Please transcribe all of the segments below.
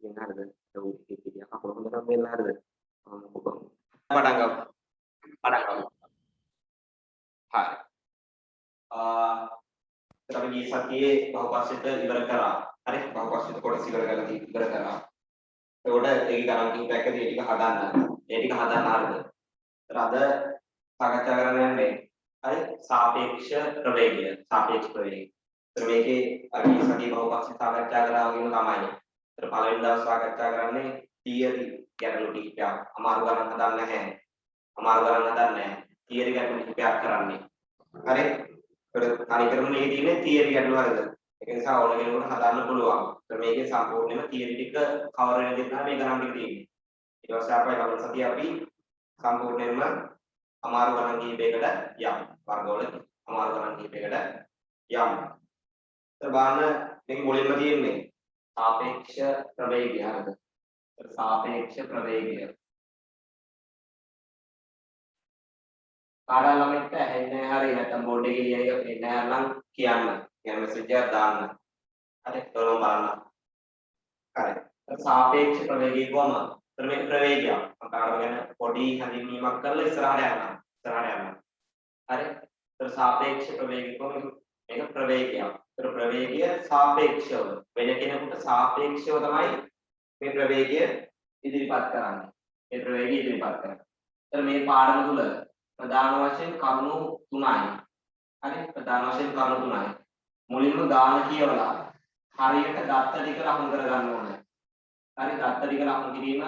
Leonardo, dia aku ngomong Leonardo. Padang kau, padang kau. Hai. Tetapi sati bahwa kita ibarat kara, hari bahwa kita kodas ibarat kara. Udah एक कारण की package eighty का हदान आर्ग राधा सागत चक्रण में अरे सापेक्ष प्रवेग प्रवेगे अभी सभी बहुपक्षी सागत चक्र आगे में कमाएं तो पालन दास सागत चक्रण में थियरी कैटेगरी क्या हमारा हदान है थियरी कैटेगरी क्या कराने अरे कार्यक्रम में ये दिन थियरी कैटेगरी ඒක නිසා ඕන කෙනෙකුට හදන්න පුළුවන්. මේකේ සම්පූර්ණයෙන්ම තියරි ටික කවර් වෙන දේ තමයි මේ ගණන් ටික තියෙන්නේ. ඊට පස්සේ අපේ ලබන සතිය අපි සම්පූර්ණයෙන්ම අමාරු ගණන් කීපයකට යම්. වර්ගවල අමාරු ගණන් කීපයකට යම්. ඒත් බලන්න මේක මුලින්ම තියෙන්නේ සාපේක්ෂ ප්‍රවේගය හරිද? සාපේක්ෂ ප්‍රවේගය. කාඩා ළමෙක්ට ඇහෙන්නේ හරිය නැත්නම් බෝඩ් එකේ ලියන එක පේන්නේ නැහැ නම් කියන්න. yang mesejnya dan ada tolong banget kare सापेक्ष प्रवेगी को हम प्रवेग या कारण बॉडी हरी नीमक कर ले सराहना अरे तो सापेक्ष प्रवेगी को एक प्रवेग या तो प्रवेगीय सापेक्ष වෙන කෙනෙකුට සාපේක්ෂව තමයි මේ ප්‍රවේගය ඉදිරිපත් කරන්නේ මේ ප්‍රවේගය ඉදිරිපත් කරන්නේ. ඒතර මේ පාඩම තුල ප්‍රධාන වශයෙන් කරුණු තුනයි. හරි ප්‍රධාන වශයෙන් කරුණු තුනයි. මුලින්ම ගාන කියවලා හරියට දත්ත ටික ලකුණු කර ගන්න ඕනේ. හරි දත්ත ටික ලකුණු කිරීම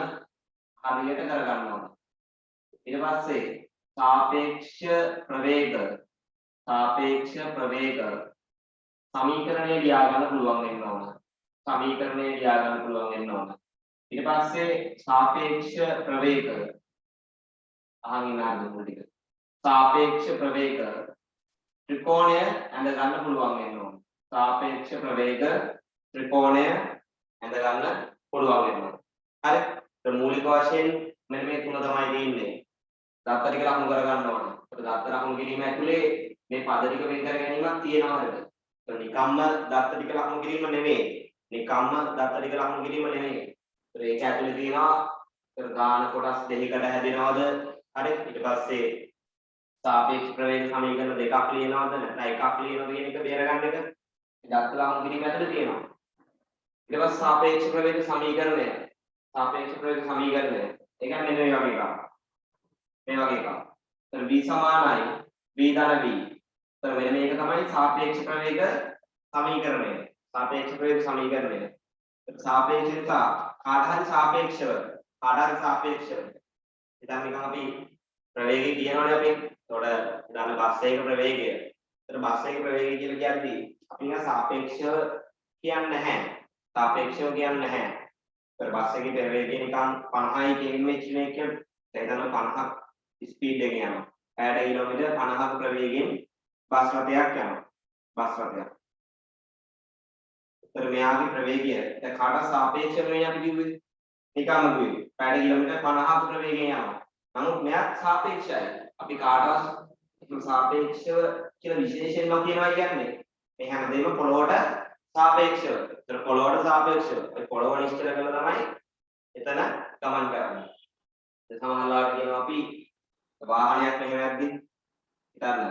හරියට කර ගන්න ඕනේ. ඊට පස්සේ සාපේක්ෂ ප්‍රවේග සමීකරණය ලියා ගන්න පුළුවන් වෙන්න ඕන. ඊට පස්සේ සාපේක්ෂ ප්‍රවේග අහන් ඉන්න අරමුණු ටික. සාපේක්ෂ ප්‍රවේග ත්‍රිකෝණය ඇඳ ගන්න පුළුවන් වෙන්න ඕන. සාපේක්ෂ ප්‍රවේග ත්‍රිකෝණය ඇඳ ගන්න පුළුවන් වෙන්න ඕන. හරි. ඒ මූලික වශයෙන් මෙන්න මේ තුන තමයි තියෙන්නේ. දත්ත ටික ලකුණු කර ගන්න ඕන. ඒක දත්ත ලකුණු කිරීම ඇතුලේ මේ පද ටික වෙන් කර ගැනීමක් තියෙනවා නේද? ඒක නිකම්ම දත්ත ටික ලකුණු කිරීම නෙමෙයි. ඒක ඇතුලේ තියෙනවා ගාන කොටස් දෙකකට හැදෙනවද? හරි. ඊට පස්සේ सापेक्ष प्रवेग समीकरण දෙකක් ලියනවද නැත්නම් එකක් ලියනවද කියන එක බේරගන්න එක දත්ත ලකුණු කිරීම ඇතුලේ තියෙනවා. ඊට පස්සේ सापेक्ष प्रवेग समीकरणය ඒ කියන්නේ මෙන්න මේ වගේ එකක්. ඒතර v සමානයි v ධන v. ඒතර මෙන්න මේක තමයි सापेक्ष प्रवेग समीकरणය. सापेक्ष නිසා කාට හරි සාපේක්ෂව ඉතින් නිකන් අපි ප්‍රවේගය කියනවනේ අපි එතකොට දාන බස් එක ප්‍රවේගය. ඒතර බස් එක ප්‍රවේගය කියලා කියද්දී අපි නිකන් සාපේක්ෂව කියන්නේ නැහැ. ඒතර බස් එකේ ප්‍රවේගය නිකන් 50යි km/h කියලා එතන 50ක් ස්පීඩ් එකකින් යනවා. 60 කිලෝමීටර් 50ක ප්‍රවේගයෙන් බස් රථයක් යනවා. ඒතර මෙයාගේ ප්‍රවේගය දැන් කාට සාපේක්ෂව නෙවෙයි අපි කිව්වේ. නිකම්ම කිව්වේ 60 කිලෝමීටර් 50ක ප්‍රවේගයෙන් යනවා. නමුත් මෙයා සාපේක්ෂයි. අපි කාටවත් සාපේක්ෂව කියලා විශේෂයෙන්ම කියනවා කියන්නේ මේ හැමදේම පොළොවට සාපේක්ෂව. ඒතර පොළොවට සාපේක්ෂව. ඒ පොළොව නිශ්චල කරලා තමයි එතන ගමන් කරන්නේ. ඒ සමහරවිට කියනවා අපි වාහනයක් මෙහෙම යද්දි හිතන්න.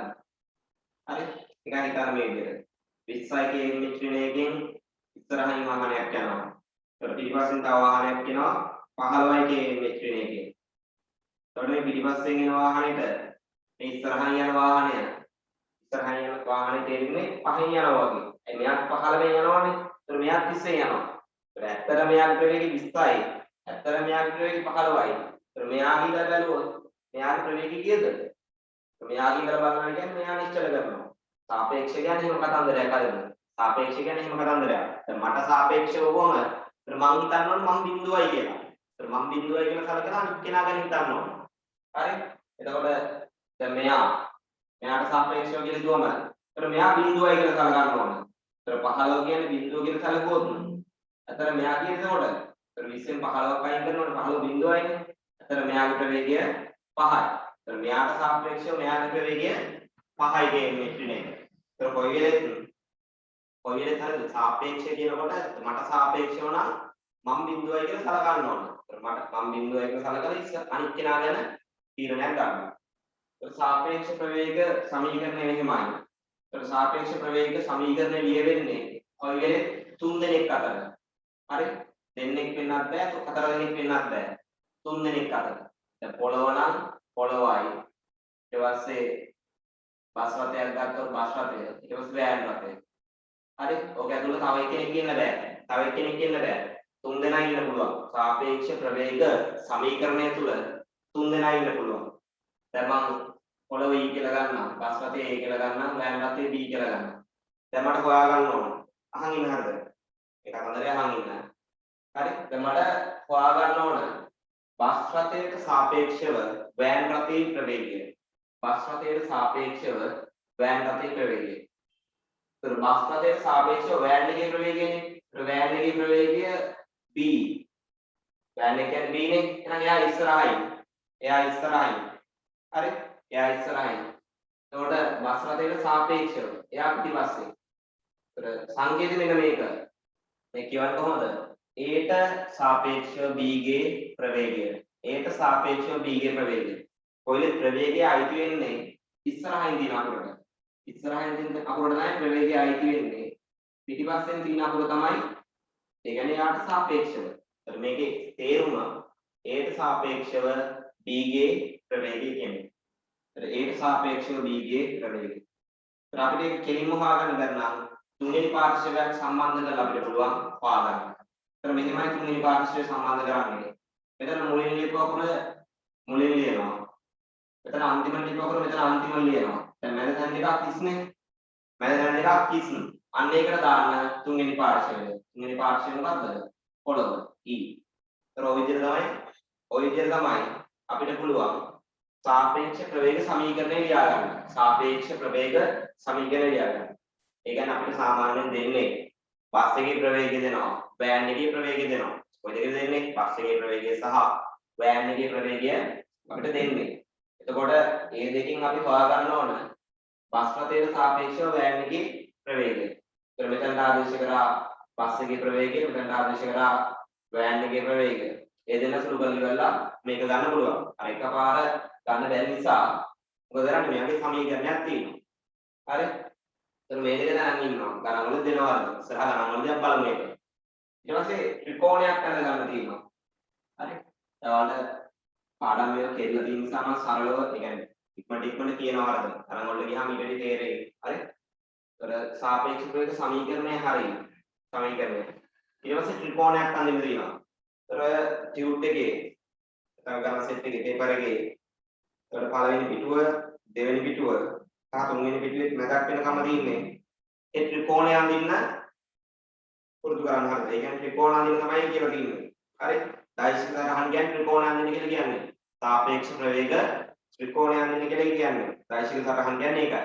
හරි? ටිකක් හිතන්න මේ විදිහට. 20 km/h ඉස්සරහින් වාහනයක් යනවා. ඒතර පිටිපස්සෙන් තව වාහනයක් එනවා 15 km/h. එතකොට මේ පිටිපස්සෙන් එන වාහනේට මේ ඉස්සරහින් යන වාහනය තේරෙන්නේ පහෙන් යනවා වගේ. ඒ මෙයාත් 15 යනවානේ. ඒතර මෙයාත් 30 යනවා. ඒතර ඇත්තට මෙයාගේ ප්‍රවේගය 20යි. ඇත්තට මෙයාගේ ප්‍රවේගය 15යි. ඒතර මෙයා ගිහලා බැලුවොත් මෙයාගේ ප්‍රවේගය කීයද? මෙයා ගිහලා බලනවා කියන්නේ මෙයා නිශ්චල කරනවා. සාපේක්ෂ කියන්නේ එහෙම කතන්දරයක් හරිද? දැන් මට සාපේක්ෂව වුවම ඒතර මං හිතනවා මං බිඳුවයි කියලා. ඒතර මං බිඳුවයි කියලා සලකලා අනිත් කෙනා ගැන හිතන්න ඕන. හරි? එතකොට දැන් මෙයාට සාපේක්ෂව කියලා දුවම ඒතර මෙයා බිඳුවයි කියලා සලකන්න ඕන. ඒතර 15 කියන්නේ බිඳුව කියලා සලකුවොත් අතර මෙයා කියන්නේ එතකොට ඒතර 20න් 15ක් අයින් කරනකොට 15 බිඳුවයිනේ. ඒතර මෙයාගේ ප්‍රවේගය 5යි. ඒතර මෙයාට සාපේක්ෂව මෙයාගේ ප්‍රවේගය 5යි කියන්නේ ඒතර කොයි වෙලෙත් හරිද සාපේක්ෂය කියනකොට මට සාපේක්ෂව නම් මම බිඳුවයි කියලා සලකන්න ඕන. මට මම බිඳුවයි කියලා සලකලා අනිත් කෙනා ගැන තීරණයක් ගන්නවා. සාපේක්ෂ ප්‍රවේග සමීකරණය මෙහෙමයි. ඒතර සාපේක්ෂ ප්‍රවේග සමීකරණය ලියවෙන්නේ ඔය වෙලේ තුන් දෙනෙක් අතර. හරි? දෙන්නෙක් වෙන්නත් බෑ, හතර දෙනෙක් වෙන්නත් බෑ. තුන් දෙනෙක් අතර. දැන් පොළව නම් පොළවයි. ඊට පස්සේ බස් රථයක් ගත්තොත් බස් රථය. ඊට පස්සේ වෑන් රථය. හරි? ඔක ඇතුළේ තව එක්කෙනෙක් ඉන්න බෑ. තව එක්කෙනෙක් ඉන්න බෑ. තුන් දෙනා ඉන්න පුළුවන්. සාපේක්ෂ ප්‍රවේග සමීකරණය තුල තුන් දෙනා ඉන්න පුළුවන්. දැන් මම පොළව E කියලා ගන්නවා. බස් රථය A කියලා ගන්නවා. වෑන් රථය B කියලා ගන්නවා. දැන් මට හොයා ගන්න ඕන. අහන් ඉන්න හරිද? ඒක අතරේ අහන් ඉන්න. හරි? දැන් මට හොයා ගන්න ඕන බස් රථයට සාපේක්ෂව වෑන් රථයේ ප්‍රවේගය. බස් රථයට සාපේක්ෂව වෑන් රථයේ ප්‍රවේගය. ඒතර බස් රථයට සාපේක්ෂව වෑන් එකේ ප්‍රවේගයනේ. වෑන් එකේ ප්‍රවේගය b. වෑන් එක කියන්නේ b නේ. එහෙනම් එයා ඉස්සරහින්. හරි? එයා ඉස්සරහින්. එතකොට බස් රථයට සාපේක්ෂව එයා පිටිපස්සේ. ඒතර සංකේතය මෙන්න මේක. මේ කියවන්නේ කොහොමද? A ට සාපේක්ෂව B ගේ ප්‍රවේගය. A ට සාපේක්ෂව B ගේ ප්‍රවේගය. කොයිල ප්‍රවේගය අයිති වෙන්නේ ඉස්සරහින් තියෙන අකුරට. ඉස්සරහින් තියෙන අකුරට තමයි ප්‍රවේගය අයිති වෙන්නේ. පිටිපස්සෙන් තියෙන අකුර තමයි ඒ කියන්නේ යාට සාපේක්ෂව. ඒතර මේකේ තේරුම A ට සාපේක්ෂව B ගේ ප්‍රවේගය කියන්නේ. ඒතර A ට සාපේක්ෂව B ගේ ප්‍රවේගය. ඒතර අපිට ඒක කෙලින්ම හොයාගන්න බැරි නම් තුන්වෙනි පාර්ශ්වයක් සම්බන්ධ කරලා අපිට පුළුවන් හොයාගන්න. ඒතර මෙහෙමයි තුන්වෙනි පාර්ශ්වය සම්බන්ධ කරන්නේ. මෙතන මුලින් ලියපු අකුර මුලින් ලියනවා. මෙතන අන්තිම ලියපු අකුර මෙතන අන්තිම ලියනවා. දැන් මැද තැන් දෙකක් 30 නේ. මැද තැන් දෙකක් 30. අන්න ඒකට දාන්න තුන්වෙනි පාර්ශ්වය. තුන්වෙනි පාර්ශ්වය මොකද්ද? පොළව E. ඒතර ඔය විදිහට තමයි අපිට පුළුවන් සාපේක්ෂ ප්‍රවේග සමීකරණය ලියා ගන්න. සාපේක්ෂ ප්‍රවේග සමීකරණය ලියා ගන්න. ඒ කියන්නේ අපිට සාමාන්‍යයෙන් දෙන්නේ බස් එකේ ප්‍රවේගය දෙනවා, වෑන් එකේ ප්‍රවේගය දෙනවා. ඔය දෙක දෙන්නේ බස් එකේ ප්‍රවේගය සහ වෑන් එකේ ප්‍රවේගය අපිට දෙන්නේ. එතකොට මේ දෙකෙන් අපි හොයා ගන්න ඕන බස් රථයට සාපේක්ෂව වෑන් එකේ ප්‍රවේගය. ඒතර මෙතනට ආදේශ කරා බස් එකේ ප්‍රවේගය, මෙතනට ආදේශ කරා වෑන් එකේ ප්‍රවේගය. ඒ දෙන්න සුළු කරලා මේක ගන්න පුළුවන්. අර එකපාර ගන්න බැරි නිසා මොකද කරන්නේ? මෙයාගේ සමීකරණයක් තියෙනවා. හරි? ඒතර මේ දෙක දැනන් ඉන්නවා. ගණන් වල දෙනවා. ඉස්සරහ ගණන් වලදී බලමු මේක. ඊට පස්සේ ත්‍රිකෝණයක් අඳ ගන්න තියෙනවා. හරි? ඒවල පාඩම් වල කෙරලා තියෙන නිසා මම සරලව ඒ කියන්නේ ඉක්මනට කියනවා අරද. ගණන් වලට ගියාම ඊට වඩා තේරෙයි. හරි? ඒතර සාපේක්ෂ ප්‍රවේග සමීකරණය හරියි. සමීකරණය. ඊට පස්සේ ත්‍රිකෝණයක් අඳින්න තියෙනවා. ඒතර ටියුට් එකේ ගණන් සෙට් එකේ පේපර් එකේ ඒතර පළවෙනි පිටුව, දෙවෙනි පිටුව සහ තුන්වෙනි පිටුවේ මැදක් වෙනකම තියෙන්නේ ඒ ත්‍රිකෝණය අඳින්න පුරුදු කරන්න හරිද? ඒ කියන්නේ ත්‍රිකෝණ අඳින්න තමයි කියලා තියෙන්නේ. හරි? ඩයිසික සටහන් කියන්නේ ත්‍රිකෝණ අඳින්න කියලා කියන්නේ. සාපේක්ෂ ප්‍රවේග ත්‍රිකෝණය අඳින්න කියලා කියන්නේ. ඩයිසික සටහන් කියන්නේ ඒකයි.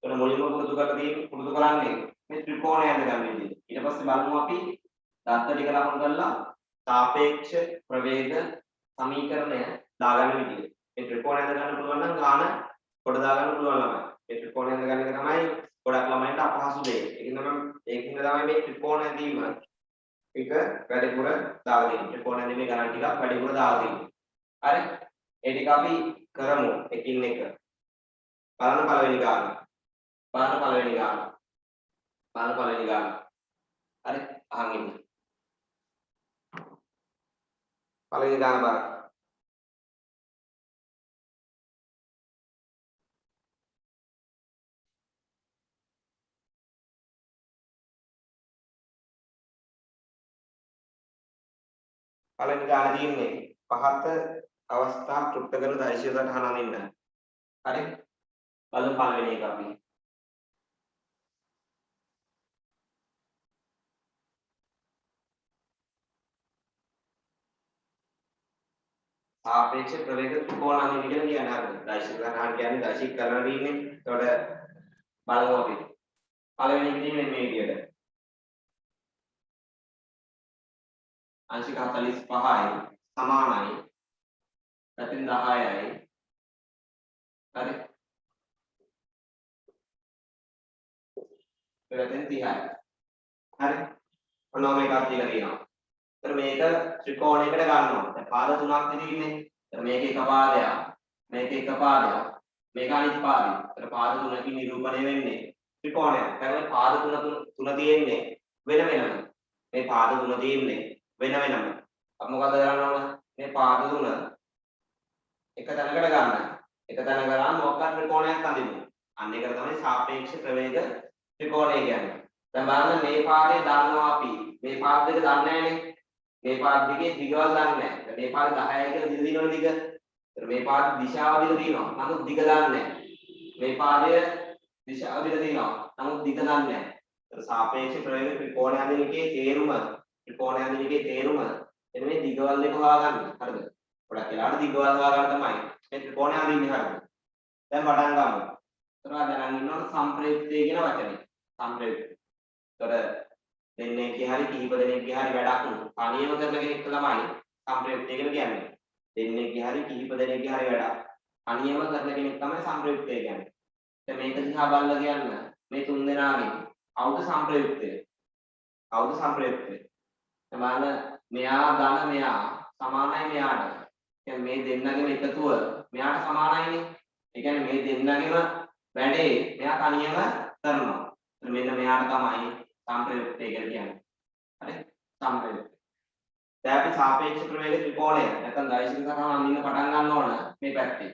ඒතර මුලින්ම පුරුදු කරන්නේ මේ ත්‍රිකෝණය අඳගන්න විදිහ. ඊට පස්සේ බලමු අපි දත්ත ටික ලකුණු කරලා සාපේක්ෂ ප්‍රවේග සමීකරණය දාගන්න විදිහ. මේ ත්‍රිකෝණය අඳගන්න පුළුවන් නම් ගාන කොට දාගන්න පුළුවන් ළමයි. මේ ත්‍රිකෝණය අඳගන්න එක තමයි ගොඩක් ළමයින්ට අපහසු දෙය. ඒකින් තමයි මේ ත්‍රිකෝණ ඇඳීම එක වැඩිපුර දාලා දෙන්නේ. ත්‍රිකෝණ ඇඳීමේ ගණන් ටිකක් වැඩිපුර දාලා දෙන්නේ. හරි? ඒ ටික අපි කරමු එකින් එක. බලන්න පළවෙනි ගාන. හරි? අහන් ඉන්න. පළවෙනි ගාන බලන්න. පළවෙනි ගාන තියෙන්නේ පහත අවස්ථා තෘප්ත කරන දෛශීය සටහන අඳින්න. හරි? බලමු පළවෙනි එක අපි. සාපේක්ෂ ප්‍රවේග ත්‍රිකෝණ අඳින්න කියලා කියන්නේ හරිද? දෛශීය සටහන කියන්නේ දෛශීක කරලා තියෙන්නේ. ඒතකොට බලමු අපි. පළවෙනි එක තියෙන්නේ මේ විදියට. අංශික 45යි සමානයි පැතින් 10යි. හරි? පැතින් 30යි. හරි? ඔන්න මේකක් කියලා කියනවා. ඒතර මේක ත්‍රිකෝණයකට ගන්නවා. දැන් පාද තුනක් විදිහකින්නේ. ඒතර මේක එක පාදයක්. මේක එක පාදයක්. මේක අනිත් පාදයක්. ඒතර පාද තුනකින් නිරූපණය වෙන්නේ ත්‍රිකෝණයක්. දැන් පාද තුන තියෙන්නේ වෙන වෙනම. මේ පාද තුන තියෙන්නේ වෙන වෙනම. අපි මොකද කරන්න ඕන? මේ පාද තුන එක තැනකට ගන්න. එක තැන කරාම මොකක්ද ත්‍රිකෝණයක් අඳින්න. අන්න ඒක තමයි සාපේක්ෂ ප්‍රවේග ත්‍රිකෝණය කියන්නේ. දැන් බලන්න මේ පාදේ දන්නවා අපි. මේ පාද දෙක දන්නේ නැහැනේ. මේ පාද දෙකේ දිගවල් දන්නේ නැහැ. මේ පාද 10යි කියලා දිග දිනවන දිග. ඒතර මේ පාද දිශාව දිග තියෙනවා. නමුත් දිග දන්නේ නැහැ. මේ පාදය දිශාව දිග තියෙනවා. නමුත් දිග දන්නේ නැහැ. ඒතර සාපේක්ෂ ප්‍රවේග ත්‍රිකෝණය අඳින එකේ තේරුම එන්න මේ දිගවල් දෙක හොයාගන්න. හරිද? ගොඩක් වෙලාවට දිගවල් හොයාගන්න තමයි මේ ත්‍රිකෝණය අඳින්නේ. හරිද? දැන් පටන් ගමු. ඒතර දැනන් ඉන්නවනේ සම්ප්‍රයුක්තය කියන වචනේ. සම්ප්‍රයුක්ත. ඒතර දෙන්නෙක්ගේ හරි කිහිප දෙනෙක්ගේ හරි වැඩක් තනියම කරන කෙනෙක් තමයි සම්ප්‍රයුක්තය කියලා කියන්නේ. දෙන්නෙක්ගේ හරි කිහිප දෙනෙක්ගේ හරි වැඩක් තනියම කරන කෙනෙක් තමයි සම්ප්‍රයුක්තය කියන්නේ. දැන් මේක දිහා බලලා කියන්න මේ තුන් දෙනාගෙන් කවුද සම්ප්‍රයුක්තය? කවුද සම්ප්‍රයුක්තය? සමාන මෙයා ධන මෙයා සමානයි මෙයාට. කියන්නේ මේ දෙන්නගේම එකතුව මෙයාට සමානයිනේ. ඒ කියන්නේ මේ දෙන්නගේම වැඩේ මෙයා තනියම කරනවා. මෙන්න මෙයාට තමයි සම්ප්‍රයුක්තය කියලා කියන්නේ. හරි? සම්ප්‍රයුක්තය. දැන් අපි සාපේක්ෂ ප්‍රවේග ත්‍රිකෝණය නැත්නම් දෛශික සටහන අඳින්න පටන් ගන්න ඕන මේ පැත්තේ.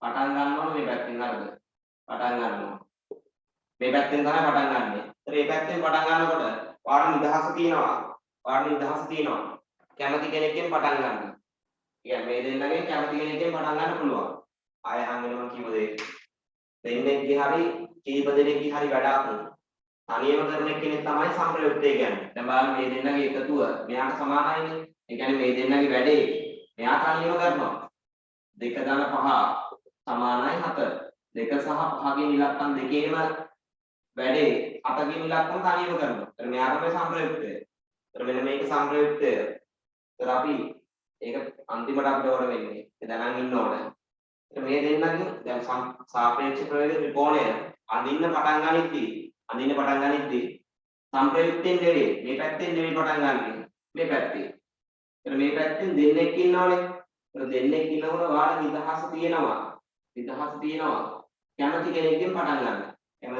පටන් ගන්න ඕන මේ පැත්තෙන් හරිද? පටන් ගන්න ඕන. මේ පැත්තෙන් තමයි පටන් ගන්නෙ. ඒතර මේ පැත්තෙන් පටන් ගන්නකොට වාට නිදහස තියෙනවා. කැමති කෙනෙක්ගෙන් පටන් ගන්න. කියන්නේ මේ දෙන්නගෙන් කැමති කෙනෙක්ගෙන් පටන් ගන්න පුළුවන්. ආය හංගෙනම කිව්ව දෙයක්. දෙන්නෙක්ගේ හරි කීප දෙනෙක්ගේ හරි වැඩක් තනියම කරන කෙනෙක් තමයි සම්ප්‍රයුක්තය කියන්නේ. දැන් බලන්න මේ දෙන්නගේ එකතුව මෙයාට සමානයිනේ. ඒ කියන්නේ මේ දෙන්නගේ වැඩේ මෙයා තනියම කරනවා. 2 ධන 5 සමානයි 7. 2 සහ 5 ගේ ඉලක්කම් දෙකේම වැඩේ 8 ගේ ඉලක්කම් තනියම කරනවා. ඒතර මෙයා තමයි සම්ප්‍රයුක්තය. ඒතර මෙන්න මේක සම්ප්‍රයුක්තය. ඒතර අපි ඒක අන්තිමට අපිට ඕන වෙන්නේ. ඒ දැනන් ඉන්න ඕන. ඒතර මේ දෙන්නගෙන් දැන් සාපේක්ෂ ප්‍රවේග ත්‍රිකෝණය අඳින්න පටන් ගනිද්දී සම්ප්‍රයුක්තෙන් නෙවෙයි මේ පැත්තෙන් නෙවෙයි පටන් ගන්නෙ. මේ පැත්තේ. ඒතර මේ පැත්තෙන් දෙන්නෙක් ඉන්නවනේ. ඒතර දෙන්නෙක් ඉන්නකොට ඔයාලා නිදහස තියෙනවා. කැමති කෙනෙක්ගෙන් පටන් ගන්න. ඒතර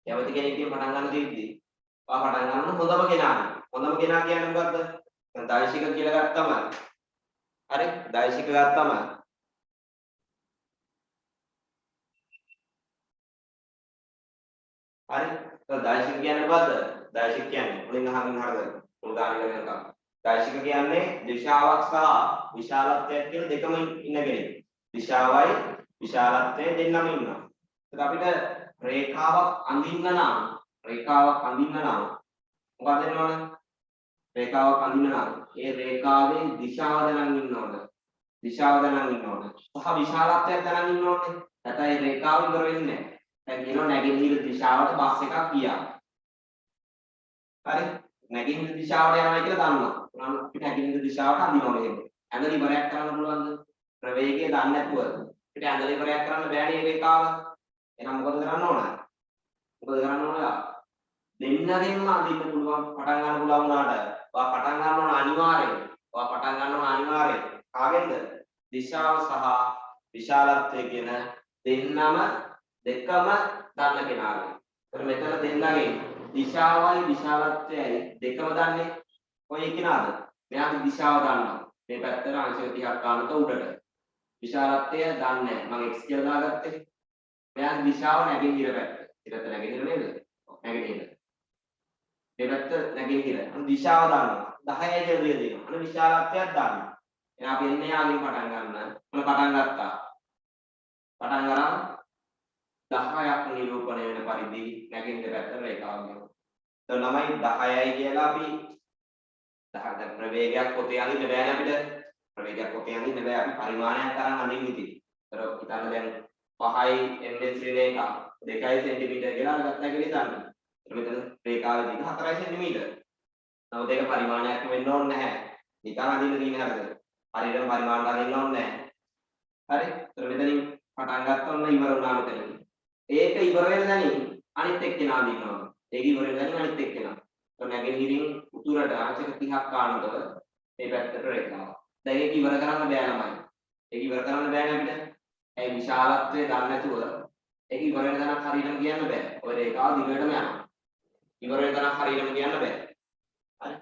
කැමති කෙනෙක්ගෙන් පටන් ගන්න තියෙද්දි ඔයා පටන් ගන්න හොඳම කෙනා. හොඳම කෙනා කියන්නේ මොකද්ද? දැන් දෛශික කියලා ගත්තම හරි දෛශික ගත්තම හරි දෛශික කියන්නේ මොකද්ද? දෛශික කියන්නේ මුලින් අහගෙන හරිද? උදාහරණ ගන්නකම් දෛශික කියන්නේ දිශාවක් සහ විශාලත්වයක් කියන දෙකම ඉන්න කෙනෙක්. දිශාවයි විශාලත්වය දෙන්නම ඉන්නවා. ඒත් අපිට රේඛාවක් අඳින්න නම් මොකක්ද වෙන්න ඕන? රේඛාවක් අඳින්න නම් ඒ රේඛාවේ දිශාව දැනන් ඉන්න ඕන. සහ විශාලත්වයක් දැනන් ඉන්න ඕනේ. නැත්නම් ඒ රේඛාව ඉවර වෙන්නේ නැහැ. දැන් කියනවා නැගෙනහිර දිශාවට බස් එකක් ගියා. හරි? නැගෙනහිර දිශාවට යනවා කියලා දන්නවා. උනන් අපි නැගෙනහිර දිශාවට අඳිනවා මෙහෙම. ඇඳලා ඉවරයක් කරන්න පුළුවන්ද? ප්‍රවේගය දන්නේ නැතුව අපිට ඇඳලා ඉවරයක් කරන්න බෑනේ මේ රේඛාව. එහෙනම් මොකද කරන්න ඕන? දෙන්නගෙන්ම අඳින්න පුළුවන් පටන් ගන්න පුළුවන් වුණාට ඔයා පටන් ගන්න ඕන අනිවාර්යයෙන්. කාගෙන්ද? දිශාව සහ විශාලත්වය කියන දෙන්නම දෙකම දන්න කෙනාගෙන්. ඒතර මෙතන දෙන්නගෙන් දිශාවයි විශාලත්වයයි දෙකම දන්නේ කොයි කෙනාද? මෙයාගේ දිශාව දන්නවා. මේ පැත්තට අංශක 30ක් ගන්නත උඩට. විශාලත්වය දන්නේ නැහැ. මම x කියලා දාගත්තේ. මෙයාගේ දිශාව නැගෙනහිර පැත්ත. ඊට නැගෙනහිර නේද? නැගෙනහිර. මේ පැත්ත නැගෙනහිර. අන්න දිශාව දන්නවා. 10යි කියලා දෙනවා. අන්න විශාලත්වයක් දන්නවා. එහෙනම් අපි එන්නේ යාගෙන් පටන් ගන්න. මොන පටන් ගත්තා? පටන් ගන්න 10ක් නිරූපණය වෙන පරිදි නැගෙනහිර පැත්තට රේඛාවක් ගන්නවා. එතකොට ළමයි 10යි කියලා අපි 10 දැන් ප්‍රවේගයක් පොතේ අඳින්න බෑනේ අපිට. අපි පරිමාණයක් තරම් අඳින්න ඉතින්. ඒතර හිතන්න දැන් 5යි ns රේඛා 2 සෙන්ටිමීටර කියලා අරගත්තා කියලා හිතන්න. එතන මෙතන රේඛාවේ දිග 4 සෙන්ටිමීටර. නමුත් ඒක පරිමාණයක් වෙන්න ඕනේ නැහැ. නිකන් අඳින්න තියෙන හරිද? හරියටම පරිමාණයට අඳින්න ඕනේ නැහැ. හරි? එතන මෙතනින් පටන් ගත්තා ඔන්න ඉවර වුණා මෙතන. ඒක ඉවර වෙන දැනින් අනිත් එක්කෙනා අඳිනවා. ඒක ඉවර වෙනකන් අනිත් එක්කෙනා. તો නැගෙනහිරින් උතුරට අංශක 30ක් කාණ්ඩව මේ පැත්තට රේඛාව. දැන් ඒක ඉවර කරන්න බෑ ළමයි. ඒක ඉවර කරන්න බෑනේ අපිට. ඒ විශාලත්වය දන්නේ නැතුව ඒක ඉවර වෙන තැනක් හරියටම කියන්න බෑ. ඔය රේඛාව දිගටම යනවා. ඉවර වෙන තැනක් හරියටම කියන්න බෑ. හරි.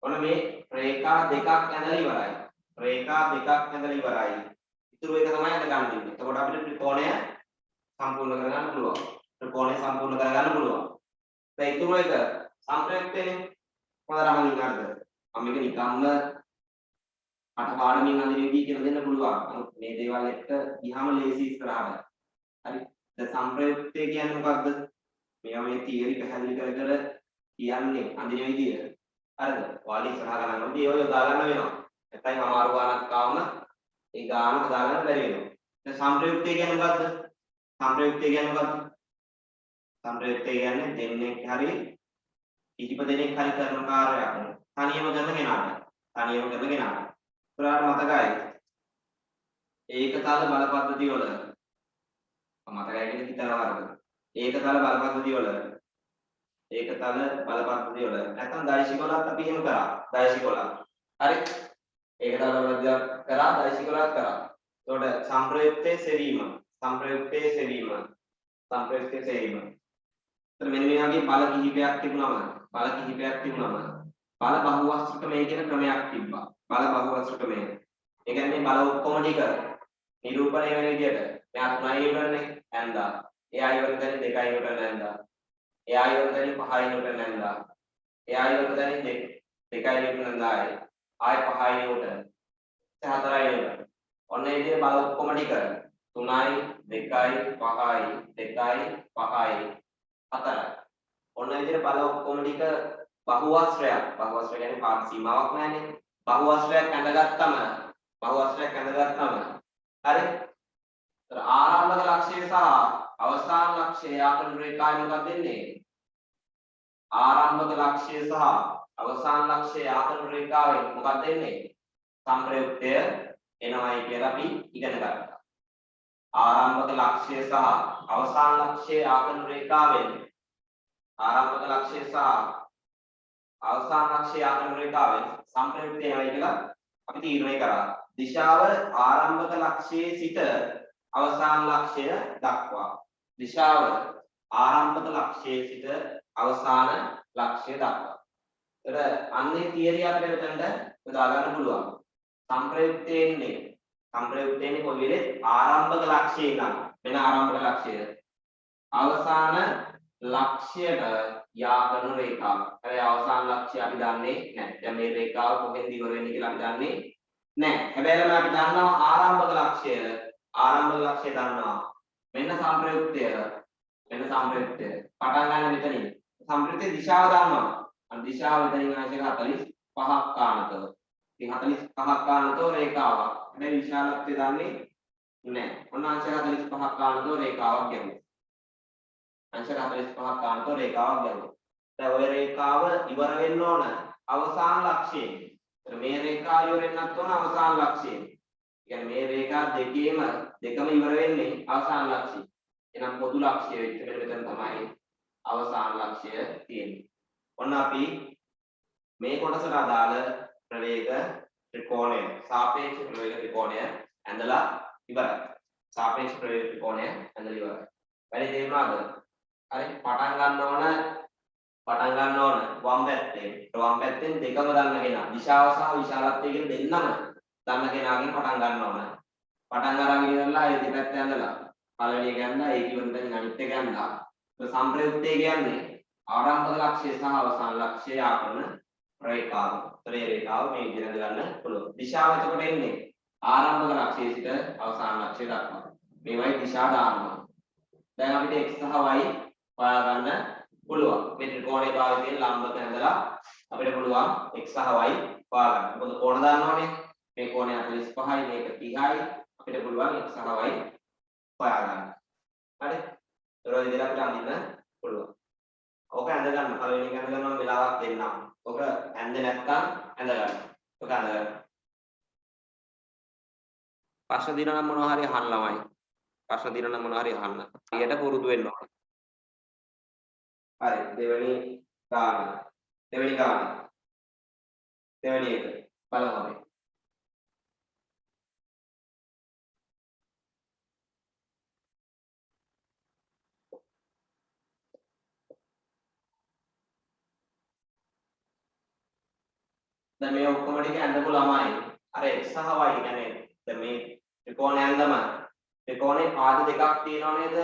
ඔන්න මේ රේඛා දෙකක් ඇඳලා ඉවරයි. රේඛා දෙකක් ඇඳලා ඉවරයි. ඉතුරු එක තමයි අද ගන්න දෙන්නේ. එතකොට අපිට ත්‍රිකෝණය සම්පූර්ණ කරගන්න පුළුවන්. ත්‍රිකෝණය සම්පූර්ණ කරගන්න පුළුවන්. දැන් ඉතුරු එක සම්ප්‍රයුක්තනේ මොනතරම් අඳින්නද? මම මේක නිකම්ම අට පාඩමින් අඳිනවි කියලා දෙන්න පුළුවන්. නමුත් මේ දේවල් එක්ක ගියාම ලේසි ඉස්සරහට. හරි. දැන් සම්ප්‍රයුක්තය කියන්නේ මොකක්ද? මේවා මේ තියරි පැහැදිලි කර කර කියන්නේ අඳින විදිය. හරිද? ඔයාලා ඉස්සරහ ගන්නකොට ඒව යොදා ගන්න වෙනවා. නැත්නම් අමාරු ගානක් ආවම ඒ ගාන හදා ගන්න බැරි වෙනවා. දැන් සම්ප්‍රයුක්තය කියන්නේ මොකක්ද? සම්ප්‍රයුක්තය කියන්නේ මොකක්ද? සම්ප්‍රයුක්තය කියන්නේ දෙන්නෙක් හරි කිහිප දෙනෙක් හරි කරන කාර්යයක් තනියම කරන කෙනාට. තනියම කරන කෙනාට. උදාහරණ මතකයි. ඒකතල බල පද්ධතිය වල මතකයි කියන හිතනවා වර්ග. ඒකතල බල පද්ධතිය වල නැත්නම් දෛශික වලත් අපි එහෙම කරා. දෛශික වල. හරි? ඒකතල බල පද්ධතිය කරා දෛශික වලත් කරා. එතකොට සම්ප්‍රයුක්තයේ සෙවීම. සම්ප්‍රයුක්තයේ සෙවීම. සම්ප්‍රයුක්තයේ සෙවීම. එතන මෙන්න මේ වගේ බල කිහිපයක් තිබුණම බල බහුවස්ත්‍රකමය කියන ක්‍රමයක් තිබ්බා. බල බහුවස්ත්‍රකමය. ඒ කියන්නේ බල ඔක්කොම ටික නිරූපණය වෙන විදිහට මෙයා 3යි ඉවරනේ ඇන්දා. එයා ඉවර දැන් 2යි ඉවර නැන්දා. එයා ඉවර දැන් 5යි ඉවර නැන්දා. එයා ඉවර දැන් 2යි ඉවර නැන්දායි. ආයි 5යි ඉවර. 4යි ඉවර. ඔන්න ඒ විදිහට බල ඔක්කොම ටික 3යි 2යි 5යි 2යි 5යි 4යි. ඔන්න ඒ විදිහට බල ඔක්කොම ටික බහුවස්ත්‍රයක්. බහුවස්ත්‍රය කියන්නේ පාට සීමාවක් නැහැනේ. බහුවස්ත්‍රයක් ඇඳගත්තම හරි. ඒතර ආරම්භක ලක්ෂ්‍යය සහ අවසාන ලක්ෂ්‍යය යාපන රේඛාවේ මොකක්ද දෙන්නේ? ආරම්භක ලක්ෂ්‍යය සහ අවසාන ලක්ෂ්‍යය යාපන රේඛාවේ මොකක්ද දෙන්නේ? සම්ප්‍රයුක්තය එනවයි කියලා අපි ඉගෙන ගත්තා. ආරම්භක ලක්ෂ්‍යය සහ අවසාන ලක්ෂ්‍යය යාපන රේඛාවෙන් ආරම්භක ලක්ෂ්‍යය සහ අවසාන ලක්ෂ්‍යය යාපන රේඛාවෙන් සම්ප්‍රයුක්තය එනවයි කියලා අපි තීරණය කරා. දිශාව ආරම්භක ලක්ෂ්‍යයේ සිට අවසාන ලක්ෂ්‍යය දක්වා. දිශාව ආරම්භක ලක්ෂ්‍යයේ සිට අවසාන ලක්ෂ්‍යය දක්වා. ඒතර අන්නේ තියරිය අපිට මෙතනට යොදා ගන්න පුළුවන්. සම්ප්‍රයුක්තයේ කොයි වෙලේ ආරම්භක ලක්ෂ්‍යය නම් වෙන ආරම්භක ලක්ෂ්‍යය අවසාන ලක්ෂ්‍යයට යා කරන රේඛාව. හැබැයි අවසාන ලක්ෂ්‍යය අපි දන්නේ නැහැ. දැන් මේ රේඛාව කොහෙන්ද ඉවර වෙන්නේ කියලා අපි දන්නේ නැහැ. හැබැයි අපි දන්නවා ආරම්භක ලක්ෂ්‍යය දන්නවා. මෙන්න සම්ප්‍රයුක්තය. පටන් ගන්න මෙතනින්. සම්ප්‍රයුක්තයේ දිශාව දන්නවා. අන්න දිශාව මෙතනින් අංශක 45ක් කාණතව. ඉතින් 45ක් කාණතව රේඛාවක්. හැබැයි විශාලත්වය දන්නේ නැහැ. ඔන්න අංශක 45ක් කාණතව රේඛාවක් ගැහුවා. අංශක 45ක් කාණතව රේඛාවක් ගැහුවා. දැන් ওই රේඛාව ඉවර වෙන්න ඕන අවසාන ලක්ෂ්‍යයෙන්. මේ රේඛාව ඉවර වෙන්නත් ඕන අවසාන ලක්ෂ්‍යයෙන්. කියන්නේ මේ රේඛා දෙකම ඉවර වෙන්නේ අවසාන ලක්ෂ්‍යය. එහෙනම් පොදු ලක්ෂ්‍යය වෙච්ච මෙතන තමයි අවසාන ලක්ෂ්‍යය තියෙන්නේ. ඔන්න අපි මේ කොටසට අදාළ ප්‍රවේග ත්‍රිකෝණය සාපේක්ෂ ප්‍රවේග ත්‍රිකෝණය ඇඳලා ඉවරයි. සාපේක්ෂ ප්‍රවේග ත්‍රිකෝණය ඇඳලා ඉවරයි. වැඩි තේරුණාද? හරි පටන් ගන්න ඕන වම් පැත්තෙන් දෙකම දන්න කෙනා දිශාව සහ විශාලත්වය කියන දෙන්නම දන්න කෙනාගෙන් පටන් ගන්න ඕන. පටන් අරගෙන ඉවරලා ඒ දෙපැත්ත ඇඳලා පළවෙනි එක ඇඳලා ඒක ඉවරෙන් අනිත් එක ඇඳලා සම්ප්‍රයුක්තය කියන්නේ ආරම්භක ලක්ෂ්‍යය සහ අවසාන ලක්ෂ්‍යය යාපන රේඛාව. රේඛාව මේ විදිහට ගන්න පුළුවන්. දිශාව එතකොට එන්නේ ආරම්භක ලක්ෂ්‍යයේ සිට අවසාන ලක්ෂ්‍යය දක්වා. මේවයි දිශා දානවා. දැන් අපිට x සහ y හොයා ගන්න පුළුවන්. මේ ත්‍රිකෝණයේ භාවිතයෙන් ලම්බක ඇඳලා අපිට පුළුවන් x සහ y හොයා ගන්න. මොකද කෝණ දන්නවනේ. මේ කෝණය 45යි මේක 30යි. අපිට පුළුවන් x සහ y හොයා ගන්න. හරි? ඒතර විදිහට අපිට අඳින්න පුළුවන්. ඕක ඇඳ ගන්න. පළවෙනි එක ඇඳ ගන්නවා වෙලාවක් දෙන්නම්. ඕක ඇඳේ නැත්තම් ඇඳ ගන්න. ඕක ඇඳ ගන්න. ප්‍රශ්න දිනන මොනවා හරි අහන්න ළමයි. ප්‍රශ්න දිනන මොනවා හරි අහන්න. ඊට පුරුදු වෙන්න ඕන. හරි දෙවෙනි ගාන දෙවෙනි ගාන දෙවෙනි එක බලමු අපි. දැන් මේ ඔක්කොම ටික ඇඳපු ළමයි අර x සහ y කියන්නේ දැන් මේ ත්‍රිකෝණය ඇඳම ත්‍රිකෝණේ පාද දෙකක් තියෙනව නේද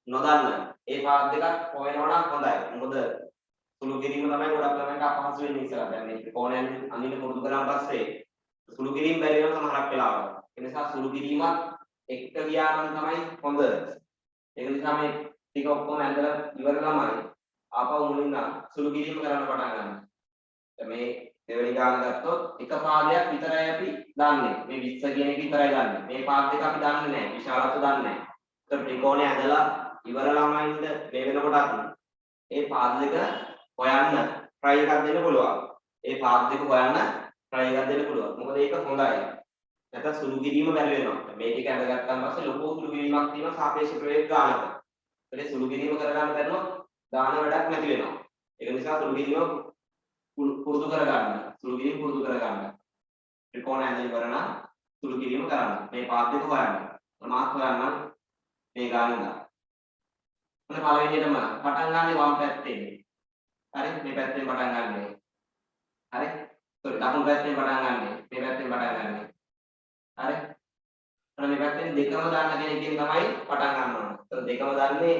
නොදන්න ඒ පාද දෙකක් හොයනවා නම් හොඳයි මොකද සුළු කිරීම තමයි ගොඩක් ළමයින්ට අපහසු වෙන්නේ ඉස්සරහ දැන් මේ ත්‍රිකෝණයන් අඳින්න පුරුදු කරාන් පස්සේ සුළු කිරීම බැරි වෙනවා සමහරක් වෙලාවට ඒ නිසා සුළු කිරීමක් එක්ක ගියා නම් තමයි හොඳ ඒක නිසා මේ ටික ඔක්කොම ඇඳලා ඉවර ළමයි ආපහු මුලින්ම සුළු කිරීම කරන්න පටන් ගන්නවා දැන් මේ දෙවෙනි ගාන ගත්තොත් එක පාදයක් විතරයි අපි දන්නේ. මේ 20 කියන එක විතරයි දන්නේ. මේ පාද දෙක අපි දන්නේ නැහැ. විශාලත්ව දන්නේ නැහැ. ඒත් ත්‍රිකෝණය ඇදලා ඉවර ළමයින්ද මේ වෙනකොටත් ඒ පාද දෙක හොයන්න try එකක් දෙන්න පුළුවන්. ඒ පාද දෙක හොයන්න try එකක් දෙන්න පුළුවන්. මොකද ඒක හොඳයි. නැත්නම් සුළු කිරීම බැරි වෙනවා. මේ ටික ඇඳගත්තාන් පස්සේ ලොකු සුළු කිරීමක් තියෙනවා සාපේක්ෂ ප්‍රවේග ගානක. ඒකේ සුළු කිරීම කරගන්න බැරුණොත් දාන වැඩක් නැති වෙනවා. ඒක නිසා සුළු කිරීම පුරුදු කරගන්න. සුළු කිරීම පුරුදු කරගන්න. ත්‍රිකෝණ ඇඳ ඉවර නම් සුළු කිරීම කරන්න. මේ පාත් දෙක හොයන්න. මාත් හොයන්න මේ ගානින්ද. මොන පළවෙනියටම පටන් ගන්න වම් පැත්තෙන්. හරි මේ පැත්තෙන් පටන් ගන්න. හරි. සෝරි දකුණු පැත්තෙන් පටන් ගන්න. මේ පැත්තෙන් පටන් ගන්න. හරි. අර මේ පැත්තෙන් දෙකම දාන්න කෙනෙක්ගෙන් තමයි පටන් ගන්න ඕන. ඒතර දෙකම දන්නේ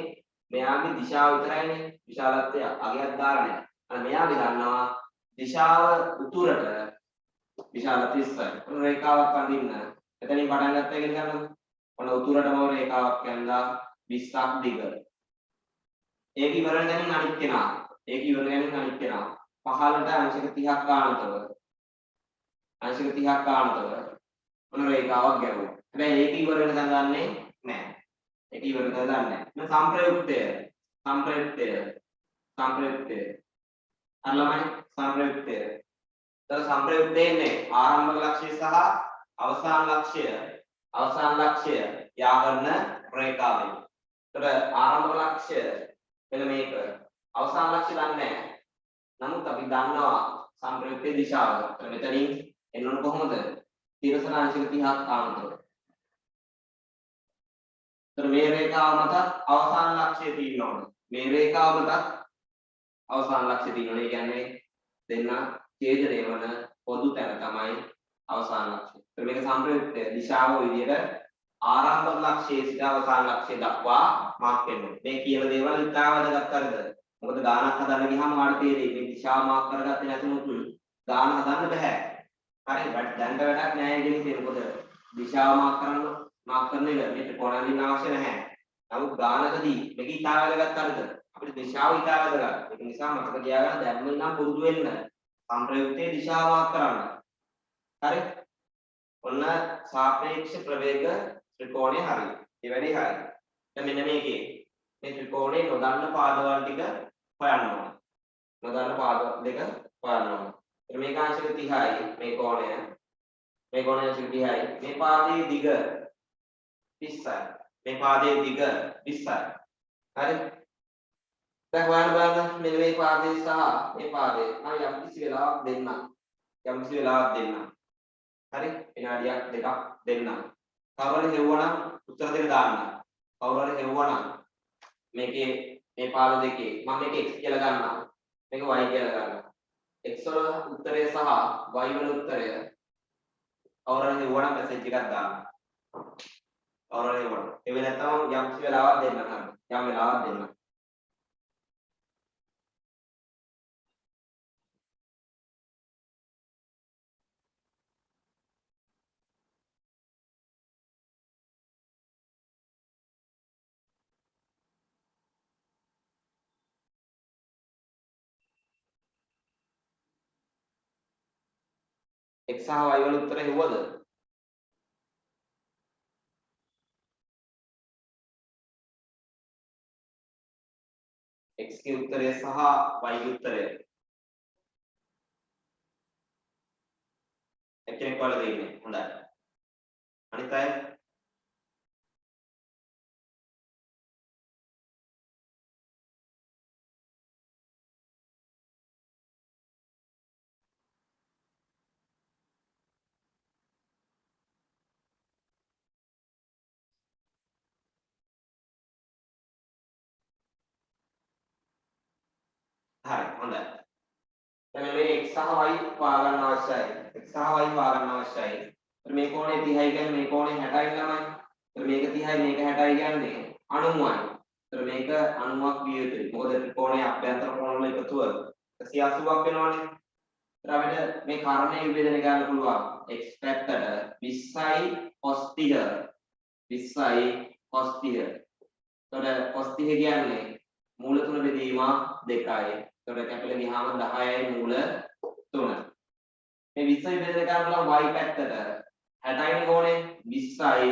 මෙයාගේ දිශාව විතරයිනේ. විශාලත්වය අගයක් දාලා නැහැ. අර මෙයාගේ දන්නවා දිශාව උතුරට විශාල 30යි. ඔන්න රේඛාවක් අඳින්න. එතනින් පටන් ගත්තා කියලා ගන්නකො. ඔන්න උතුරටම රේඛාවක් ඇඳලා 20ක් දිග. ඒක ඉවර වෙනින් අනිත් කෙනා. ඒක ඉවර වෙනින් අනිත් කෙනා. පහළට අංශක 30ක් ගන්නතව. අංශක 30ක් ගන්නතව. ඔන්න රේඛාවක් ගැහුවා. හැබැයි ඒක ඉවර වෙන දන්නේ නැහැ. ඒක ඉවර වෙන දන්නේ නැහැ. මේ සම්ප්‍රයුක්තය. සම්ප්‍රයුක්තය. අර ළමයි සම්ප්‍රයුක්තය. तर संप्रयुक्तेන්නේ ආරම්භක ලක්ෂ්‍ය සහ අවසාන ලක්ෂ්‍ය යා කරන රේඛාවයි. ඒතර ආරම්භක ලක්ෂ්‍ය මෙන්න මේක. අවසාන ලක්ෂ්‍ය දන්නේ නැහැ. නමුත් අපි දන්නවා සංප්‍රයුක්තේ දිශාව. ඒතර මෙතනින් එන්න ඕන කොහොමද? තිරසන අංශක 30ක් ආනතර. ඒතර මේ රේඛාව මත අවසාන ලක්ෂ්‍ය තියෙන්න ඕන. මේ රේඛාව මත අවසාන ලක්ෂ්‍ය තියෙන්න ඕන. ඒ කියන්නේ දෙන්න ඡේදනය වන පොදු තැන තමයි අවසාන ලක්ෂ්‍ය. ඒතර මේක සංප්‍රයුක්ත දිශාව විදියට ආරම්භක ලක්ෂ්‍යයේ සිට අවසාන ලක්ෂ්‍ය දක්වා මාක් වෙනවා. මේ කියන දේවල් ඉතාම වැදගත් කරද. මොකද ගානක් හදන්න ගියාම ඔයාලට තේරෙයි මේ දිශාව මාක් කරගත්තේ නැතුනොත් ගාන හදන්න බෑ. හරි දැන්ට වැඩක් නෑ කියන එක. මොකද දිශාව මාක් කරන එක මේ ත්‍රිකෝණයෙන් අවශ්‍ය නැහැ. නමුත් ගානකදී මේක ඉතාම වැදගත් කරද. අපිට දිශාව ඉතාම වැදගත්. ඒක නිසා මතක තියාගන්න දැම්ම ඉඳන් පුරුදු වෙන්න. संप्रयुक्ते दिशा मार्क करना हरे ඔන්න සාපේක්ෂ ප්‍රවේග ත්‍රිකෝණය හරි දෙවැනි හරි දැන් මෙන්න මේකේ මේ ත්‍රිකෝණේ නොදන්න පාදවල ටික හොයන්න ඕන නොදන්න පාදවල දෙක හොයන්න ඕන එතන මේක අංශක 30යි මේ කොණය අංශක 30යි මේ පාදයේ දිග 30යි මේ පාදයේ දිග 20යි හරි දැන් හොයන්න බලන්න මෙන්න මේ පාදේ සහ මේ පාදේ මම යම්කිසි වෙලාවක් දෙන්නම් හරි විනාඩියක් දෙකක් දෙන්නම් කවුරු හරි හෙව්වනම් උත්තර දෙක දාන්න කවුරු හරි හෙව්වනම් මේකේ මේ පාද දෙකේ මම මේක x කියලා ගන්නවා මේක y කියලා ගන්නවා x වල උත්තරය සහ y වල උත්තරය කවුරු හරි හෙව්වනම් මෙසේජ් එකක් දාන්න කවුරු හරි හෙව්වනම් ඒ වෙන නැත්නම් යම්කිසි වෙලාවක් දෙන්න ගන්න යම් වෙලාවක් දෙන්න x සහ y වල උත්තර හෙව්වද x ගේ උත්තරය සහ y ගේ උත්තරය එක්කෙනෙක් වල දෙන්නේ හොඳයි අනිත් අය හරි හොඳයි. දැන් මේ x සහ y හොයා ගන්න අවශ්‍යයි. x සහ y හොයා ගන්න අවශ්‍යයි. මේ කෝණය 30යි කියන්නේ මේ කෝණය 60යි ළමයි. මේක 30යි මේක 60යි කියන්නේ 90යි. මේක 90ක් විය යුතුයි. මොකද ත්‍රිකෝණයේ අභ්‍යන්තර කෝණ වල එකතුව 180ක් වෙනවනේ. අපිට මේ කාරණේ විභේදනය කරන්න පුළුවන්. x පැත්තට 20යි cos 30. 20යි cos 30. එතකොට cos 30 කියන්නේ මූල 3 බෙදීම 2යි. එතකොට කැපිලා ගියාම 10යි මූල 3. මේ 20 විභේදනය කරන්න පුළුවන් y පැත්තට 60යි කෝණේ 20යි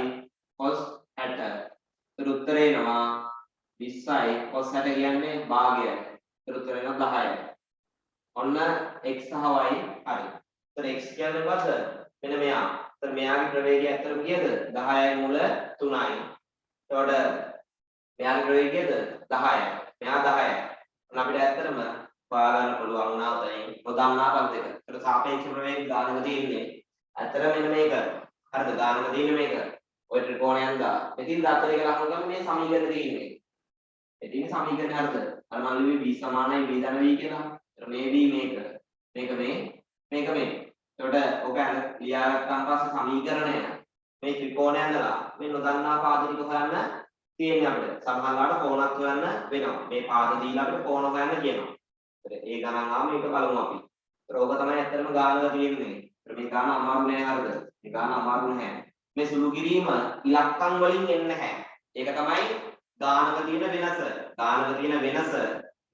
cos 60. එතකොට උත්තරේ එනවා 20යි cos 60 කියන්නේ භාගයයි. එතකොට උත්තරේ එනවා 10යි. ඔන්න x සහ y හරි. එතකොට x කියන්නේ මොකද්ද? මෙන්න මෙයා. එතකොට මෙයාගේ ප්‍රවේගය ඇත්තටම කීයද? 10යි මූල 3යි. එතකොට මෙයාගේ ප්‍රවේගය කීයද? 10යි. මෙයා 10යි. ඔන්න අපිට ඇත්තටම හොයා ගන්න පුළුවන් වුණා උතනින් නොදන්නා පද දෙක. එතකොට සාපේක්ෂ ප්‍රවේග ගානක තියෙන්නේ. ඇත්තටම මෙන්න මේක. හරිද? ගානක තියෙන්නේ මේක. ඔය ත්‍රිකෝණයන් දා. මෙතින් දාතර එක ලකුණු කරලා මේ සමීකරණ තියෙන්නේ. එතින් සමීකරණ හරිද? අර මම ලිව්වේ b සමානයි b ධන v කියලා. මේ b මේක මේක මේක එතකොට ඔක ලියාගත්තාන් පස්සේ සමීකරණය මේ ත්‍රිකෝණය ඇඳලා මේ නොදන්නා පාද ටික හොයන්න තියෙන්නේ අපිට. සමහරවිට කෝණක් හොයන්න වෙනවා. මේ පාද දීලා අපිට කෝණ හොයන්න කියනවා. ඒ ගණන් ආවම මේක බලමු අපි. ඒතර ඕක තමයි ඇත්තටම ගානක තියෙන්නේ. ඒතර මේ ගාන අමාරු නෑ හරිද? මේ ගාන අමාරු නෑ. මේ සුළු කිරීම ඉලක්කම් වලින් එන්නේ නැහැ. ඒක තමයි ගානක තියෙන වෙනස. ගානක තියෙන වෙනස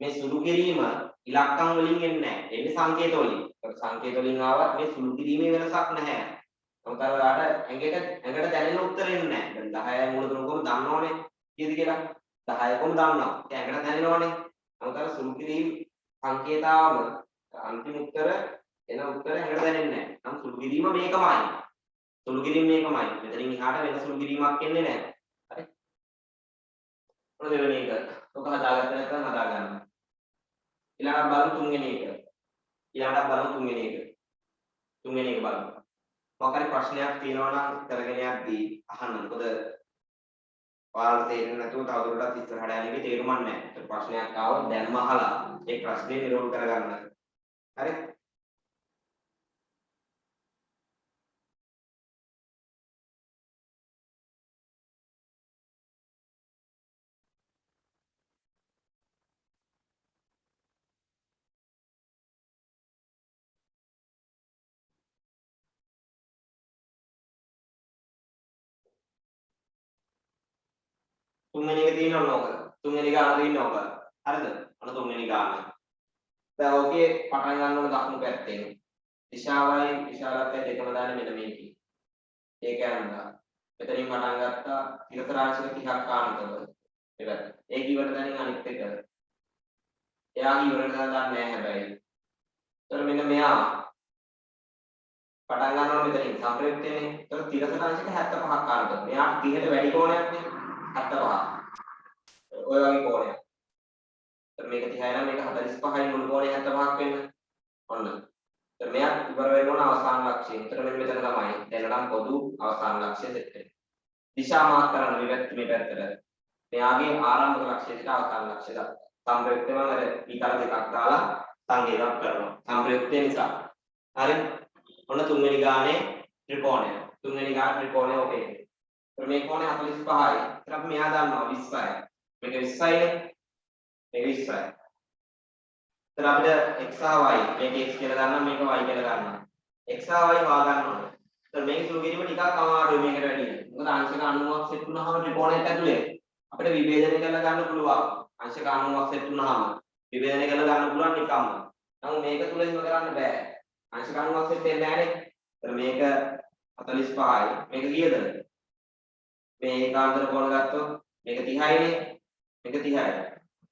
මේ සුළු කිරීම ඉලක්කම් වලින් එන්නේ නැහැ. එන්නේ සංකේත වලින්. ඒක සංකේත වලින් ආවත් මේ සුළු කිරීමේ වෙනසක් නැහැ. මොකද ඔයාලට ඇඟට දැනෙන උත්තර එන්නේ නැහැ. දැන් 10යි මූල 3 කොහොමද දන්නවනේ කීයද කියලා? 10 කොහොමද දන්නවා? ඒක ඇඟට දැනෙනවනේ. මොකද සුළු කිරීම සංකේතාවම අන්තිම උත්තර එන උත්තර ඇඟට දැනෙන්නේ නැහැ. නම් සුළු කිරීම මේකමයි. සුළු කිරීම මේකමයි. මෙතනින් එහාට වෙන සුළු කිරීමක් එන්නේ නැහැ. හරි? මොන දෙවෙනි එක? ඔක හදාගත්ත නැත්නම් හදාගන්න. ඊළඟට බලමු තුන්වෙනි එක. තුන්වෙනි එක බලමු. මොකක් හරි ප්‍රශ්නයක් තියෙනවා නම් කරගෙන යද්දී අහන්න. මොකද ඔයාලට තේරෙන්නේ නැතුව තවදුරටත් ඉස්සරහට යන එකේ තේරුමක් නැහැ. ඒක ප්‍රශ්නයක් ආවොත් දැන්ම අහලා ඒ ප්‍රශ්නේ නිරෝධ කරගන්න. හරි? තුන්වෙනි එක තියෙනවා නෝක. තුන්වෙනි ගාන තියෙනවා ඔක. හරිද? අන්න තුන්වෙනි ගාන. දැන් ඕකේ පටන් ගන්න ඕන දකුණු පැත්තෙන්. දිශාවයි විශාලත්වය දෙකම දාන්නේ මෙන්න මේකේ. ඒක යනවා. මෙතනින් පටන් ගත්තා තිරතරාංශක 30ක් කාණකව. ඒක. ඒක ඉවර දැනින් අනිත් එක. එයා ඉවර දන්නේ නැහැ හැබැයි. ඒතර මෙන්න මෙයා පටන් ගන්නවා මෙතනින් සම්ප්‍රයුක්තනේ. ඒතර තිරතරාංශක 75ක් කාණකව. මෙයා 30ට වැඩි කෝණයක් නේ. 75. ඔය වගේ කෝණයක්. ඒතර මේක 30යි නම් මේක 45යි මුල් කෝණය 75ක් වෙන්න. ඔන්න. ඒතර මෙයා ඉවර වෙන්න ඕන අවසාන ලක්ෂ්‍යය. ඒතර මෙන්න මෙතන තමයි. දැන් නම් පොදු අවසාන ලක්ෂ්‍යය සෙට් වෙන්නේ. දිශා මාර්ක් කරන්න මේ පැත්තට. මෙයාගේ ආරම්භක ලක්ෂ්‍යයට අවසාන ලක්ෂ්‍යය දක්වා. සම්ප්‍රයුක්තව අර ඊතල දෙකක් දාලා සංකේතයක් කරනවා. සම්ප්‍රයුක්තය නිසා. හරි. ඔන්න තුන්වෙනි ගානේ ත්‍රිකෝණය. තුන්වෙනි ගාන ත්‍රිකෝණය ඔකේ. ඒතර මේ කෝණය 45යි. ඒතර අපි මෙයා දන්නවා 20යි. මේක 20යිනේ. මේක 20යි. ඒතර අපිට x සහ y මේක x කියලා ගන්නවා මේක y කියලා ගන්නවා. x සහ y හොයා ගන්න ඕනේ. ඒතර මේක සුළු කිරීම ටිකක් අමාරුයි මේකට වැඩිය. මොකද අංශක 90ක් සෙට් වුණාම ත්‍රිකෝණයක් ඇතුලේ අපිට විභේදනය කරලා ගන්න පුළුවන්. අංශක 90ක් සෙට් වුණාම විභේදනය කරලා ගන්න පුළුවන් නිකම්ම. නමුත් මේක තුල එහෙම කරන්න බෑ. අංශක 90ක් සෙට් වෙන්නේ නැහනේ. ඒතර මේක 45යි. මේක කීයද? මේ ඒකාන්තර කෝණ ගත්තොත් මේක 30යිනේ. මේක 30යි.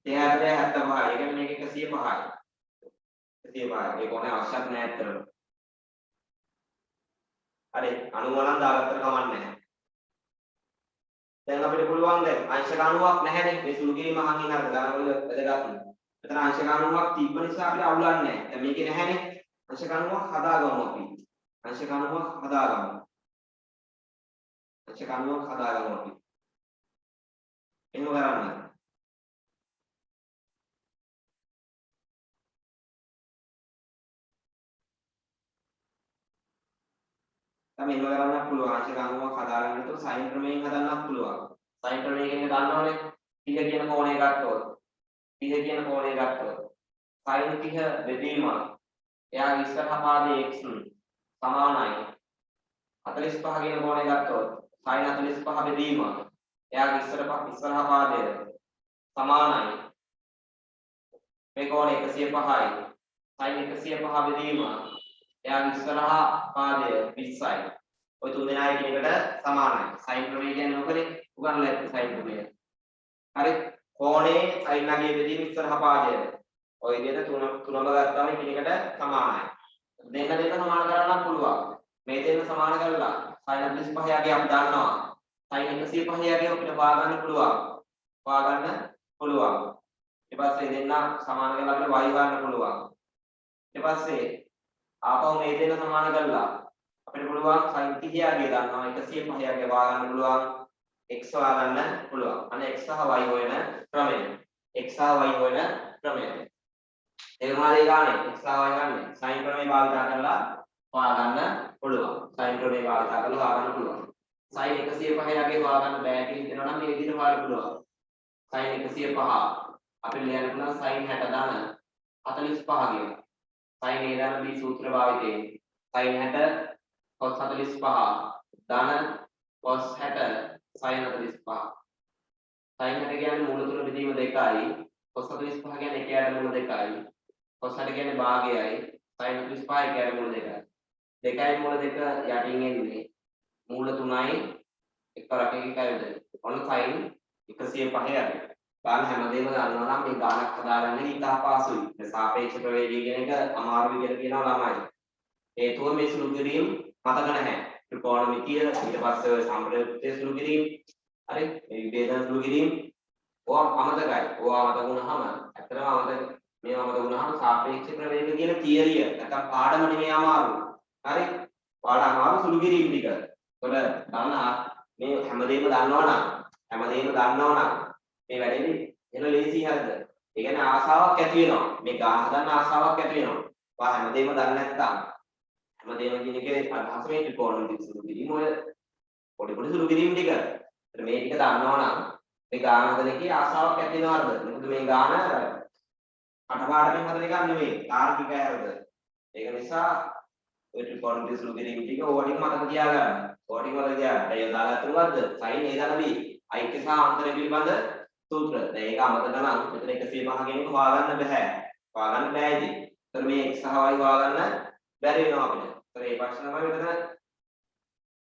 30 හැබැයි 75යි. ඒ කියන්නේ මේක 105යි. 105යි. ඒ කෝණය අවශ්‍යත් නැහැ අතරම. හරි 90 නම් දාගත්තට කමක් නැහැ. දැන් අපිට පුළුවන් දැන් අංශක 90ක් නැහැනේ මේ සුළු කිරීම අහන්නේ නැද්ද ගණන්වල වැදගත්. මෙතන අංශක 90ක් තිබ්බ නිසා අපිට අවුලක් නැහැ. දැන් මේකේ නැහැනේ. අංශක 90ක් හදාගමු අපි. අංශක 90ක් හදාගමු. අංශක 90ක් හදාගමු අපි. එහෙම කරන්න. තමයි එහෙම කරන්නත් පුළුවන්. ආංශික අංගුවක් හදාගන්න તો සයින් ක්‍රමයෙන් හදන්නත් පුළුවන්. සයින් ක්‍රමයෙන් දන්නවනේ 30 කියන කෝණය ගත්තොත් 30 කියන කෝණය ගත්තොත් sin 30 බෙදීම එයාගේ ඉස්සරහා පාදයේ x සමානයි 45 කියන කෝණය ගත්තොත් sin 45 බෙදීම එයාගේ ඉස්සරහා පාදය සමානයි මේ කෝණය 105යි sin 105 බෙදීම එයාගේ ඉස්සරහා පාදය 20යි ඔය තුන් දෙනා එකිනෙකට සමානයි sin ක්‍රමය කියන්නේ මොකද උගන්ලා ඇත්ත sin ක්‍රමය හරි කෝණේ sin නාගේ බෙදීම ඉස්සරහා පාදය ඔය විදිහට තුනම ගත්තාම එකිනෙකට සමානයි. දෙන්න සමාන කරන්න පුළුවන්. මේ දෙන්න සමාන කරලා sin 45 යගේ අපි දන්නවා. sin 105 යගේ අපිට හොයාගන්න පුළුවන්. ඊට පස්සේ දෙන්න සමාන කරලා අපිට y ගන්න පුළුවන්. ඊට පස්සේ ආපහු මේ දෙන්න සමාන කරලා අපිට පුළුවන් sin 30 යගේ දන්නවා 105 යගේ හොයාගන්න පුළුවන්. x හොයාගන්න පුළුවන්. අනේ x සහ y හොයන ක්‍රමය. x සහ y හොයන ක්‍රමය. ඒකමාදී ගානේ x සහ y ගන්න sin ක්‍රමේ භාවිත කරලා හොයාගන්න පුළුවන්. sin ක්‍රමේ භාවිත කරලා හොයාගන්න පුළුවන්. sin 105 යගේ හොයාගන්න බෑ කියලා හිතනවා නම් මේ විදිහට හොයාගන්න පුළුවන්. sin 105 අපි ලියන්න පුළුවන් sin 60 ධන 45 කියලා. sin a ධන b සූත්‍ර භාවිතයෙන් sin 60 cos 45 ධන cos 60 sin 45. sin 60 කියන්නේ මූල තුන බෙදීම 2යි. cos 45 කියන්නේ 1 යට මූල 2යි. cos 60 කියන්නේ භාගයයි sin 45 කියන්නේ මූල 2යි. 2යි මූල 2 යටින් එන්නේ මූල 3යි එක රටකේ කයද. ඔන්න sin 105 යන්නේ. ගාන හැමදේම ගන්නවා නම් මේ ගානක් හදාගන්න ඉතා පහසුයි. මේ සාපේක්ෂ ප්‍රවේගය කියන එක අමාරු විදිහට කියනවා ළමයි. හේතුව මේ සුළු කිරීම මතක නැහැ. ත්‍රිකෝණමිතිය ඊට පස්සේ ඔය සම්ප්‍රයුක්තයේ සුළු කිරීම හරි මේ විභේදන සුළු කිරීම ඕවා අමතකයි. ඕවා මතක වුණාම ඇත්තටම අමතක මේවා මතක වුණාම සාපේක්ෂ ප්‍රවේග කියන තියරිය නැත්නම් පාඩම නෙමෙයි අමාරු. හරි? පාඩම අමාරු සුළු කිරීම ටික. ඒකට දන්නා මේ හැමදේම දන්නවනම් මේ වැඩේදී එන ලේසි හරිද? ඒ කියන්නේ ආසාවක් ඇති වෙනවා. මේ ගාන හදන්න ආසාවක් ඇති වෙනවා. ඔයා හැමදේම දන්නේ නැත්නම් හැමදේම කියන එකේ අදහස මේ ත්‍රිකෝණමිතිය සුළු කිරීම ඔය පොඩි සුළු කිරීම ටික. ඒත් මේ ටික දන්නවනම් මේ ගාන හදන එකේ ආසාවක් ඇති වෙනවද? මොකද මේ ගාන අටපාඩමින් හදන එකක් නෙමෙයි තාර්කිකයි හරිද? ඒක නිසා ඔය ත්‍රිකෝණමිතිය සුළු කිරීම ටික ඕවා ටික මතක තියාගන්න. ඕවා ටික මතක තියාගන්න. ඒ දාලා තුනක්ද? sin a දාලා b. ඓක්‍ය සහ අන්තරය පිළිබඳ සූත්‍ර. දැන් ඒක අමතක නම් මෙතන 105 කියන එක හොයාගන්න බෑ. හොයාගන්න බෑ ඉතින්. ඒතර මේ x සහ y හොයාගන්න බැරි වෙනවා අපිට. ඒතර මේ ප්‍රශ්න තමයි මෙතන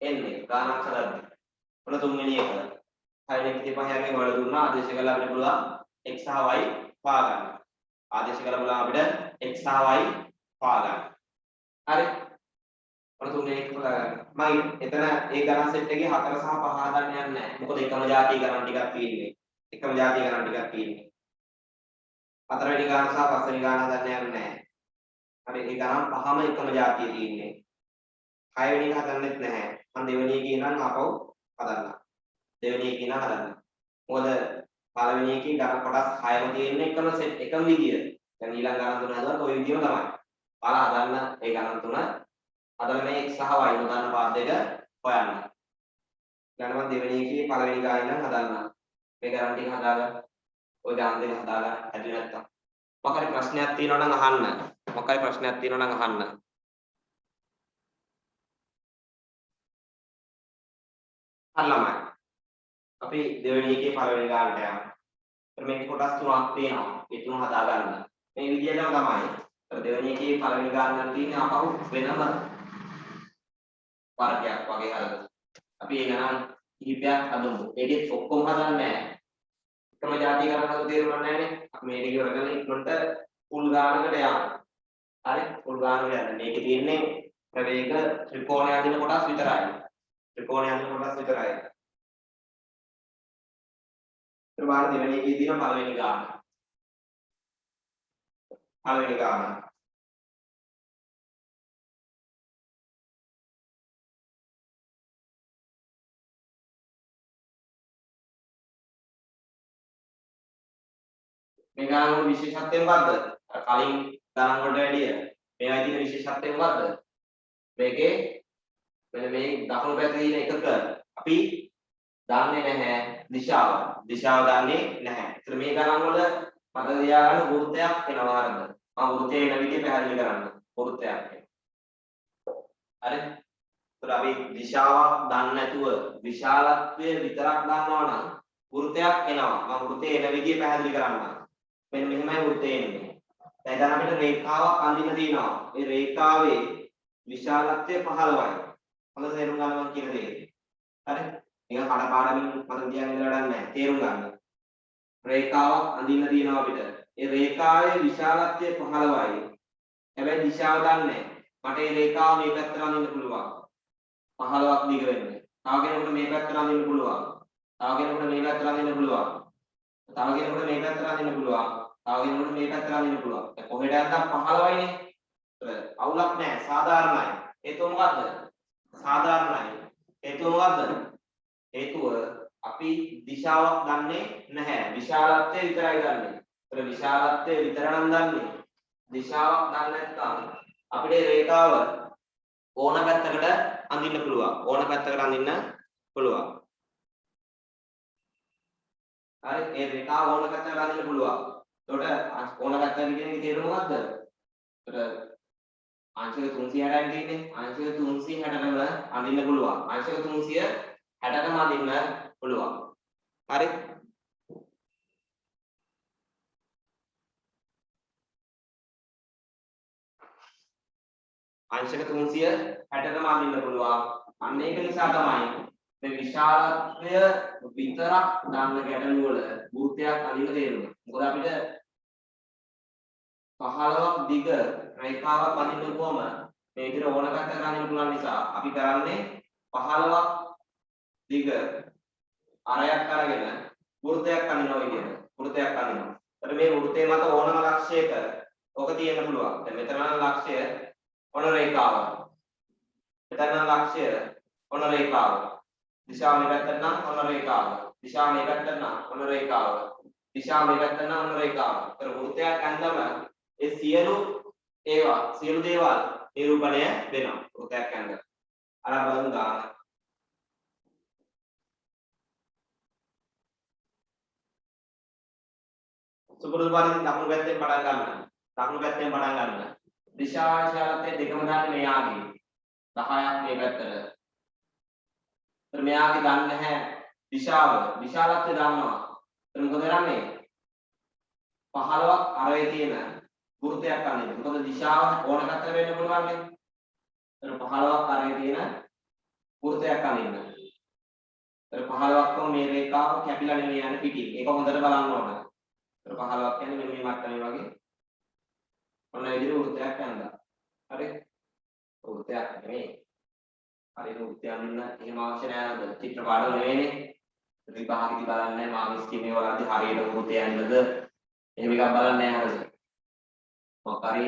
එන්නේ. ගානක් හදන්න. ඔන්න තුන්වෙනි එක. sin 105 යගේ වල දුන්නා ආදේශ කළා අපිට පුළුවන් x සහ y හොයාගන්න. ආදේශ කළා බලන්න අපිට x සහ y හොයාගන්න. හරි? ඔන්න තුන්වෙනි එක හොයාගන්න. මම එතන ඒ ගණන් සෙට් එකේ 4 සහ 5 හදන්න යන්නේ නැහැ. මොකද එකම જાති ගණන් ටිකක් තියෙන්නේ. එකම જાති ගණන් ටිකක් තියෙන්නේ. හතරවෙනි ගාන සහ පස්වෙනි ගාන හදන්න යන්නේ නැහැ. හරි ඒ ගණන් පහම එකම જાතිය තියෙන්නේ. හයවෙනි එක හදන්නෙත් නැහැ. මම දෙවෙනි එකේ නම් ආපහු හදන්න. දෙවෙනි එකේ නම් හදන්න. මොකද පළවෙනි එකේ ගණන් කොටස් 6ම තියෙන්නේ එකම සෙට් එකම විදිය. දැන් ඊළඟ ගණන් තුන හදුවත් ওই විදියම තමයි. ඔයාලා හදන්න ඒ ගණන් තුන හදලා මේ x සහ y උදාන පාඩ දෙක හොයන්න. ඊළඟ මම දෙවෙනි එකේ පළවෙනි ගානේ නම් හදන්න. මේ ගණන් ටික හදාගන්න. ඔය ගණන් දෙක හදාගන්න හැදුවේ නැත්තම්. මොකක් හරි ප්‍රශ්නයක් තියෙනවා නම් අහන්න. මොකක් හරි ප්‍රශ්නයක් තියෙනවා නම් අහන්න. ළමයි. අපි දෙවෙනි එකේ පළවෙනි ගානට යමු. ඒතර මේක කොටස් තුනක් තියෙනවා. ඒ තුන හදාගන්න. මේ විදිහටම තමයි. ඒතර දෙවෙනි එකේ පළවෙනි ගානට තියෙන්නේ ආපහු වෙනම වර්ගයක් වගේ හදලා. අපි ඒ ගණන් කිහිපයක් හදමු. ඒකෙත් ඔක්කොම හදන්නේ නැහැ. එකම જાති කරනකොට තේරුම් ගන්න නැහැනේ. අපි මේක ඉවර කරලා ඉක්මනට ෆුල් ගානකට යමු. හරි? ෆුල් ගානකට යන්න. මේකේ තියෙන්නේ ප්‍රවේග ත්‍රිකෝණය අඳින කොටස් විතරයි. ත්‍රිකෝණය අඳින කොටස් විතරයි. ඊට පස්සේ දෙවෙනි එකේ තියෙන පළවෙනි ගාන. පළවෙනි ගාන. මේ ගණන් වල විශේෂත්වය මොකද්ද? කලින් ගණන් වලට වැඩිය මේවායි තියෙන විශේෂත්වය මොකද්ද? මේකේ මෙන්න මේ දකුණු පැත්තේ තියෙන එකක අපි දන්නේ නැහැ දිශාව. දිශාව දන්නේ නැහැ. ඒතර මේ ගණන් වල මතක තියාගන්න වෘත්තයක් එනවා හරිද? මම වෘත්තයේ එන විදිහ පැහැදිලි කරන්න. වෘත්තයක්. හරි? ඒතර අපි දිශාවක් දන්නේ නැතුව විශාලත්වය විතරක් දන්නවා නම් වෘත්තයක් එනවා. මම වෘත්තයේ එන විදිහ පැහැදිලි කරන්නම්. මෙන්න මෙහෙමයි වෘත්තය එන්නේ. දැන් අපිට රේඛාවක් අඳින්න තියෙනවා. ඒ රේඛාවේ විශාලත්වය 15යි. හොඳට තේරුම් ගන්න මම කියන දේ. හරි? නිකන් කඩපාඩමින් මම කියන්නේ ඉඳලා වැඩක් නැහැ. තේරුම් ගන්න. රේඛාවක් අඳින්න තියෙනවා අපිට. ඒ රේඛාවේ විශාලත්වය 15යි. හැබැයි දිශාව දන්නේ නැහැ. මට මේ රේඛාව මේ පැත්තට අඳින්න පුළුවන්. 15ක් දිග වෙන්නේ. තව කෙනෙකුට මේ පැත්තට අඳින්න පුළුවන්. තව කෙනෙකුට මේ පැත්තට අඳින්න පුළුවන්. තව කෙනෙකුට මේ පැත්තට අඳින්න පුළුවන්. තව කෙනෙකුට මේ පැත්තට අඳින්න පුළුවන්. දැන් කොහෙට යද්දක් 15යිනේ. අවුලක් නැහැ. සාධාරණයි. හේතුව මොකද්ද? සාධාරණයි. හේතුව මොකද්ද? හේතුව අපි දිශාවක් දන්නේ නැහැ. විශාලත්වය විතරයි දන්නේ. ඒතර විශාලත්වය විතර නම් දන්නේ. දිශාවක් දන්නේ නැත්නම් අපිට රේඛාව ඕන පැත්තකට අඳින්න පුළුවන්. ඕන පැත්තකට අඳින්න පුළුවන්. හරි ඒ රේඛාව ඕන පැත්තකට අඳින්න පුළුවන්. එතකොට ඕන පැත්තක කියන එකේ තේරුම මොකද්ද? එතකොට අංශක 360ක් තියෙන්නේ. අංශක 360ම අඳින්න පුළුවන්. අංශක 360ම අඳින්න පුළුවන්. හරි? අංශක 360ම අඳින්න පුළුවන්. අන්න ඒක නිසා තමයි මේ විශාලත්වය විතරක් දන්න ගැටලු වල වෘත්තයක් අඳින්න තේරෙන්නේ. මොකද අපිට 15ක් දිග රේඛාවක් අඳින්න කොහම මේ විදිහට ඕන පැත්තකට අඳින්න පුළුවන් නිසා අපි කරන්නේ 15ක් දිග අරයක් අරගෙන වෘත්තයක් අඳිනවා විදිහට. වෘත්තයක් අඳිනවා. එතකොට මේ වෘත්තය මත ඕනම ලක්ෂයක ඔක තියෙන්න පුළුවන්. දැන් මෙතන නම් ලක්ෂය ඔන රේඛාව. මෙතන නම් ලක්ෂය ඔන රේඛාව. දිශාව මේ පැත්තට නම් ඔන රේඛාව. දිශාව මේ පැත්තට නම් ඔන රේඛාව. දිශාව මේ පැත්තට නම් ඔන රේඛාව. ඒතර වෘත්තයක් අඳනම ඒ සියලු දේවල් නිරූපණය වෙනවා. වෘත්තයක් අඳන. අර බලමු ගන්න. සුපුරුදු පරිදි දකුණු පැත්තෙන් පටන් ගන්න. දකුණු පැත්තෙන් පටන් ගන්න. දිශා විශාලත්වය දෙකම දාන්නේ මෙයාගේ. 10ක් මේ පැත්තට. ඒතර මෙයාගේ දන්නේ නැහැ දිශාව. විශාලත්වය දන්නවා. ඒතර මොකද කරන්නේ? 15ක් අරේ තියෙන වෘත්තයක් අඳින්න. මොකද දිශාව ඕන පැත්තකට වෙන්න පුළුවන් නේ. ඒතර 15ක් අරේ තියෙන වෘත්තයක් අඳින්න. ඒතර 15ක්ම මේ රේඛාව කැපිලා නෙමෙයි යන්නේ පිටින්. ඒක හොඳට බලන්න ඕන. ඒතර 15ක් කියන්නේ මෙන්න මේ මට්ටමේ වගේ. ඔන්න ඒ විදිහට වෘත්තයක් ඇඳලා. හරි? වෘත්තයක් නෙමෙයි. හරියට වෘත්තයක් අඳින්න එහෙම අවශ්‍ය නැහැ නේද? චිත්‍ර පාඩම නෙවෙයිනේ. විභාගෙදි බලන්නේ මාමිස් කීමේ වලදී හරියට වෘත්තය ඇඳලාද එහෙම එකක් බලන්නේ නැහැ හරිද? මොකක් හරි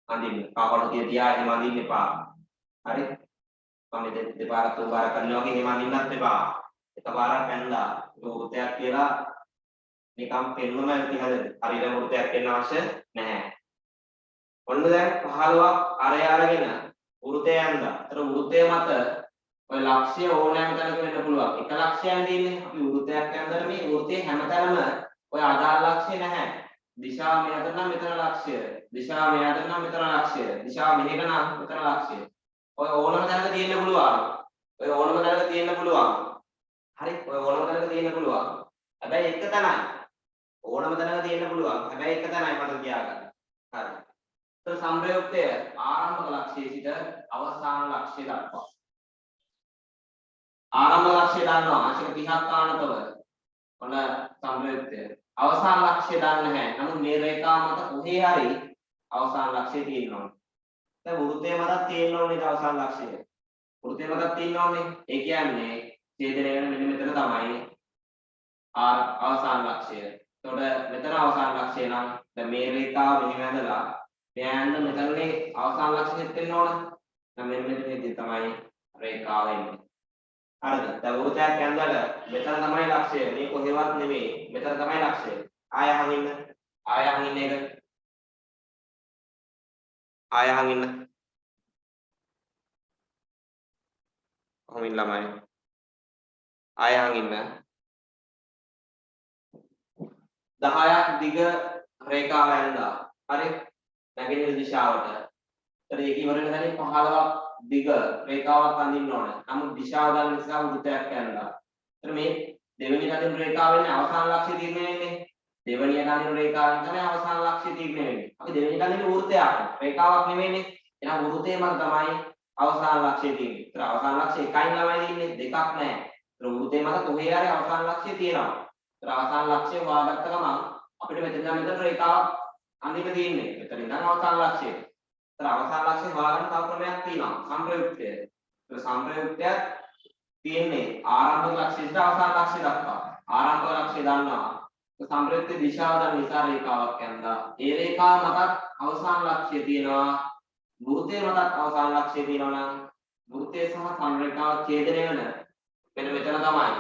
අඳින්න. කාපඩ තියා එහෙම අඳින්න එපා. හරි? මම දෙපාරක් තුන්පාරක් කරනවා වගේ එහෙම අඳින්නත් එපා. එකපාරක් ඇඳලා වෘත්තයක් කියලා නිකම් පෙන්නම ඉතිහාද හරියට වෘත්තයක් වෙන්න අවශ්‍ය නැහැ. ඔන්න දැන් 15ක් අරය අරගෙන වෘත්තය ඇඳලා. ඒතර වෘත්තය මත ඔය ලක්ෂ්‍ය ඕනෑම තැනක වෙන්න පුළුවන්. එක ලක්ෂ්‍යයක් තියෙන්නේ. අපි වෘත්තයක් ඇඳලා මේ වෘත්තයේ හැමතැනම ඔය අදාළ ලක්ෂ්‍ය නැහැ. දිශාව මෙහෙට නම් මෙතන ලක්ෂ්‍ය. දිශාව මෙහෙට නම් මෙතන ලක්ෂ්‍ය. දිශාව මෙහෙට නම් මෙතන ලක්ෂ්‍ය. ඔය ඕනම තැනක තියෙන්න පුළුවන්. ඔය ඕනම තැනක තියෙන්න පුළුවන්. හරි? ඔය ඕනම තැනක තියෙන්න පුළුවන්. හැබැයි එක තැනයි. ඕනම තැනක තියෙන්න පුළුවන්. හැබැයි එක තැනයි මට තියාගන්න. හරි. ඒතර සම්ප්‍රයුක්තය ආරම්භක ලක්ෂ්‍යයේ සිට අවසාන ලක්ෂ්‍ය දක්වා. ආරම්භ ලක්ෂ්‍ය දන්නවා අංශක 30ක් ආනතව. ඔන්න සම්ප්‍රයුක්තය. අවසාන ලක්ෂ්‍ය දන්නේ නැහැ. නමුත් මේ රේඛාව මත කොහේ හරි අවසාන ලක්ෂ්‍ය තියෙනවා. දැන් වෘත්තයේ මතක් තියෙන්න ඕනේ අවසාන ලක්ෂ්‍යය. වෘත්තයේ මතක් තියෙන්න ඕනේ. ඒ කියන්නේ ඡේදනය වෙන මෙන්න මෙතන තමයි අවසාන ලක්ෂ්‍යය. එතකොට මෙතන අවසාන ලක්ෂ්‍යය නම් දැන් මේ රේඛාව මෙහෙම ඇඳලා මෙයන්ද මෙතනනේ අවසාන ලක්ෂ්‍යෙත් වෙන්න ඕන. දැන් මෙන්න මෙතනදී තමයි රේඛාව එන්නේ. හරිද? දැන් වෘත්තයක් ඇඳලා මෙතන තමයි ලක්ෂ්‍යය. මේ කොහෙවත් නෙමෙයි. මෙතන තමයි ලක්ෂ්‍යය. ආය අහන් ඉන්න. ආය අහන් ඉන්න එක. ආය අහන් ඉන්න. කොහොමින් ළමයි ආයහන් ඉන්න 10ක් දිග රේඛාව ඇඳලා හරි නැගෙනහිර දිශාවට. ඒතර ඒක ඉවර වෙන තැනින් 15ක් දිග රේඛාවක් අඳින්න ඕන. නමුත් දිශාව දන්න නිසා වෘත්තයක් ඇඳලා. ඒතර මේ දෙවෙනි අඳින රේඛාව වෙන්නේ අවසාන ලක්ෂ්‍ය තීරණය වෙන්නේ. දෙවෙනි අඳින රේඛාවෙන් තමයි අවසාන ලක්ෂ්‍ය තීරණය වෙන්නේ. අපි දෙවෙනි අඳින වෘත්තයක් රේඛාවක් නෙවෙයිනේ. එහෙනම් වෘත්තේ මත තමයි අවසාන ලක්ෂ්‍ය තියෙන්නේ. ඒතර අවසාන ලක්ෂ්‍ය එකයි ළමයි තියෙන්නේ දෙකක් නැහැ. ඒතර වෘත්තේ මත කොහේ හරි අවසාන ලක්ෂ්‍ය තියෙනවා. ඒතර අවසාන ලක්ෂ්‍ය හොයාගත්ත ගමන් අපිට මෙතන රේඛාවක් අඳින්න තියෙන්නේ. මෙතන ඉඳන් අවසාන ලක්ෂ්‍යය. ඒතර අවසාන ලක්ෂ්‍ය හොයාගන්න තව ක්‍රමයක් තියෙනවා. සංප්‍රයුක්තය. ඒතර සංප්‍රයුක්තය තියෙන්නේ ආරම්භක ලක්ෂ්‍ය ඉඳලා අවසාන ලක්ෂ්‍ය දක්වා. ආරම්භක ලක්ෂ්‍ය දන්නවා. සංප්‍රයුක්ත දිශාව දන්න නිසා රේඛාවක් යනවා. ඒ රේඛාව මතත් අවසාන ලක්ෂ්‍ය තියෙනවා. වෘත්තයේ මතත් අවසාන ලක්ෂ්‍ය තියෙනවා නම් වෘත්තයේ සහ සංරේඛාව ඡේදනය වෙන මෙන්න මෙතන තමයි.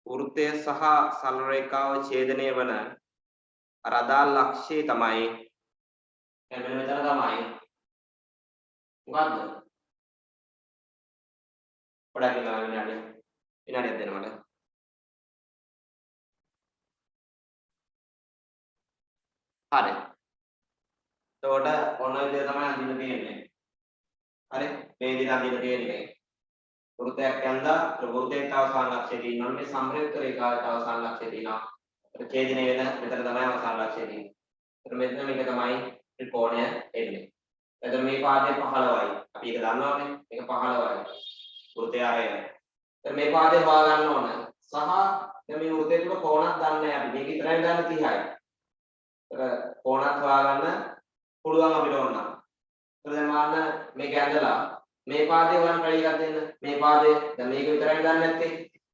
වෘත්තය සහ සංරේඛාව ඡේදනය වන අර අදාළ ලක්ෂ්‍යය තමයි මෙන්න මෙතන තමයි. මොකද්ද? පොඩ්ඩක් විනාඩියක් දෙන්න මට. හරි. එතකොට ඔන්න ඉතින් තමයි අඳින්න තියෙන්නේ. හරි. මේ විදිහට අඳින්න තියෙන්නේ. වෘත්තයක් යන්දා වෘත්තයේ අවසාන ලක්ෂ්‍යය තියෙනවා. මේ සංප්‍රයුක්ත රේඛාවේ අවසාන ලක්ෂ්‍යය තියෙනවා. ඒක ඡේදනය වෙන මෙතන තමයි අවසාන ලක්ෂ්‍යය තියෙන්නේ. එතන මෙතන මේක තමයි ත්‍රිකෝණය එන්නේ. එතන මේ පාදයේ 15යි. අපි ඒක දන්නවනේ. මේක 15යි. වෘත්තය ආරය. එතන මේ පාදේ හොයා ගන්න ඕන. සහ දැන් මේ වෘත්තය තුල කෝණක් දන්නේ නැහැ අපි. මේක විතරයි දන්නේ 30යි. කොනක් හොයාගන්න පුළුවන් අපිට ඕන නම්. ඒත් දැන් මාන්න මේක ඇඳලා මේ පාදේ හොයන්න try එකක් දෙන්න. මේ පාදේ දැන් මේක විතරයි දන්නේ නැත්තේ.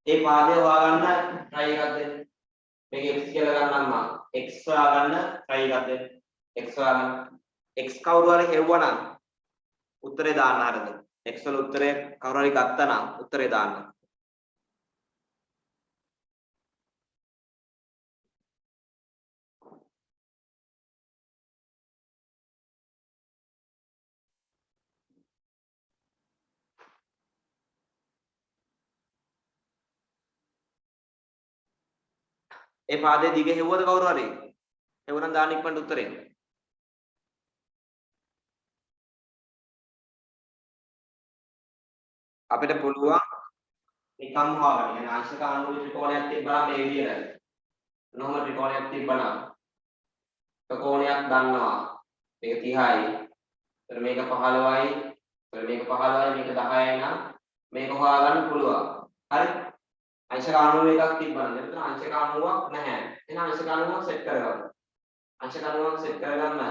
මේ පාදේ හොයාගන්න try එකක් දෙන්න. මේක x කියලා ගන්නම් මම. x හොයාගන්න try එකක් දෙන්න. x හොයාගන්න. x කවුරු හරි හෙව්වනම් උත්තරේ දාන්න හරිද? x වල උත්තරේ කවුරු හරි ගත්තා නම් උත්තරේ දාන්න. ඒ පාදේ දිග හෙව්වද කවුරු හරි? හෙව්වනම් දාන්න ඉක්මනට උත්තරේ. අපිට පුළුවන් නිකම් හොයාගන්න. يعني අංශක අනුව ත්‍රිකෝණයක් තිබ්බනම් මේ විදියට. නොම ත්‍රිකෝණයක් තිබ්බනම් ත්‍රිකෝණයක් දන්නවා. මේක 30යි. ඒතර මේක 15යි. ඒතර මේක 15යි මේක 10යි නම් මේක හොයාගන්න පුළුවන්. හරි? අංශක අණුව එකක් තිබ්බනම් එතන අංශක අණුවක් නැහැ. එහෙනම් අංශක අණුවක් සෙට් කරගන්න. අංශක අණුවක් සෙට් කරගන්න.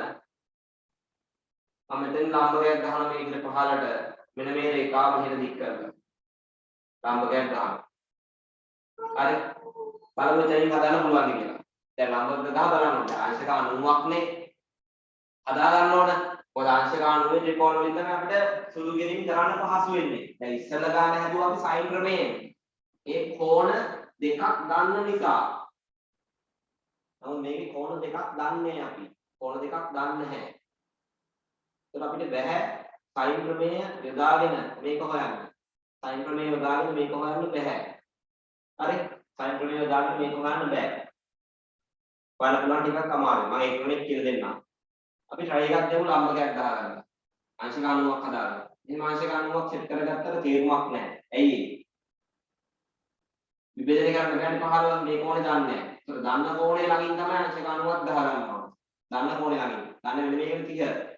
මම මෙතන ලම්බකයක් ගහන මේ විදිහට පහළට මෙන්න මේ රේඛාව මෙහෙට දික් කරගන්න. ලම්බකයක් ගන්න. හරි? බලමු එතනින් හදාන්න පුළුවන්ද කියලා. දැන් ලම්බක ගහ බලන්න. අංශක අණුවක්නේ හදා ගන්න ඕන. මොකද අංශක අණුවේ ත්‍රිකෝණ වලින් තමයි අපිට සුළු ගෙනින් කරන්න පහසු වෙන්නේ. දැන් ඉස්සෙල්ලා ගන්න හැදුවා අපි සයින් ක්‍රමයෙන්. ඒ කෝණ දෙකක් ගන්න නිසා නමුත් මේකේ කෝණ දෙකක් දන්නේ අපි. කෝණ දෙකක් දන්නේ නැහැ. ඒක අපිට බැහැ සයින් ක්‍රමය යොදාගෙන මේක හොයන්න. සයින් ක්‍රමය යොදාගෙන මේක හොයන්න බැහැ. හරි? සයින් ක්‍රමය යොදාගෙන මේක හොයන්න බෑ. බලන්න පුළුවන් ටිකක් අමාරුයි. මම ඒ ක්‍රමෙත් කියලා දෙන්නම්. අපි try එකක් දෙමු ලම්බකයක් දාගන්න. අංශක අණුවක් හදාගන්න. මේ අංශක අණුවක් සෙට් කරගත්තට තේරුමක් නැහැ. ඇයි ඒ? විභජනය කරන්න බැරි 15 මේ කෝණේ දන්නේ නැහැ. ඒතර දන්න කෝණේ ළඟින් තමයි අංශක අණුවක් දාගන්න ඕනේ. දන්න කෝණේ ළඟින්. දන්නේ මෙන්න මේක 30.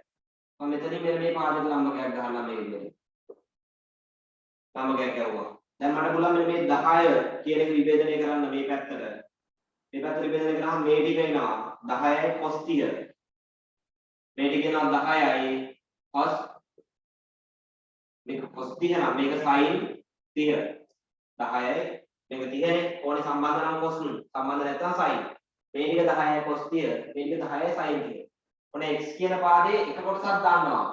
මම මෙතනින් මෙන්න මේ පාදයට ලම්බකයක් ගහන්න මේ විදිහට. ලම්බකයක් ගැවුවා. දැන් මට පුළුවන් මේ 10 කියන එක විභජනය කරන්න මේ පැත්තට. මේ පැත්තට විභජනය කරාම මේ ටික එනවා 10යි cos 30. මේ ටික එනවා 10යි cos මේක cos 30 නම් මේක sin 30. 10යි මේක 30නේ ඕනේ සම්බන්ධ නම් cos සම්බන්ධ නැත්නම් sin. මේ ටික 10යි cos 30 මේ ටික 10යි sin 30. ඔන්න x කියන පාදේ එක කොටසක් දාන්නවා.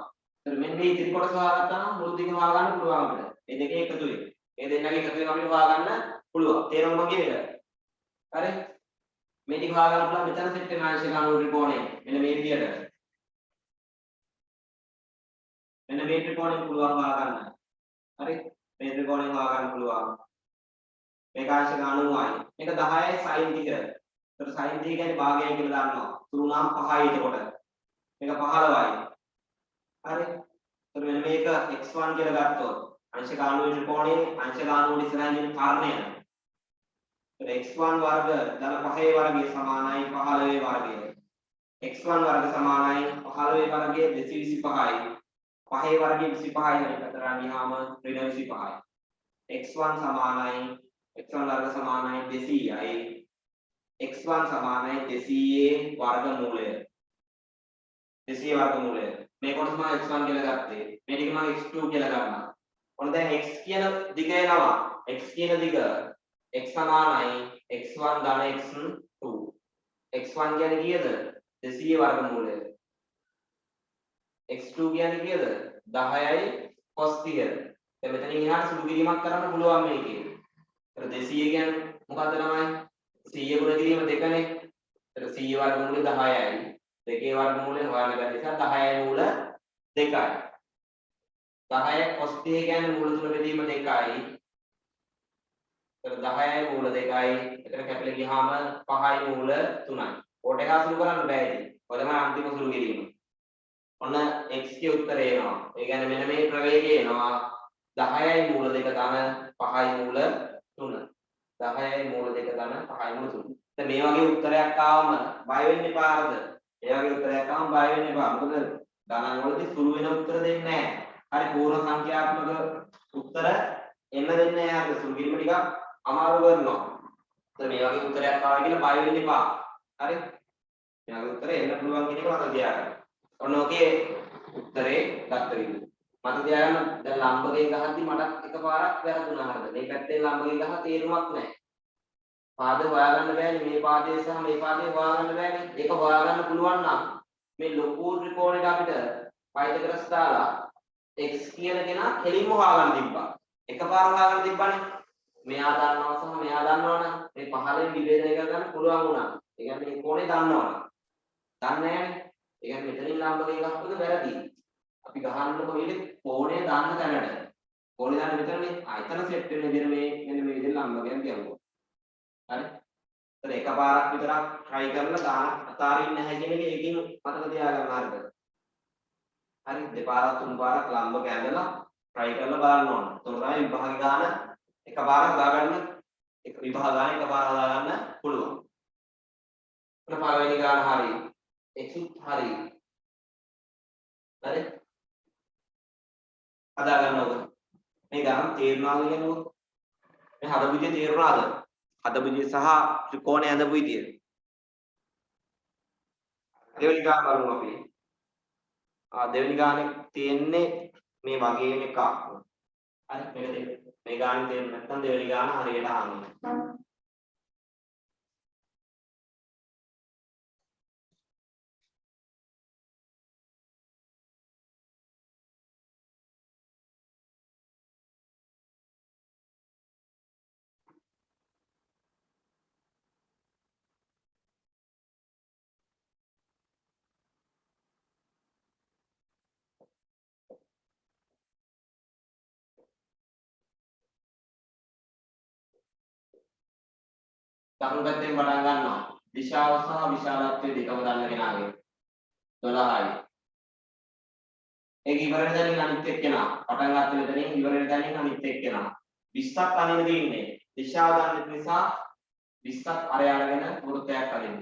එතන මෙන්න මේ ඉතිරි කොටස හොයාගත්තා නම් මුළු දිග හොයාගන්න පුළුවන් අපිට. මේ දෙකේ එකතුයි. මේ දෙන්නගේ එකතුවෙන් අපිට හොයාගන්න පුළුවන්. තේරුම් ගන්න එක. හරි? මේ ටික හොයාගන්න පුළුවන් මෙතන සෙට් වෙන අංශක අණු ත්‍රිකෝණය. මෙන්න මේ විදියට. මෙන්න මේ ත්‍රිකෝණය පුළුවන් හොයාගන්න. හරි මේ ත්‍රිකෝණයෙන් හොයාගන්න පුළුවන් මේක අංශක 90යි මේක 10යි sin ටික ඒතර sin ටික කියන්නේ භාගයයි කියලා දාන්නවා සුළු නම් 5යි එතකොට මේක 15යි හරි ඒතර මෙන්න මේක x1 කියලා ගත්තොත් අංශක 90 ත්‍රිකෝණයේ අංශක 90 ඉස්සරහින් ඉන්න කාරණය ඒතර x1 වර්ග ධන 5 වර්ගය සමානයි 15 වර්ගය x1 වර්ග සමානයි 15 වර්ගය 225යි 5 වර්ගය 25යි හරි අතරන් ගියාම ඍණ 25යි x1 සමානයි x1 වර්ග සමානයි 200යි x1 සමානයි 200 වර්ගමූලය 200 වර්ගමූලය මේ කොටස මම x1 කියලා ගත්තේ මේ ටික මම x2 කියලා ගන්නවා ඔන්න දැන් x කියන දිග එනවා x කියන දිග x සමානයි x1 ධන x2 x1 කියන්නේ කීයද 200 වර්ගමූලය x2 කියන්නේ කීයද 10යි cos 30 දැන් මෙතනින් එහාට සුළු කිරීමක් කරන්න පුළුවන් මේකේ. ඒතර 200 කියන්නේ මොකද්ද ළමයි? 100 ගුණ කිරීම දෙකනේ. ඒතර 100 වර්ගමූලය 10යි. දෙකේ වර්ගමූලය හොයන්න බැරි නිසා 10යි මූල 2යි. 10යි cos 30 කියන්නේ මූල තුන බෙදීම 2යි. ඒතර 10යි මූල 2යි. එතන කැපිලා ගියාම 5යි මූල 3යි. කොට එක සුළු කරන්න බෑ ඉතින්. ඔය තමයි අන්තිම සුළු කිරීම. ඔන්න x ගේ උත්තරය එනවා. ඒ කියන්නේ මෙන්න මේ ප්‍රවේගය එනවා 10යි මූල 2 ධන 5යි මූල 3. 10යි මූල 2 ධන 5යි මූල 3. දැන් මේ වගේ උත්තරයක් ආවම බය වෙන්න එපා අරද. මේ වගේ උත්තරයක් ආවම බය වෙන්න එපා. මොකද ගණන් වලදී සුළු වෙන උත්තර දෙන්නේ නැහැ. හරි පූර්ණ සංඛ්‍යාත්මක උත්තර එන්න දෙන්නේ නැහැ. අර සුළු කිරීම ටිකක් අමාරු කරනවා. දැන් මේ වගේ උත්තරයක් ආවා කියලා බය වෙන්න එපා. හරි? මේ වගේ උත්තර එන්න පුළුවන් කියන එක මතක තියාගන්න. ඔන්න ඔකේ උත්තරේ දක්ත විදිහට. මතක තියාගන්න දැන් ලම්බකේ ගහද්දි මට එකපාරක් වැරදුනා හරිද? මේ පැත්තෙන් ලම්බකේ ගහ තේරුමක් නැහැ. පාද හොයාගන්න බෑනේ මේ පාදයේ සහ මේ පාදයේ හොයාගන්න බෑනේ. ඒක හොයාගන්න පුළුවන් නම් මේ ලොකු ත්‍රිකෝණයට අපිට පයිතගරස් දාලා x කියන කෙනා කෙලින්ම හොයාගන්න තිබ්බා. එකපාර හොයාගන්න තිබ්බනේ. මෙයා දන්නවා සහ මෙයා දන්නවනම් මේ 15න් විභේදනය කරගන්න පුළුවන් වුණා. ඒ කියන්නේ මේ කෝණේ දන්නවනම්. දන්නේ නැහැනේ. ඒ කියන්නේ මෙතනින් ලම්බකේ ගහපුවද වැරදි. අපි ගහන්න කොහේද කෝණය දාන්න තැනට. කෝණය දාන්න මෙතනනේ. ආයතන සෙට් වෙන විදිහට මේ මෙන්න මේ විදිහට ලම්බකයන් කියනවා. හරි. ඒතර එකපාරක් විතරක් try කරලා දාන අතාරින්න නැහැ කියන එක ඒකෙන් මතක තියාගන්න හරිද? හරි දෙපාරක් තුන් පාරක් ලම්බක ඇඳලා try කරලා බලන්න ඕන. එතකොට තමයි විභාග ගාන එකපාරක් දාගන්න එක විභාග ගාන එකපාරක් දාගන්න පුළුවන්. එතන පළවෙනි ගාන හරි. එක්සුත් හරි. හරි. හදා ගන්න ඕක. මේ ගණන් තේරුණාද කියනකො? මේ හදපු විදිය තේරුණාද? හදපු විදිය සහ ත්‍රිකෝණය හදපු විදිය. දෙවෙනි ගාන බලමු අපි. දෙවෙනි ගානේ තියෙන්නේ මේ වගේම එකක්. හරි මේ ගානේ තේරුම් නැත්නම් දෙවෙනි ගාන හරියට අහන්න. දකුණු පැත්තෙන් පටන් ගන්නවා. දිශාව සහ විශාලත්වය දෙකම දන්න කෙනාගේ 12යි. ඒක ඉවර වෙන තැනින් අනිත් එක්කෙනා. පටන් ගන්න මෙතනින් ඉවර වෙන තැනින් අනිත් එක්කෙනා. 20ක් අනින්න දෙන්නේ. දිශාව දන්න නිසා 20ක් අර යනගෙන වෘත්තයක් අරින්න.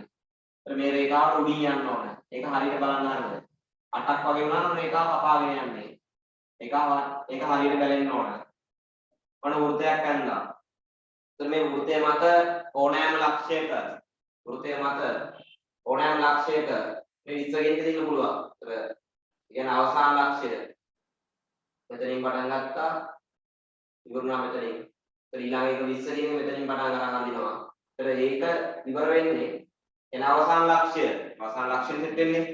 ඒතර මේ රේඛාව උඩින් යන්න ඕන. ඒක හරියට බලන්න හරිද? 8ක් වගේ වුණා නම් රේඛාව කපාගෙන යන්නේ. ඒක හරියට බැලෙන්න ඕන. මොන වෘත්තයක් ඇන්දා. ඒතර මේ වෘත්තය මත ඕනෑම ලක්ෂයක මේ 20 ගෙන් දෙන්න පුළුවන්. ඒතර කියන්නේ අවසාන ලක්ෂය. මෙතනින් පටන් ගත්තා. ඉවරුණා මෙතනින්. ඒතර ඊළඟ එක 20 ගෙන් මෙතනින් පටන් ගන්න අඳිනවා. ඒතර ඒක ඉවර වෙන්නේ එන අවසාන ලක්ෂය. අවසාන ලක්ෂය සෙට් වෙන්නේ.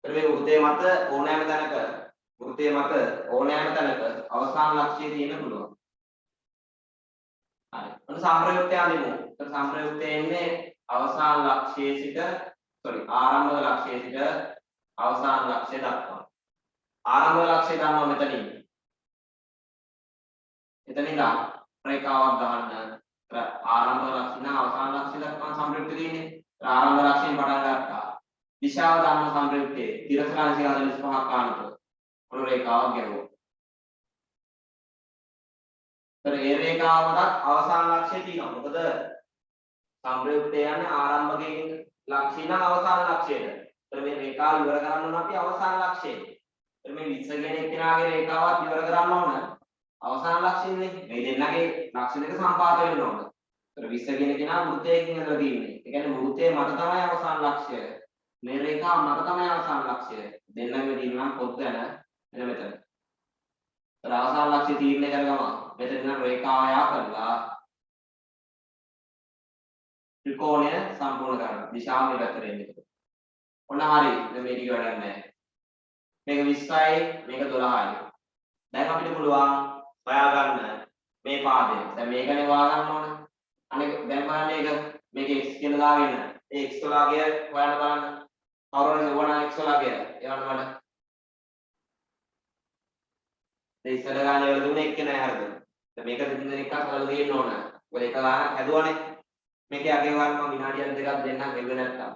ඒතර මේ වෘත්තය මත ඕනෑම තැනක අවසාන ලක්ෂය තියෙන්න පුළුවන්. හරි. ඔන්න සම්ප්‍රයුක්තය අඳිමු. ඒතර සම්ප්‍රයුක්තය එන්නේ අවසාන ලක්ෂයේ සිට ආරම්භක ලක්ෂයේ සිට අවසාන ලක්ෂය දක්වා. ආරම්භක ලක්ෂය ගන්නවා මෙතනින්. එතන ඉඳන් රේඛාවක් ගන්න. ආරම්භ ලක්ෂණ අවසාන ලක්ෂණ දක්වා සම්ප්‍රයුක්ත තියෙන්නේ. ආරම්භ ලක්ෂණ පටන් ගත්තා. දිශාව දාන සම්ප්‍රයුක්තේ 345ක් කාණ්ඩ. මොන රේඛාවක් ගැහුවා. ඒ රේඛාවකට අවසාන ලක්ෂ්‍යය තියෙනවා. මොකද සම්ප්‍රයුක්තය යන්නේ ආරම්භකයෙන් ලක්ෂණ අවසාන ලක්ෂ්‍යයට. ඒතර මේ රේඛාව ඉවර කරන්න ඕන අපි අවසාන ලක්ෂ්‍යයෙන්. ඒතර මේ 20 කියන එක්කෙනාගේ රේඛාවත් ඉවර කරන්න ඕන අවසාන ලක්ෂ්‍යනේ. මේ දෙන්නගේ ලක්ෂණ දෙක සම්පාත වෙන්න ඕන. ඒතර 20 කියන කෙනා වෘත්තයකින් ඉඳලා තියෙන්නේ. ඒ කියන්නේ වෘත්තයේ මත තමයි අවසාන ලක්ෂ්‍යය. මේ රේඛාව මත තමයි අවසාන ලක්ෂ්‍යය. දෙන්නගේ තියෙනවා පොත් යන එන මෙතන. ඒතර අවසාන ලක්ෂ්‍ය තීරණය කරගම මෙතන නම් රේඛාව යා කරලා ත්‍රිකෝණය සම්පූර්ණ කරන්න. දිශාව මේ පැත්තට එන්නේ. ඔන්න හරි. දැන් මේ ටික වැඩක් නැහැ. මේක 20යි මේක 12යි. දැන් අපිට පුළුවන් හොයාගන්න මේ පාදය. දැන් මේකනේ හොයාගන්න ඕන. අනේ දැන් බලන්න මේක x කියලා දාගෙන ඒ x වලාගේ හොයන්න බලන්න. කවුරුහරි ඕන x වලාගේ එවන්න බලන්න. දැන් ඉස්සර ගානේ වල දුන්නේ එක්ක නෑ හරිද? දැන් මේක දෙන්න එකක් හදලා දෙන්න ඕන. ඔය එක ගානක් හැදුවනේ. මේකේ අගේ වань මම විනාඩියක් දෙකක් දෙන්නම් වෙන්නේ නැත්තම්.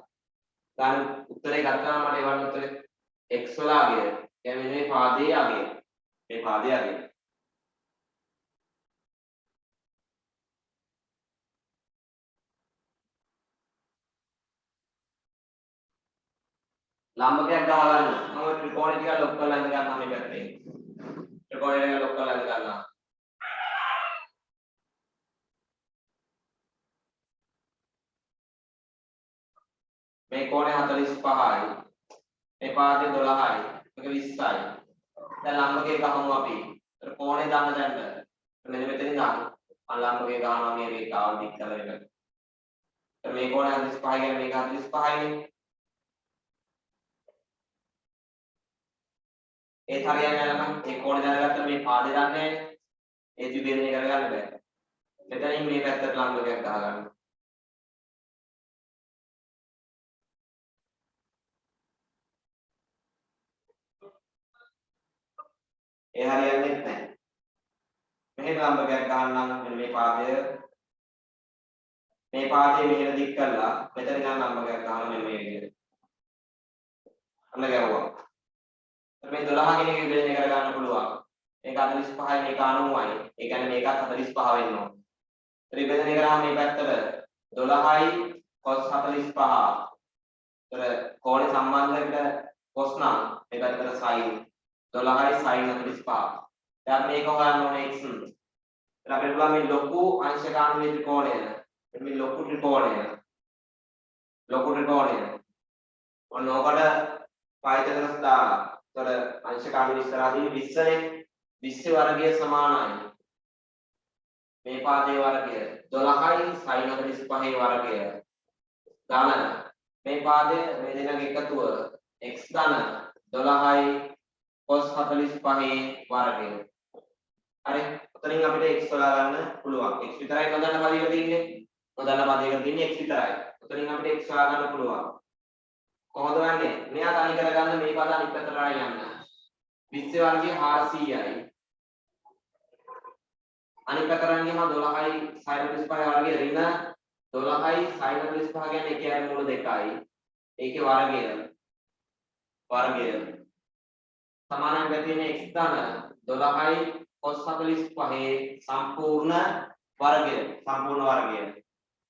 ගාන උත්තරේ ගත්තාම මට එවන්න උත්තරේ x වලාගේ කියන්නේ මේ පාදයේ අගේ. මේ පාදයේ අගේ. ලම්බකයක් ගහ ගන්න. මම ත්‍රිකෝණය ටික ලොක් කරලා ඉඳ ගන්නවා මේ පැත්තේ. ත්‍රිකෝණය ටික ලොක් කරලා ඉඳ ගන්නවා. මේ කෝණය 45යි. මේ පාදේ 12යි. මේක 20යි. දැන් ලම්බකේ ගහමු අපි. ඒතර කෝණය දාන්න දැන්න. මෙන්න මෙතනින් දාන්න. මම ලම්බකේ ගහනවා මේ රේඛාව දික් කරගෙන. ඒතර මේ කෝණය 45 කියන්නේ මේක 45යිනේ. ඒත් හරියන්නේ නැහැ නම් ඒ කෝණය දැනගත්තම මේ පාදේ දන්නේ නැහැ. ඒ ද්විභේදනය කරගන්න බෑ. මෙතනින් මේ පැත්තට ලම්බකයක් ගහගන්න. ඒ හරියන්නේ නැහැ. මෙහෙම ලම්බකයක් ගහන්නම් මෙන්න මේ පාදයේ මෙහෙම දික් කරලා මෙතන ඉඳන් ලම්බකයක් ගහනවා මෙන්න මේ විදිහට. අන්න ගැවුවා. මේ 12 කෙනෙක් විභජනය කර ගන්න පුළුවන්. මේක 45යි මේක 90යි. ඒ කියන්නේ මේකත් 45 වෙන්න ඕන. විභජනය කරාම මේ පැත්තට 12යි cos 45. ඒතර කෝණය සම්බන්ධයකට cos නම් මේ පැත්තට sin 12යි sin 45. දැන් මේක හොයන්න ඕනේ x. ඒතර අපිට පුළුවන් මේ ලොකු අංශකානුවේ ත්‍රිකෝණය. මේ ලොකු ත්‍රිකෝණය. ඔන්න ඔකට පායිතනස් දාලා. ඒතර අංශකානුවේ ඉස්සරහදී 20නේ 20 වර්ගය සමානයි. මේ පාදයේ වර්ගය 12යි sin 45 වර්ගය. දාන මේ පාදයේ මේ දෙකගේ එකතුව x ධන 12යි cos 45 වර්ගය. හරි. උතනින් අපිට x හොයා ගන්න පුළුවන්. x විතරයි නොදන්න පදයක තියෙන්නේ. නොදන්න පදයක තියෙන්නේ x විතරයි. උතනින් අපිට x හොයා ගන්න පුළුවන්. කොහොමද ගන්නෙ? මෙයා තනි කරගන්න මේ පද අනිත් පැත්තට යන්න. 20 වර්ගය 400යි. අනිත් පැත්තට යනගම 12යි sin 45 වර්ගය ඍණ 12යි sin 45 කියන්නේ එකේ අර මූල 2යි. ඒකේ වර්ගය සමානයි වෙන්නේ x ධන 12යි cos 45 සම්පූර්ණ වර්ගය.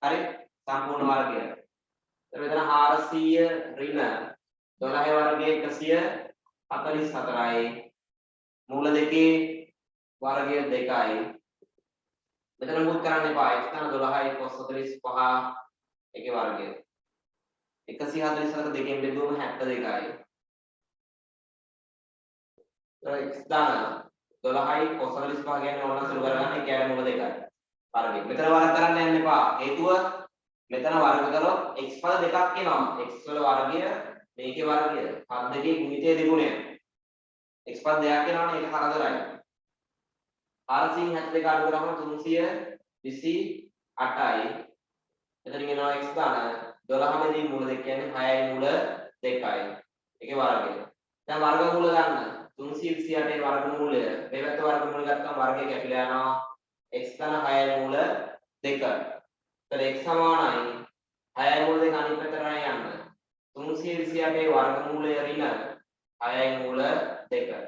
හරි? සම්පූර්ණ වර්ගය. එතන මෙතන 400 ඍණ 12 වර්ගය 144යි. මූල දෙකේ වර්ගය 2යි. මෙතන මුත් කරන්න එපා. x ධන 12යි cos 45 ඒකේ වර්ගය. 144 දෙකෙන් බෙදුවම 72යි. x ධන 12යි cos 45 කියන්නේ ඕන සුළු කරගන්න ඒ කියන්නේ මූල 2යි. වර්ගය. මෙතන වර්ග කරන්න යන්න එපා. හේතුව මෙතන වර්ග කරොත් x පද දෙකක් එනවා. x වල වර්ගය මේකේ වර්ගය. පද දෙකේ ගුණිතය දෙගුණය. x පද දෙකක් එනවනේ ඒක කරදරයි. 472 අඩු කරාම 328යි. එතනින් එනවා x ධන 12 බෙදී මූල 2 කියන්නේ 6යි මූල 2යි. ඒකේ වර්ගය. දැන් වර්ගමූල ගන්න. 328 වර්ගමූලය මේ පැත්ත වර්ගමූල ගත්තම වර්ගය කැපිලා යනවා x ධන 6 මූල 2. එතකොට x සමානයි 6 මූල 2 අනිත් පැත්තට යන්න 328 වර්ගමූලය ඍණ 6 මූල 2.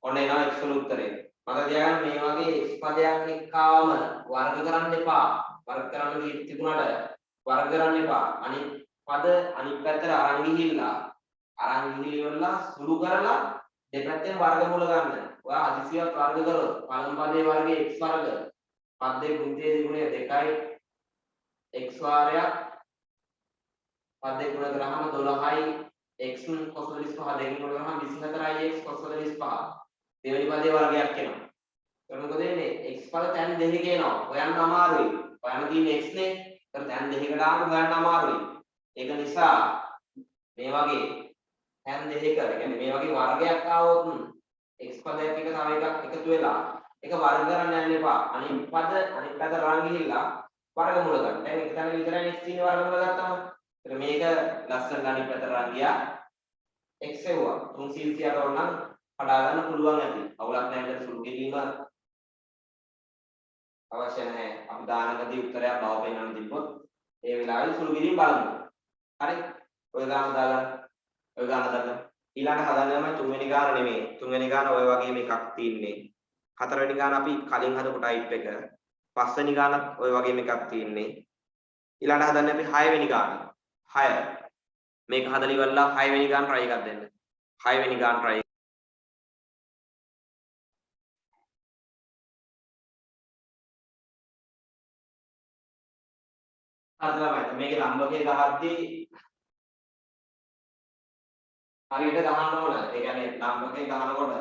ඔන්න එනවා x වල උත්තරේ. මතක තියාගන්න මේ වගේ x පදයක් එක්කම වර්ග කරන්න එපා. වර්ග කරන්න තිබුණාට වර්ග කරන්න එපා. අනිත් පද අනිත් පැත්තට අරන් ගිහිල්ලා සුළු කරලා දෙපැත්තෙන් වර්ගමූල ගන්න. ඔයා හදිසියක් වර්ග කරොත් පළමු පදයේ වර්ගය x වර්ග. පදයේ ගුණිතයේ ගුණය 2යි x වාරයක්. පදයේ ගුණ කරාම 12යි x cos 45 දෙකෙන් ගුණ කරාම 24යි x cos 45. දෙවෙනි පදයේ වර්ගයක් එනවා. එතකොට මොකද වෙන්නේ? x පද තැන් දෙකක එනවා. හොයන්න අමාරුයි. හොයන්න තියෙන්නේ x නේ. ඒතර තැන් දෙකකට ආවම හොයන්න අමාරුයි. ඒක නිසා මේ වගේ තැන් දෙකක කියන්නේ මේ වගේ වර්ගයක් ආවොත් x පදයක් එක තව එකක් එකතු වෙලා ඒක වර්ග කරන්න යන්න එපා. අනිත් පද අනිත් පැත්ත රන් ගිහිල්ලා වර්ගමූල ගන්න. දැන් එක තැන විතරයි x තියෙන වර්ගමූල ගත්තම. ඒතර මේක ලස්සන අනිත් පැත්ත රන් ගියා. x එවුවා. 328 ඕන නම් කඩා ගන්න පුළුවන් ඇති. අවුලක් නැහැ මෙතන සුළු කිරීම අවශ්‍ය නැහැ. අපි දානකදී උත්තරයක් බව පෙන්වන්න තිබ්බොත් ඒ වෙලාවේ සුළු කිරීම බලමු. හරි? ඔය ගාන දාගන්න. ඔය ගාන දාගන්න. ඊළඟ හදන්නම තුන්වෙනි ගාන නෙමෙයි. තුන්වෙනි ගාන ඔය වගේම එකක් තියෙන්නේ. හතරවෙනි ගාන අපි කලින් හදපු ටයිප් එක. පස්වෙනි ගානත් ඔය වගේම එකක් තියෙන්නේ. ඊළඟ හදන්නේ අපි 6 වෙනි ගාන. 6. මේක හදලා ඉවරලා 6 වෙනි ගාන try එකක් දෙන්න. 6 වෙනි ගාන try හදලා මේකේ ලම්බකේ ගහද්දී හරියට ගහන්න ඕන. ඒ කියන්නේ ලම්බකේ ගහනකොට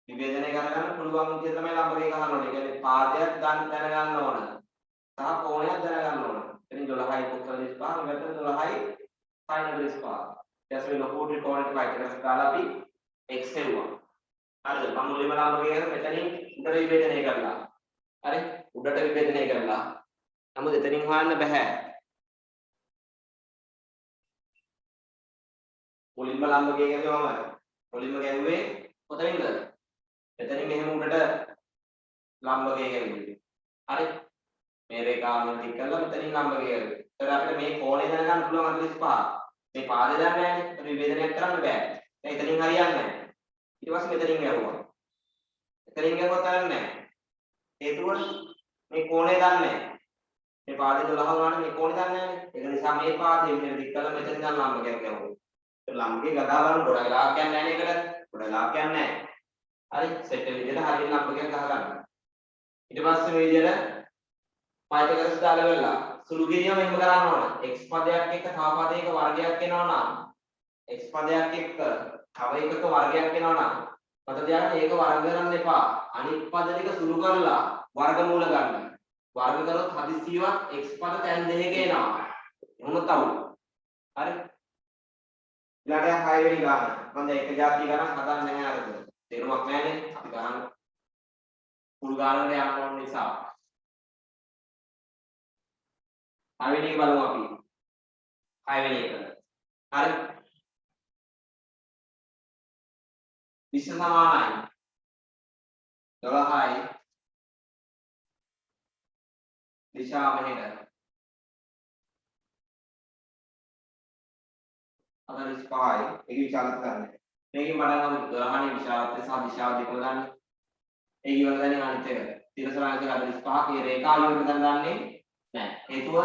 විභේදනය කරගන්න පුළුවන් විදිය තමයි ලම්බකේ ගහන්න ඕනේ. ඒ කියන්නේ පාදයක් දැනගන්න ඕන. සහ කෝණයක් දැනගන්න ඕන. එතන 12යි cos 45 මෙතන 12යි sin 45. ඊට පස්සේ ලොකෝටි කෝණයට වයිටරස් දාලා අපි x එවුවා. හරිද? මම මුලින්ම ලම්බකේ ගහන මෙතනින් උඩට විභේදනය කරලා. හරි? උඩට විභේදනය කරලා. නමුත් එතනින් හොයන්න බෑ. මුලින්ම ලම්බකේ ගැහුවම මුලින්ම ගැහුවේ කොතනින්ද? එතනින් මෙහෙම උඩට ලම්බකේ ගැහුවේ. හරි? මේ රේඛාවෙන් ටික කරලා මෙතනින් ලම්බකේ ගැහුවේ. ඒතර අපිට මේ කෝණය දැනගන්න පුළුවන් 45. මේ පාදේ දන්නේ නැහැනේ. ඒතර විභේදනයක් කරන්න බෑ. දැන් එතනින් හරියන්නේ නැහැ. ඊට පස්සේ මෙතනින් ගැහුවා. එතනින් ගැහුවා තරන්නේ නැහැ. හේතුව මේ කෝණය දන්නේ නැහැ. මේ පාදේ 12 වුණාට මේ කෝණය දන්නේ නැහැනේ. ඒක නිසා මේ පාදේ මෙහෙම ටික කරලා මෙතන ඉඳන් ලම්බකයක් ගැහුවා. ඒක ලම්බකේ ගදා බලන්න ගොඩ වෙලා කියන්නේ නැහැ නේද? ගොඩ වෙලා කියන්නේ නැහැ. හරි සෙට් එක විදිහට හරියට ලම්බකයක් ගහගන්න. ඊට පස්සේ මේ විදිහට පයිතගොරස් දාලා වෙලා සුළු කිරීම මෙහෙම කරන්න ඕන. x පදයක් එක්ක තව පදයක වර්ගයක් එනවා නම් x පදයක් එක්ක තව එකක වර්ගයක් එනවා නම් මත තියාගන්න ඒක වර්ග කරන්න එපා. අනිත් පද ටික සුළු කරලා වර්ගමූල ගන්න. වර්ග කරොත් හදිසියවත් x පද තැන් දෙකක එනවා. එහෙම තමයි. හරි? ඊළඟට 6 වෙනි ගාන. මම දැන් එක જાති ගණන් හදන්නේ නැහැ අරද. තේරුමක් නැහැනේ. අපි ගන්න full ගානකට යන්න ඕන නිසා. 6 වෙනි එක බලමු අපි. 6 වෙනි එක. හරි? විෂ සමානයි 12යි දිශාව මෙහෙට 45යි ඒක විශාලත කරන්න. මේකෙන් බලන්න 12නේ විශාලත්වය සහ දිශාව දෙක ගන්න. ඒක ඉවර දැනින් අනිත් එක. තිරසනාංශ 45 කේ රේඛාව ඉවර දැන් ගන්නෙ නැහැ. හේතුව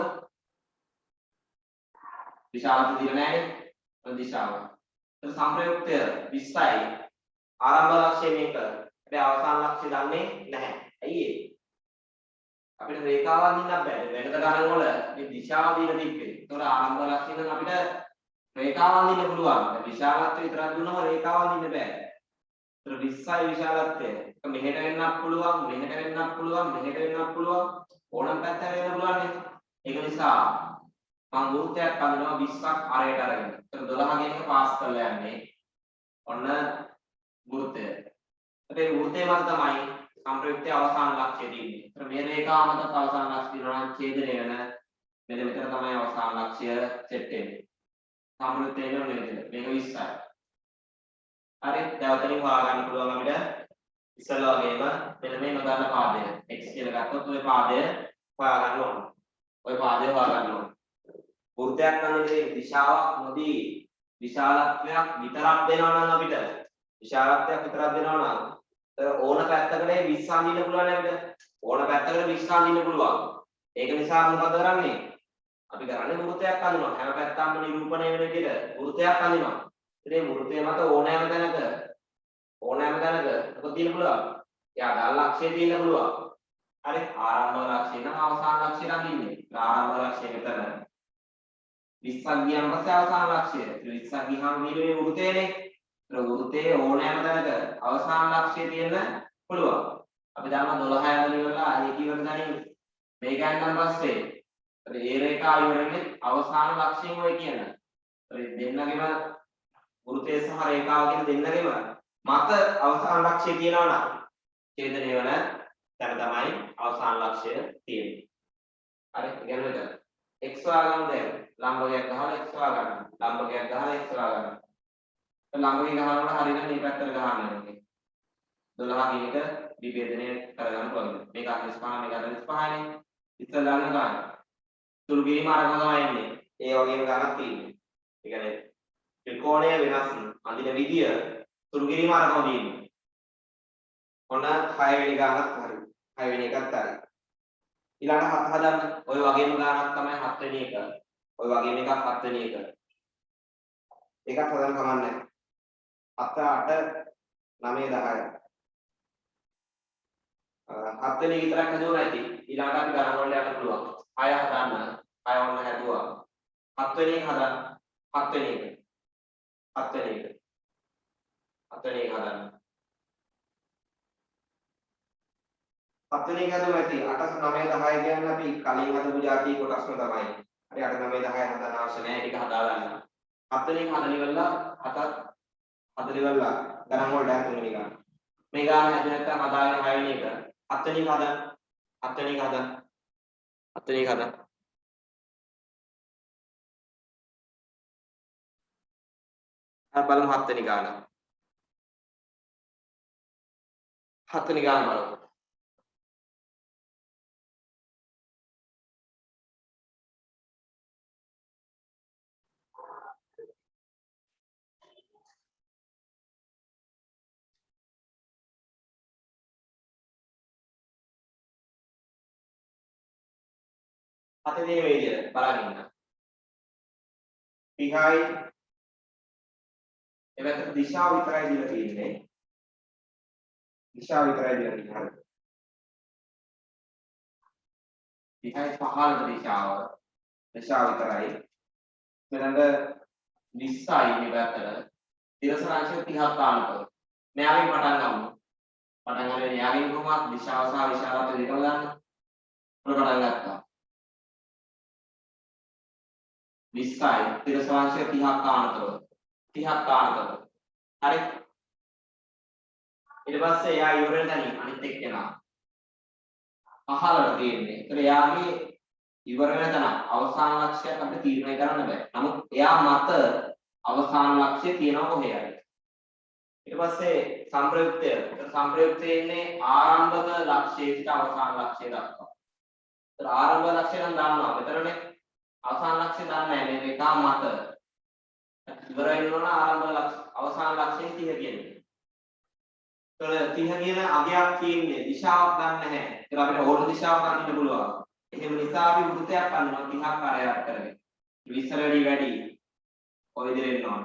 විශාලත්වය දිර නැහැනේ. දිශාව. ඒක සංප්‍රයුක්තය 20යි. ආරම්භ ලක්ෂ්‍ය මේක. හැබැයි අවසාන ලක්ෂ්‍ය දන්නේ නැහැ. ඇයි ඒ? අපිට රේඛාව අඳින්නත් බෑ. වෙනද ගණන් වල මේ දිශාව දීලා තිබ්බේ. ඒතකොට ආරම්භ ලක්ෂ්‍ය නම් අපිට රේඛාව අඳින්න පුළුවන්. විශාලත්වය විතරක් දුන්නම රේඛාව අඳින්න බෑ. ඒතර 20යි විශාලත්වය. ඒක මෙහෙට වෙන්නත් පුළුවන්, මෙහෙට වෙන්නත් පුළුවන්, මෙහෙට වෙන්නත් පුළුවන්. ඕනම පැත්තට වෙන්න පුළුවන් නේ. ඒක නිසා මම වෘත්තයක් අඳිනවා 20ක් අරයට අරගෙන. ඒතර 12 ගෙන් පාස් කරලා යන්නේ. ඔන්න වෘත්තය. ඒ වෘත්තය මත තමයි සංප්‍රයුක්තයේ අවසාන ලක්ෂ්‍යය තියෙන්නේ. ඒතර මේ රේඛාව මත අවසාන ලක්ෂ්‍ය දිනන ඡේදනය වෙන මෙන්න මෙතන තමයි අවසාන ලක්ෂ්‍ය සෙට් වෙන්නේ. සංප්‍රයුක්තයේ නෙවෙයි මේක 20යි. හරි දැන් උතනින් හොයාගන්න පුළුවන් අපිට ඉස්සෙල්ලා වගේම මෙන්න මේ නොදන්න පාදය x කියලා ගත්තොත් ওই පාදය හොයාගන්න ඕන. ওই පාදය හොයාගන්න ඕන. වෘත්තයක් නම් ඉතින් දිශාවක් නොදී විශාලත්වයක් විතරක් දෙනවා නම් අපිට විශාලත්වයක් විතරක් දෙනවා නම් ඕන පැත්තකට 20 අඳින්න පුළුවන් නේද? ඕන පැත්තකට 20 අඳින්න පුළුවන්. ඒක නිසා මොකද කරන්නේ? අපි කරන්නේ වෘත්තයක් අඳිනවා. හැම පැත්තක්ම නිරූපණය වෙන විදිහට වෘත්තයක් අඳිනවා. ඉතින් වෘත්තය මත ඕනෑම තැනක මොකද තියෙන්න පුළුවන්? එයා අදාළ ලක්ෂය තියෙන්න පුළුවන්. හරි ආරම්භක ලක්ෂය නම් අවසාන ලක්ෂය අඳින්නේ. ආරම්භක ලක්ෂය මෙතන 20ක් ගියන් පස්සේ අවසාන ලක්ෂය. 20ක් ගියාම මේ වෘතයනේ. වෘතයේ ඕනෑම තැනක අවසාන ලක්ෂය තියෙන්න පුළුවන්. අපි දන්නවා 12 ඇතුළේ ඉවරලා ඒක ඉවර ගනින් මේක ගන්න පස්සේ ඒ රේඛාව ඉවර වෙන්නේ අවසාන ලක්ෂයෙන් ඔය කියන. හරි දෙන්නගෙම වෘතය සහ රේඛාව කියන දෙන්නගෙම මත අවසාන ලක්ෂය තියෙනවා නම් ඡේදනය වන තැන තමයි අවසාන ලක්ෂය තියෙන්නේ. හරි ඉගෙන ගන්න. x හොයාගන්න දැන් ලම්බකයක් ගහලා x හොයාගන්න. ලම්බකයක් ගහලා x හොයාගන්න. ලම්බකේ ගහනකොට හරියට මේ පැත්තට ගහන්න ඕනේ. 12 කියන එක විභේදනය කරගන්න පුළුවන්. මේක 45 මේක 45නේ. ඉස්සෙල්ලාම ගන්න. සුළු කිරීම අරගෙන තමයි එන්නේ. ඒ වගේම ගණක් තියෙන්නේ. ඒ කියන්නේ ත්‍රිකෝණය වෙනස් අඳින විදිය සුළු කිරීම අරගෙන තියෙන්නේ. ඔන්න 6 වෙනි ගණක් හරි. 6 වෙනි එකත් හරි. ඊළඟ 7 හදන්න. ඔය වගේම ගණක් තමයි 7 වෙනි එක. ඔය වගේම එකක් 7 වෙනි එක. ඒකත් හදන්න කමන්නේ. 7 8 9 10. 7 වෙනි විතරක් හදුවා නැති. ඊළඟට අපි ගණන් වලට යන්න පුළුවන්. 6 හදන්න. 6 වන්න හැදුවා. 7 වෙනි එක හදන්න. 7 වෙනි එක. 7 වෙනි එක. 7 වෙනි එක හදන්න. 7 වෙනි එක හදුවා නැති. 8 9 10 කියන්නේ අපි කලින් හදපු જાතිය කොටස්ම තමයි. හරි 8 9 10 හදන්න අවශ්‍ය නැහැ. ඒක හදා ගන්න. 7 වෙනි එක හදලා ඉවරලා 7ත් හදලා ඉවරලා ගණන් වලට යන්න තුන්වෙනි ගන්න. මේ ගාන හැදුව නැත්නම් හදාගෙන 6 වෙනි එක. 7 වෙනි එක හදන්න. 7 වෙනි එක හදන්න. 7 වෙනි එක හදන්න. හරි බලමු 7 වෙනි ගාන. 7 වෙනි ගාන බලමු. හතේ මේ විදියට බලන්න ඉන්න. behind එවකට දිශාව විතරයි දීලා තියෙන්නේ. දිශාව විතරයි දීලා තියෙන්නේ. behind පහළට දිශාව විතරයි. ඊළඟ 20යි මේ පැත්තට. තිරසනාංශය 30ක් ගන්නකොට. මෙයාගෙන් පටන් ගමු. පටන් ගන්න යාගෙන් කොහොමද දිශාව සහ විශාලත්වය දෙකම ගන්න. පටන් ගත්තා. 20යි තිරසනාංශය 30ක් ගන්නකොට. 30ක් ගන්නකොට. හරි. ඊට පස්සේ එයා ඉවර වෙන තැනින් අනිත් එක්කෙනා පහළට තියෙන්නේ. ඒතර එයාගේ ඉවර වෙන තැන අවසාන ලක්ෂ්‍යයක් අපිට තීරණය කරන්න බෑ. නමුත් එයා මත අවසාන ලක්ෂ්‍ය තියෙනවා කොහේයි. ඊට පස්සේ සංප්‍රයුක්තය. සංප්‍රයුක්තයේ ඉන්නේ ආරම්භක ලක්ෂ්‍යයේ සිට අවසාන ලක්ෂ්‍යය දක්වා. ඒතර ආරම්භ ලක්ෂ්‍ය නම් දන්නවා. මෙතනනේ අවසාන ලක්ෂ්‍ය දන්නේ නැහැ. මේ රේඛා මත ඉවර වෙනවන ආරම්භ ලක්ෂ්‍ය අවසාන ලක්ෂ්‍යයෙන් 30 කියන්නේ. ඒතර 30 කියන අගයක් තියෙන්නේ දිශාවක් දන්නේ නැහැ. ඒක අපිට ඕන දිශාවක් අඳින්න පුළුවන්. එහෙම නිසා අපි වෘත්තයක් අඳිනවා 30ක් ආකාරයක් කරගෙන. විස්තර වැඩි ඔය විදිහට එනවා.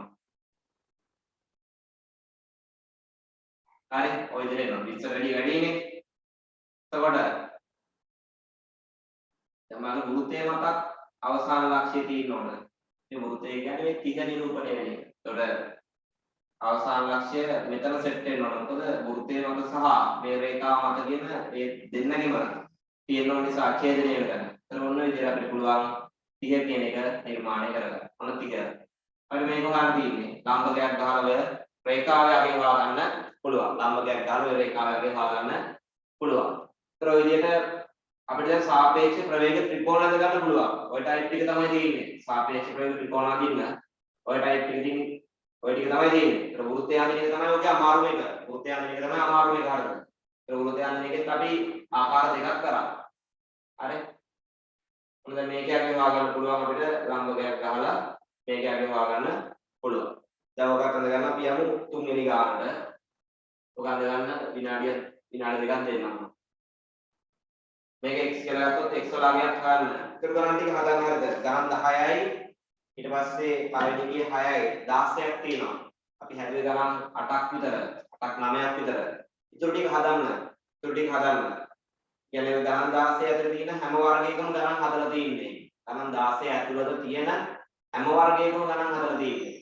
හරි ඔය විදිහට එනවා. විස්තර වැඩිනේ. එතකොට දැන් මම වෘත්තයේ මතක් අවසාන ලක්ෂ්‍යය තියෙන්න ඕන. මේ වෘත්තය කියන්නේ මේ 30 නිරූපණය වෙන එක. එතකොට අවසාන ලක්ෂ්‍යය මෙතන සෙට් වෙන්න ඕන. මොකද වෘත්තයේ මත සහ මේ රේඛාව මත කියන මේ දෙන්නගෙම තියෙන නිසා ඡේදනය වෙනවා. ඒතර මොන විදිහට අපිට පුළුවන් 30 කියන එක නිර්මාණය කරගන්න. මොන 30ද? අපි මේක ගන්න තියෙන්නේ. ලම්බකයක් ගහලා ඔය රේඛාවේ අගේ හොයාගන්න පුළුවන්. ලම්බකයක් ගහලා ඔය රේඛාවේ අගේ හොයාගන්න පුළුවන්. ඒතර ඔය විදිහට අපිට දැන් සාපේක්ෂ ප්‍රවේග ත්‍රිකෝණ හද ගන්න පුළුවන්. ඔය ටයිප් එක තමයි තියෙන්නේ. සාපේක්ෂ ප්‍රවේග ත්‍රිකෝණ හදින්න ඔය ටයිප් එකකින් ඔය ටික තමයි තියෙන්නේ. ඒතර වෘත්තය හදින එක තමයි ඔකේ අමාරුම එක. වෘත්තය හදින එක තමයි අමාරුම එක හරිද? ඒතර වෘත්තය හදින එකෙත් අපි ආකාර දෙකක් කරා. හරි. මොකද මේක යකින් හොයාගන්න පුළුවන් අපිට ලම්බකයක් ගහලා මේක යකින් හොයාගන්න පුළුවන්. දැන් ඔක අඳ ගන්න අපි යමු තුන්වෙනි ගානට. ඔක අඳ ගන්න විනාඩි දෙකක් දෙන්නම්. මේක x කියලා ගත්තොත් x වලාගයක් ගන්න. ඒක ගණන් ටික හදන්න හරිද? ගණන් 10යි ඊට පස්සේ පළවෙනි එකේ 6යි 16ක් තියෙනවා. අපි හැදුවේ ගණන් 8ක් විතර 8ක් 9ක් විතර. ඊටු ටික හදන්න. කියන්නේ ගණන් 16 ඇතුළේ තියෙන හැම වර්ගයකම ගණන් හදලා තියෙන්නේ. ගණන් 16 ඇතුළත තියෙන හැම වර්ගයකම ගණන් හදලා තියෙන්නේ.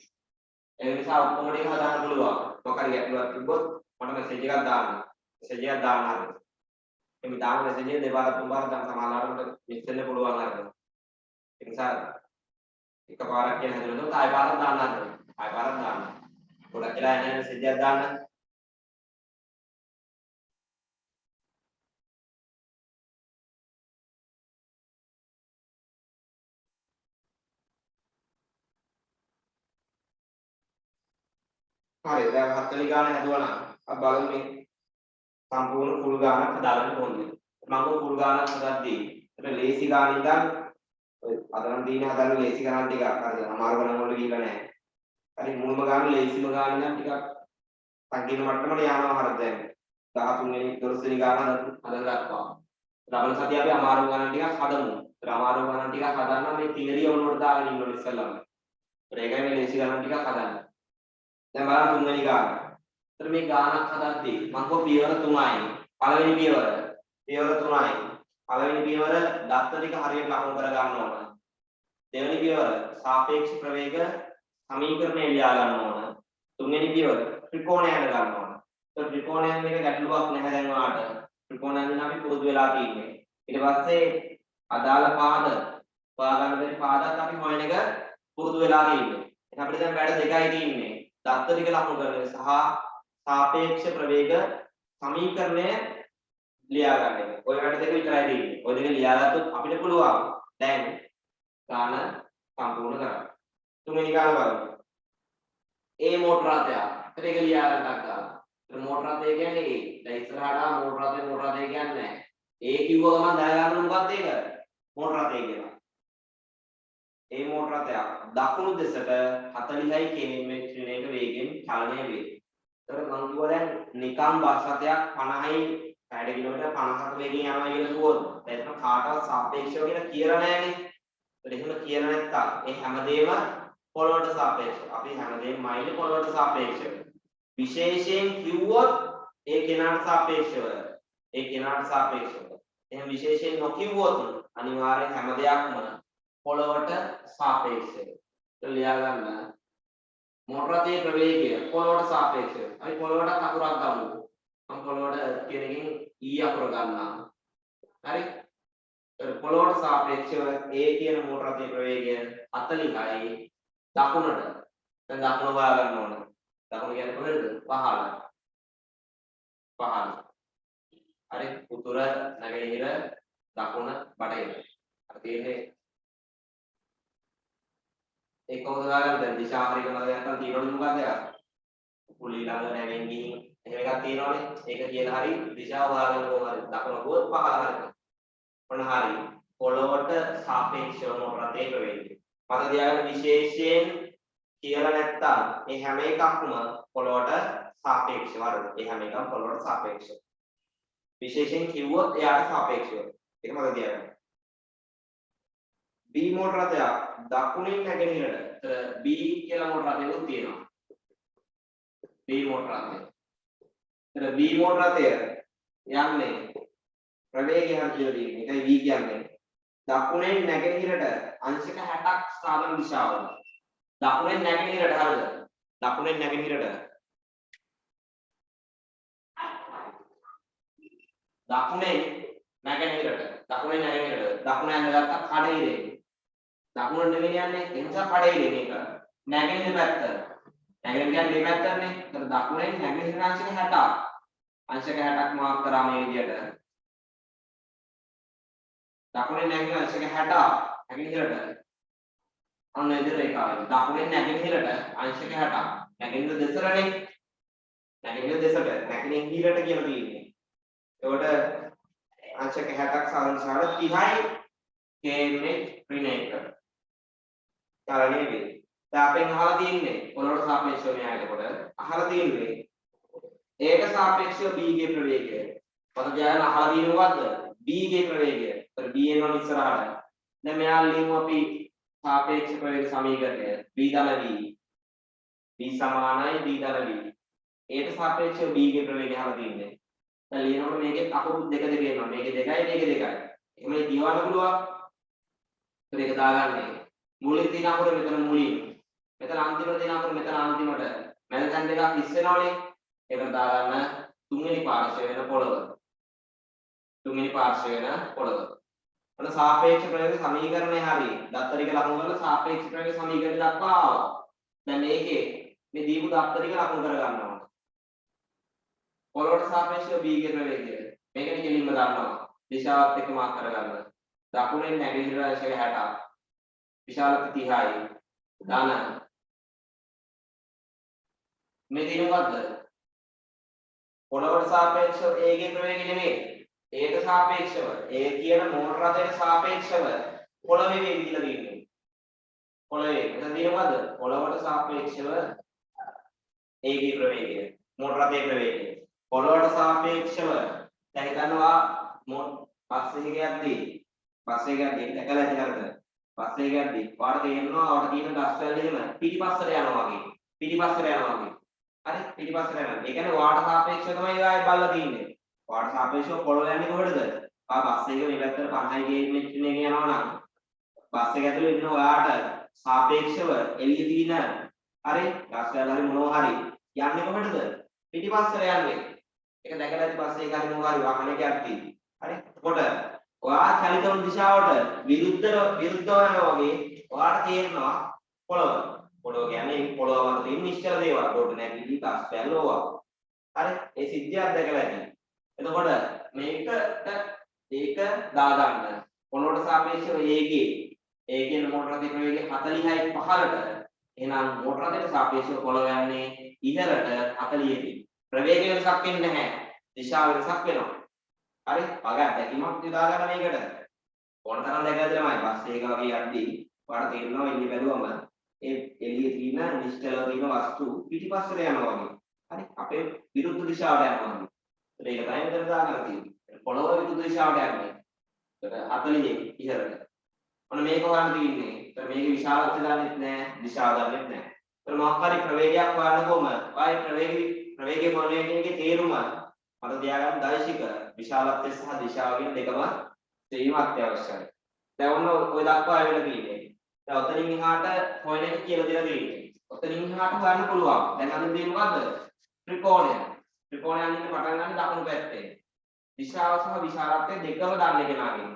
ඒ නිසා ඔක්කොම ටික හදාන්න පුළුවන්. මොකක් හරි ගැටලුවක් තිබ්බොත් මට මෙසේජ් එකක් දාන්න. මෙසේජ් එකක් දාන්න හරිද? එමෙ දාන මෙසේජ් එක දෙපාරක් තුන්පාරක් දාන්න සමානලාට මට මිස් වෙන්න පුළුවන් හරිද? ඒ නිසා එකපාරක් කියන හැදුනොත් ආයෙ පාරක් දාන්න හරිද? ආයෙ පාරක් දාන්න. ගොඩක් වෙලා එන මෙසේජ් එකක් දාන්න. හරි දැන් 7 වෙනි ගාන හැදුවා නම් අපි බලමු මේ සම්පූර්ණ ෆුල් ගානක් හදාගන්න ඕනේ. මම ෆුල් ගානක් හදද්දී ඒක ලේසි ගාන ඉඳන් ඔය අදනම් තියෙන හදන්න ලේසි ගාන ටිකක් හරිද? අමාරු ගණන් වලට ගිහිල්ලා නැහැ. හරි මුල්ම ගාන ලේසිම ගාන ඉඳන් ටිකක් සංකීර්ණ මට්ටමට යනවා හරිද දැන්. 13 වෙනි 12 වෙනි ගාන හදලා දක්වා. ලබන සතිය අපි අමාරු ගාන ටිකක් හදමු. ඒ අමාරු ගාන ටිකක් හදන්න මේ තියරි ඔන්නෝට දාගෙන ඉන්න ඕනේ ඉස්සෙල්ලාම. ඒකයි මේ ලේසි ගාන ටිකක් හදන්න. දැන් බලන්න තුන්වෙනි ගාන. ඒතර මේ ගානක් හදද්දී මම කෝ පියවර 3යි. පළවෙනි පියවර 3යි. පළවෙනි පියවර දත්ත ටික හරියට ලකුණු කර ගන්න ඕන. දෙවෙනි පියවර සාපේක්ෂ ප්‍රවේග සමීකරණය ලියා ගන්න ඕන. තුන්වෙනි පියවර ත්‍රිකෝණය හද ගන්න ඕන. ඒතර ත්‍රිකෝණයෙන් මේක ගැටලුවක් නැහැ දැන් ඔයාලට. ත්‍රිකෝණයෙන් නම් අපි පුරුදු වෙලා තියෙන්නේ. ඊට පස්සේ අදාළ පාද හොයාගන්න බැරි පාදත් අපි හොයන එක පුරුදු වෙලා තියෙන්නේ. එහෙනම් අපිට දැන් වැඩ දෙකයි තියෙන්නේ. දත්ත ටික ලකුණු කරන එක සහ සාපේක්ෂ ප්‍රවේග සමීකරණය ලියා ගන්න එක. ඔය වැඩ දෙක විතරයි තියෙන්නේ. ඔය දෙක ලියාගත්තොත් අපිට පුළුවන් දැන් ගාන සම්පූර්ණ කරන්න. තුන්වෙනි ගාන බලමු. A මෝටර රථයක්. ඒක ලියා ගන්නක් ගන්න. ඒ මෝටර රථය කියන්නේ A. දැන් ඉස්සරහට මෝටර රථය කියන්නේ නැහැ. A කිව්ව ගමන් දැනගන්න මොකක්ද ඒක? මෝටර රථය කියලා. ඒ මෝටර රථයක් දකුණු දෙසට 40යි කිලෝමීටරයක වේගෙන් චලනය වේ. ඒතර මම කිව්වා දැන් නිකම් බස් රථයක් 50යි පැය කිලෝමීටර් 50ක වේගෙන් යනවා කියලා කිව්වොත් දැන් කාටවත් සාපේක්ෂව කියලා නැහැනේ. ඒතර එහෙම කියලා නැත්තම් ඒ හැමදේම පොළොවට සාපේක්ෂව. අපි හැමදේම මයිල් පොළොවට සාපේක්ෂව. විශේෂයෙන් කිව්වොත් ඒ කෙනාට සාපේක්ෂව. එහෙනම් විශේෂයෙන් නොකිව්වොත් අනිවාර්යෙන් හැම දෙයක්ම පොළොවට සාපේක්ෂව. ලියා ගන්න. මෝටර රථයේ ප්‍රවේගය පොළොවට සාපේක්ෂව. අපි පොළොවට අකුරක් ගමු. මම පොළොවට කියන එකෙන් E අකුර ගන්නවා. හරි? පොළොවට සාපේක්ෂව A කියන මෝටර රථයේ ප්‍රවේගය 40යි දකුණට. දැන් දකුණ හොයා ගන්න ඕන. දකුණ කියන්නේ කොහෙද? පහළ. හරි? උතුර නැගෙනහිර දකුණ බටහිර. අර තියෙන්නේ ඒක කොහොමද ගන්න දැන් දිශා හරියට මතක නැත්නම් තියෙනවද මොකක්ද ඒක? කුලී ළඟ නැගෙන් ගිහින් එහෙම එකක් තියෙනවනේ. ඒක කියලා හරි දිශාව හොයාගන්න කොහොමද? දකුණ හෝ පහළ හරියට. ඔන්න හරි. පොළොවට සාපේක්ෂව මෝටර රථයේ ප්‍රවේගය. මත තියාගන්න විශේෂයෙන් කියලා නැත්තම් මේ හැම එකක්ම පොළොවට සාපේක්ෂව හරිද? මේ හැම එකක්ම පොළොවට සාපේක්ෂව. විශේෂයෙන් කිව්වොත් එයාට සාපේක්ෂව. ඒක මත තියාගන්න. B මෝටර රථයක් දකුණින් නැගෙනහිරට. ඒතර B කියලා මෝටර රථයක් තියෙනවා. B මෝටර රථය. ඒතර B මෝටර රථය යන්නේ ප්‍රවේගය හරියට තියෙන්නේ. ඒකයි V කියන්නේ. දකුණෙන් නැගෙනහිරට අංශක 60ක් සාධන දිශාව. දකුණෙන් නැගෙනහිරට හරිද? දකුණෙන් නැගෙනහිරට. දකුණෙන් නැගෙනහිරට. දකුණ ඇඳගත්ත කඩේරේ. දකුණ නෙවෙයි යන්නේ ඒ නිසා කඩේරේ මේක. නැගෙනහිර පැත්ත. නැගෙනහිර කියන්නේ මේ පැත්තනේ. ඒතර දකුණෙන් නැගෙනහිර අංශක 60ක්. අංශක 60ක් මාක් කරා මේ විදියට. දකුණෙන් නැගෙනහිර අංශක 60ක් නැගෙනහිරට. අන්න ඉදිරිය රේඛාවයි. දකුණෙන් නැගෙනහිරට අංශක 60ක්. නැගෙනහිර දෙසරනේ. නැගෙනහිර දෙසට නැගෙනහිර කියලා තියෙන්නේ. එතකොට අංශක 60ක් සාධනශාල 30යි කේන්නේ ඍණ 1. කාරණේ වේ. දැන් අපෙන් අහලා තියෙන්නේ පොළොවට සාපේක්ෂව මෙයා එතකොට අහලා තියෙන්නේ ඒට සාපේක්ෂව B ගේ ප්‍රවේගය. පදජයන අහලා තියෙන්නේ මොකද්ද? B ගේ ප්‍රවේගය. ඒතර B එනවා ඉස්සරහට. දැන් මෙයා ලියමු අපි සාපේක්ෂ ප්‍රවේග සමීකරණය. B ධන V. B සමානයි B ධන V. ඒට සාපේක්ෂව B ගේ ප්‍රවේගය අහලා තියෙන්නේ. දැන් ලියනකොට මේකේ අකුරු දෙක එනවා. මේකේ 2යි මේකේ 2යි. එහෙම කියවන්න පුළුවන්. ඒතර ඒක දාගන්නේ. මූලික තියෙන අකුර මෙතන මූලික. මෙතන අන්තිමට තියෙන අකුර මෙතන අන්තිමට. මැද තැන් දෙකක් හිස් වෙනවනේ. ඒකට දාගන්න තුන්වෙනි පාර්ශ්වය වෙන පොළව. තුන්වෙනි පාර්ශ්වය වෙන පොළව. ඔන්න සාපේක්ෂ ප්‍රවේග සමීකරණය හරියි. දත්තරික ලකුණු කරලා සාපේක්ෂ ප්‍රවේග සමීකරණය දක්වා ආවා. දැන් මේකේ මේ දීපු දත්තරික ලකුණු කර ගන්නවා. පොළොවට සාපේක්ෂව B ගේ ප්‍රවේගය. මේකනේ කෙලින්ම ගන්නවා. දිශාවත් එක්ක මාක් කරගන්න. දකුණෙන් නැගෙනහිර අංශක 60ක්. විශාලත්වය 30යි. ධන මේ තියෙන මොකද්ද? පොළොවට සාපේක්ෂව A ගේ ප්‍රවේගය නෙමෙයි. ඒට සාපේක්ෂව A කියන මෝටර රථයට සාපේක්ෂව පොළවේ වේගය කියලා තියෙන්නේ. පොළවේ එතන තියෙන මොකද්ද? පොළොවට සාපේක්ෂව A ගේ ප්‍රවේගය. මෝටර රථයේ ප්‍රවේගය. පොළොවට සාපේක්ෂව දැන් හිතනවා බස් එකේ යද්දී දැකලා ඇති නේද? බස් එකේ යද්දී වාට තේරෙනවා වාට තියෙන ගස්වැල් එහෙම පිටිපස්සට යනවා වගේ. පිටිපස්සට යනවා වගේ. හරි පිටිපස්සට යනවා. ඒ කියන්නේ වාට සාපේක්ෂව තමයි ආයෙ බලලා තියෙන්නේ. වාට සාපේක්ෂව පොළොව යන්නේ කොහෙටද? බස් එක මේ පැත්තට 50 ගේජ්මන්ට් එකේ යනවා නම් බස් එක ඇතුලේ ඉන්න ඔයාට සාපේක්ෂව එළිය තියෙන හරි ගස්වැල් හරි මොනවා හරි යන්නේ කොහෙටද? පිටිපස්සට යන්නේ. ඒක දැකලා ඇති බස් එක හරි මොනවා හරි වාහනයක් යද්දී. හරි එතකොට ඔයා චලිත වන දිශාවට විරුද්ධව යනවා වගේ ඔයාට තේරෙනවා පොළව. පොළව කියන්නේ පොළව වල තියෙන නිශ්චල දේවල්. කොට නැගිලි ගස්වැල් ඕවා. හරි ඒ සිද්ධියක් දැකලා ඇති. එතකොට මේකට ඒක දාගන්න. පොළොවට සාපේක්ෂව ඒකේ මෝටර රථයේ ප්‍රවේගය 40යි 15ට. එහෙනම් මෝටර රථයට සාපේක්ෂව පොළොව යන්නේ ඉහළට 40යි. ප්‍රවේගය වෙනසක් වෙන්නේ නැහැ. දිශාව වෙනසක් වෙනවා. හරි? වගා දැකීමක් යොදා ගන්න මේකට. ඕන තරම් දැකලා තමයි බස් එක වගේ යද්දී ඔයාලට තේරෙනවා එළිය බැලුවම ඒ එළියේ තියෙන නිශ්චල තියෙන වස්තු පිටිපස්සට යනවා වගේ. හරි? අපේ විරුද්ධ දිශාවට යනවා වගේ. ඒක තමයි මෙතන දාගන්න තියෙන්නේ. පොළොව විරුද්ධ දිශාවට යන්නේ. ඒක 40 ඉහළට. ඔන්න මේක හොයන්න තියෙන්නේ. ඒතර මේකේ විශාලත්වය දන්නෙත් නැහැ, දිශාව දන්නෙත් නැහැ. ඒතර මොකක් හරි ප්‍රවේගයක් හොයන්න කොහොම? ආයේ ප්‍රවේගයේ මොනවේකේ තේරුම මත තියාගන්න දෛශික විශාලත්වය සහ දිශාව කියන දෙකම තේරීම අත්‍යවශ්‍යයි. දැන් ඔන්න ඔය දක්වා ආවෙලා තියෙන්නේ. දැන් ඔතනින් එහාට හොයන එක කියලා දෙලා තියෙන්නේ. ඔතනින් එහාට හොයන්න පුළුවන්. දැන් අද දෙන්නේ මොකද්ද? ත්‍රිකෝණය. ත්‍රිකෝණයන් ඉන්න පටන් ගන්න දකුණු පැත්තේ. දිශාව සහ විශාලත්වය දෙකම දන්නේ කෙනාගේ.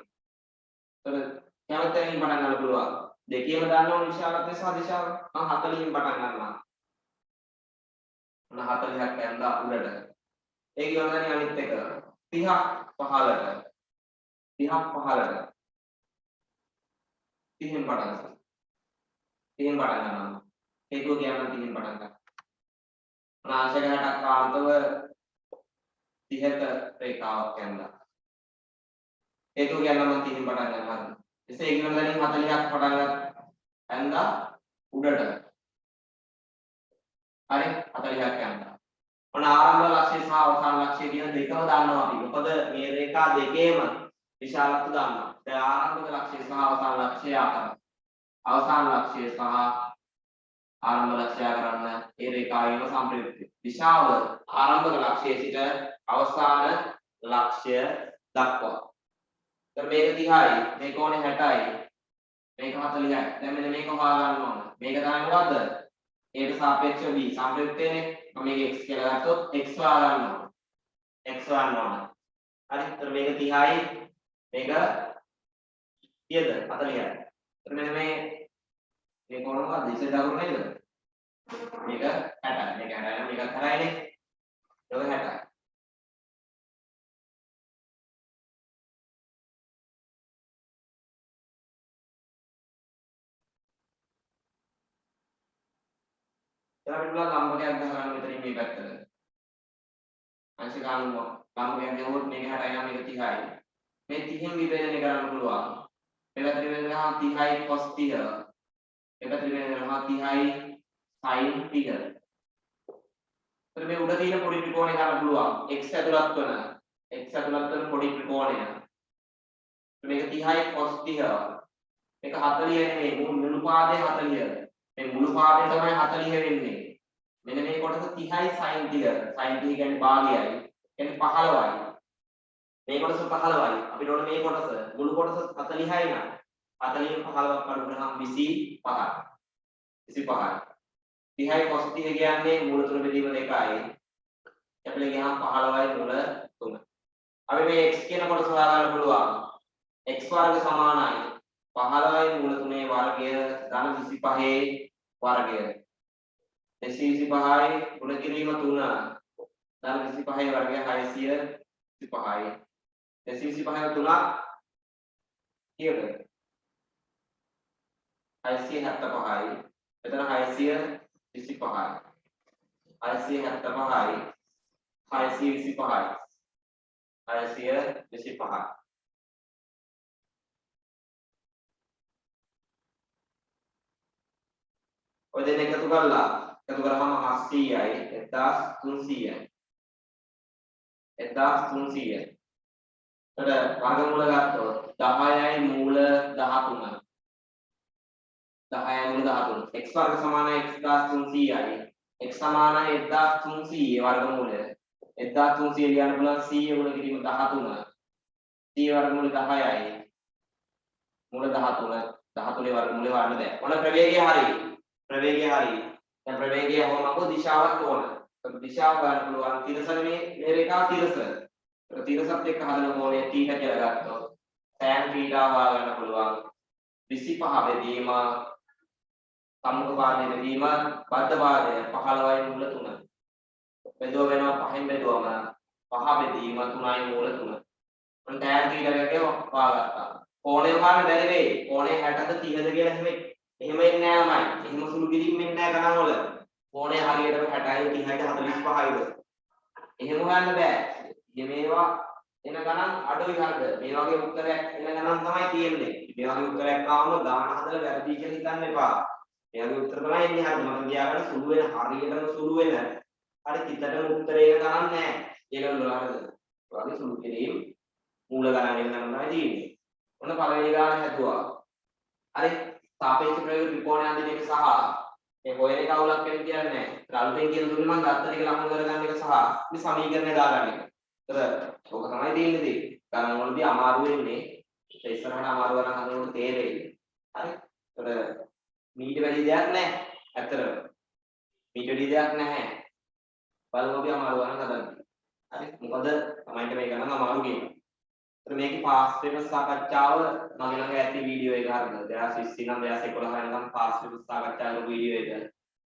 එතකොට කැමතියින් පටන් ගන්න පුළුවන්. දෙකේම දන්න ඕන විශාලත්වය සහ දිශාව. මම 40න් පටන් ගන්නවා. මොන 40ක් යනවා උඩට. ඒක ඉවරනේ අනිත් එක 30ක් 15ට 30ක් 15ට 30න් පටන් ගන්නවා. 30න් පටන් ගන්නවා. හේතුව කියන්න 30න් පටන් ගන්නවා. අනාශක 60ක් කාන්තව 30ක රේඛාවක් යනවා. හේතුව කියන්න මම 30න් පටන් ගන්නවා. එසේ ඉක්මනට 40ක් පටන් ගන්නවා උඩට. හරි 40ක් යනවා. ඔන්න ආරම්භ ලක්ෂ්‍ය සහ අවසාන ලක්ෂ්‍ය කියන දෙකම දන්නවා අපි. මොකද මේ රේඛා දෙකේම විශාලත්වය දන්නවා. දැන් ආරම්භක ලක්ෂ්‍ය සහ අවසාන ලක්ෂ්‍ය ආකාරය. අවසාන ලක්ෂ්‍ය සහ ආරම්භ ලක්ෂ්‍ය කරන්න ඒ රේඛාවේම සම්ප්‍රයුක්තය. දිශාව ආරම්භක ලක්ෂ්‍යයේ සිට අවසාන ලක්ෂ්‍ය දක්වා. දැන් මේක 30යි, මේක ඕනේ 60යි, මේක 40යි. දැන් මෙන්න මේක හොයා ගන්න ඕන. මේක තමයි මොකද්ද? ඒට සාපේක්ෂව b සම්ප්‍රයුක්තයනේ. මම මේක x කියලා ගත්තොත් x හොයා ගන්න ඕන. x හොයන්න ඕන. හරි. ඒතර මේක 30යි, මේක කීයද? 40යි. ඒතර මෙන්න මේ කොන මොකද්ද? ඉතින් දකුණු නේද? මේක 60යි. මේක 60යි. මේක 40යිනේ. ඒක 60යි. අපි පුළුවන් ලම්බකයක් ගහගන්න මෙතනින් මේ පැත්තට. අංශක අනුව ලම්බකයක් ගහුවොත් මේක 60යි නම් මේක 30යි. මේ 30න් විභජනය කරන්න පුළුවන්. මේක ත්‍රිවිධ ගහම 30යි cos 30. මේක ත්‍රිවිධ ගහම 30යි sin 30. එතන මේ උඩ තියෙන පොඩි ත්‍රිකෝණය ගන්න පුළුවන්. x ඇතුළත් වන පොඩි ත්‍රිකෝණය. මේක 30යි cos 30. මේක 40 නෙමෙයි මුළු පාදේ 40. මේ මුළු පාදේ තමයි 40 වෙන්නේ. මෙන්න මේ කොටස 30යි sin 30. sin 30 කියන්නේ භාගයයි. කියන්නේ 15යි. මේ කොටස 15යි. අපිට ඕනේ මේ කොටස. මුළු කොටස 40යි නම් 40න් 15ක් අඩු කරාම 25යි. 25යි. 30යි cos 30 කියන්නේ මූල තුන බෙදීම 2යි. අපිට ගියාම 15යි මූල 3. අපි මේ x කියන කොටස හොයාගන්න පුළුවන්. x වර්ග සමානයි 15යි මූල 3ේ වර්ගය ධන 25ේ වර්ගය. 225යි ගුණ කිරීම 3 ධන 25ේ වර්ගය 625යි. 225යි 3ක් කීයද? 675යි. එතන 625යි. 675යි. 625යි. 625යි. ඔය දෙන්න එකතු කරලා එකතු කරාම 800යි 1300යි 1300යි. එතකොට වර්ගමූල ගත්තොත් 10යි මූල 13. 10යි මූල 13. x වර්ග සමානයි 1300යි. x සමානයි 1300 වර්ගමූලය. 1300 ලියන්න පුළුවන් 100 ගුණ කිරීම 13. 100 වර්ගමූල 10යි. මූල 13. 13 වර්ගමූලය හොයන්න බෑ. මොන ප්‍රවේගය හරි. ප්‍රවේගය හරි. දැන් ප්‍රවේගය හොමකෝ දිශාවක් ඕන. දිශාව ගන්න පුළුවන් තිරසන මේ රේඛාව තිරස. ඒක තිරසත් එක්ක හදන කෝණය θ කියලා ගත්තොත් tan θ හොයාගන්න පුළුවන්. 25 බෙදීම සම්මුඛ පාදයේ බෙදීම බද්ධ පාදය 15යි මූල 3. බෙදුව වෙනවා 5න් බෙදුවම 5 බෙදීම 3යි මූල 3. මම tan θ එකේ හොයාගත්තා. කෝණය හොයන්න බැරි වෙයි. කෝණය 60ද 30ද කියලා එහෙම එන්නේ නැහැ ළමයි. එහෙම සුළු කිරීම එන්නේ නැහැ ගණන් වල. කෝණය හරියටම 60යි 30යි 45යිද. එහෙම හොයන්න බෑ. මේවා එන ගණන් අඩුයි හරිද? මේ වගේ උත්තරයක් එන ගණන් තමයි තියෙන්නේ. මේ වගේ උත්තරයක් ආවම ගාන හදලා වැරදි කියලා හිතන්න එපා. මේ වගේ උත්තර තමයි එන්නේ හරිද? මම කියාගන්න සුළු වෙන හරියටම සුළු වෙන. හරි හිතටම උත්තරේ එන ගණන් නැහැ. ඒකවල හරිද? ඒ වගේ සුළු කිරීම මූල ගණන් එන ගණන් තමයි තියෙන්නේ. ඔන්න පළවෙනි ගාන හැදුවා. හරි සාපේක්ෂ ප්‍රවේග ත්‍රිකෝණය අඳින එක සහ මේ හොයන එක අවුලක් වෙන්න කියන්නේ නැහැ. අලුතෙන් කියලා දුන්නේ මම ගත්ත ටික ලකුණු කරගන්න එක සහ මේ සමීකරණය දාගන්න එක. ඒතර ඕක තමයි තියෙන්නේ දේ. ගණන් වලදී අමාරු වෙන්නේ. ඒ ඉස්සරහට අමාරු කරන හදනකොට තේරෙයි. හරි. ඒතර මීට වැඩි දෙයක් නැහැ. ඇත්තටම. මීට වැඩි දෙයක් නැහැ. බලමු අපි අමාරු කරන හදන්න. හරි. මොකද තමයි මේක නම් අමාරු කියන්නේ. මේකේ පාස් පේපර් සාකච්ඡාව මගේ ළඟ ඇති වීඩියෝ එක හරිද 2020 නම් 2011 වෙනකම් පාස් පේපර් සාකච්ඡා කරපු වීඩියෝ එක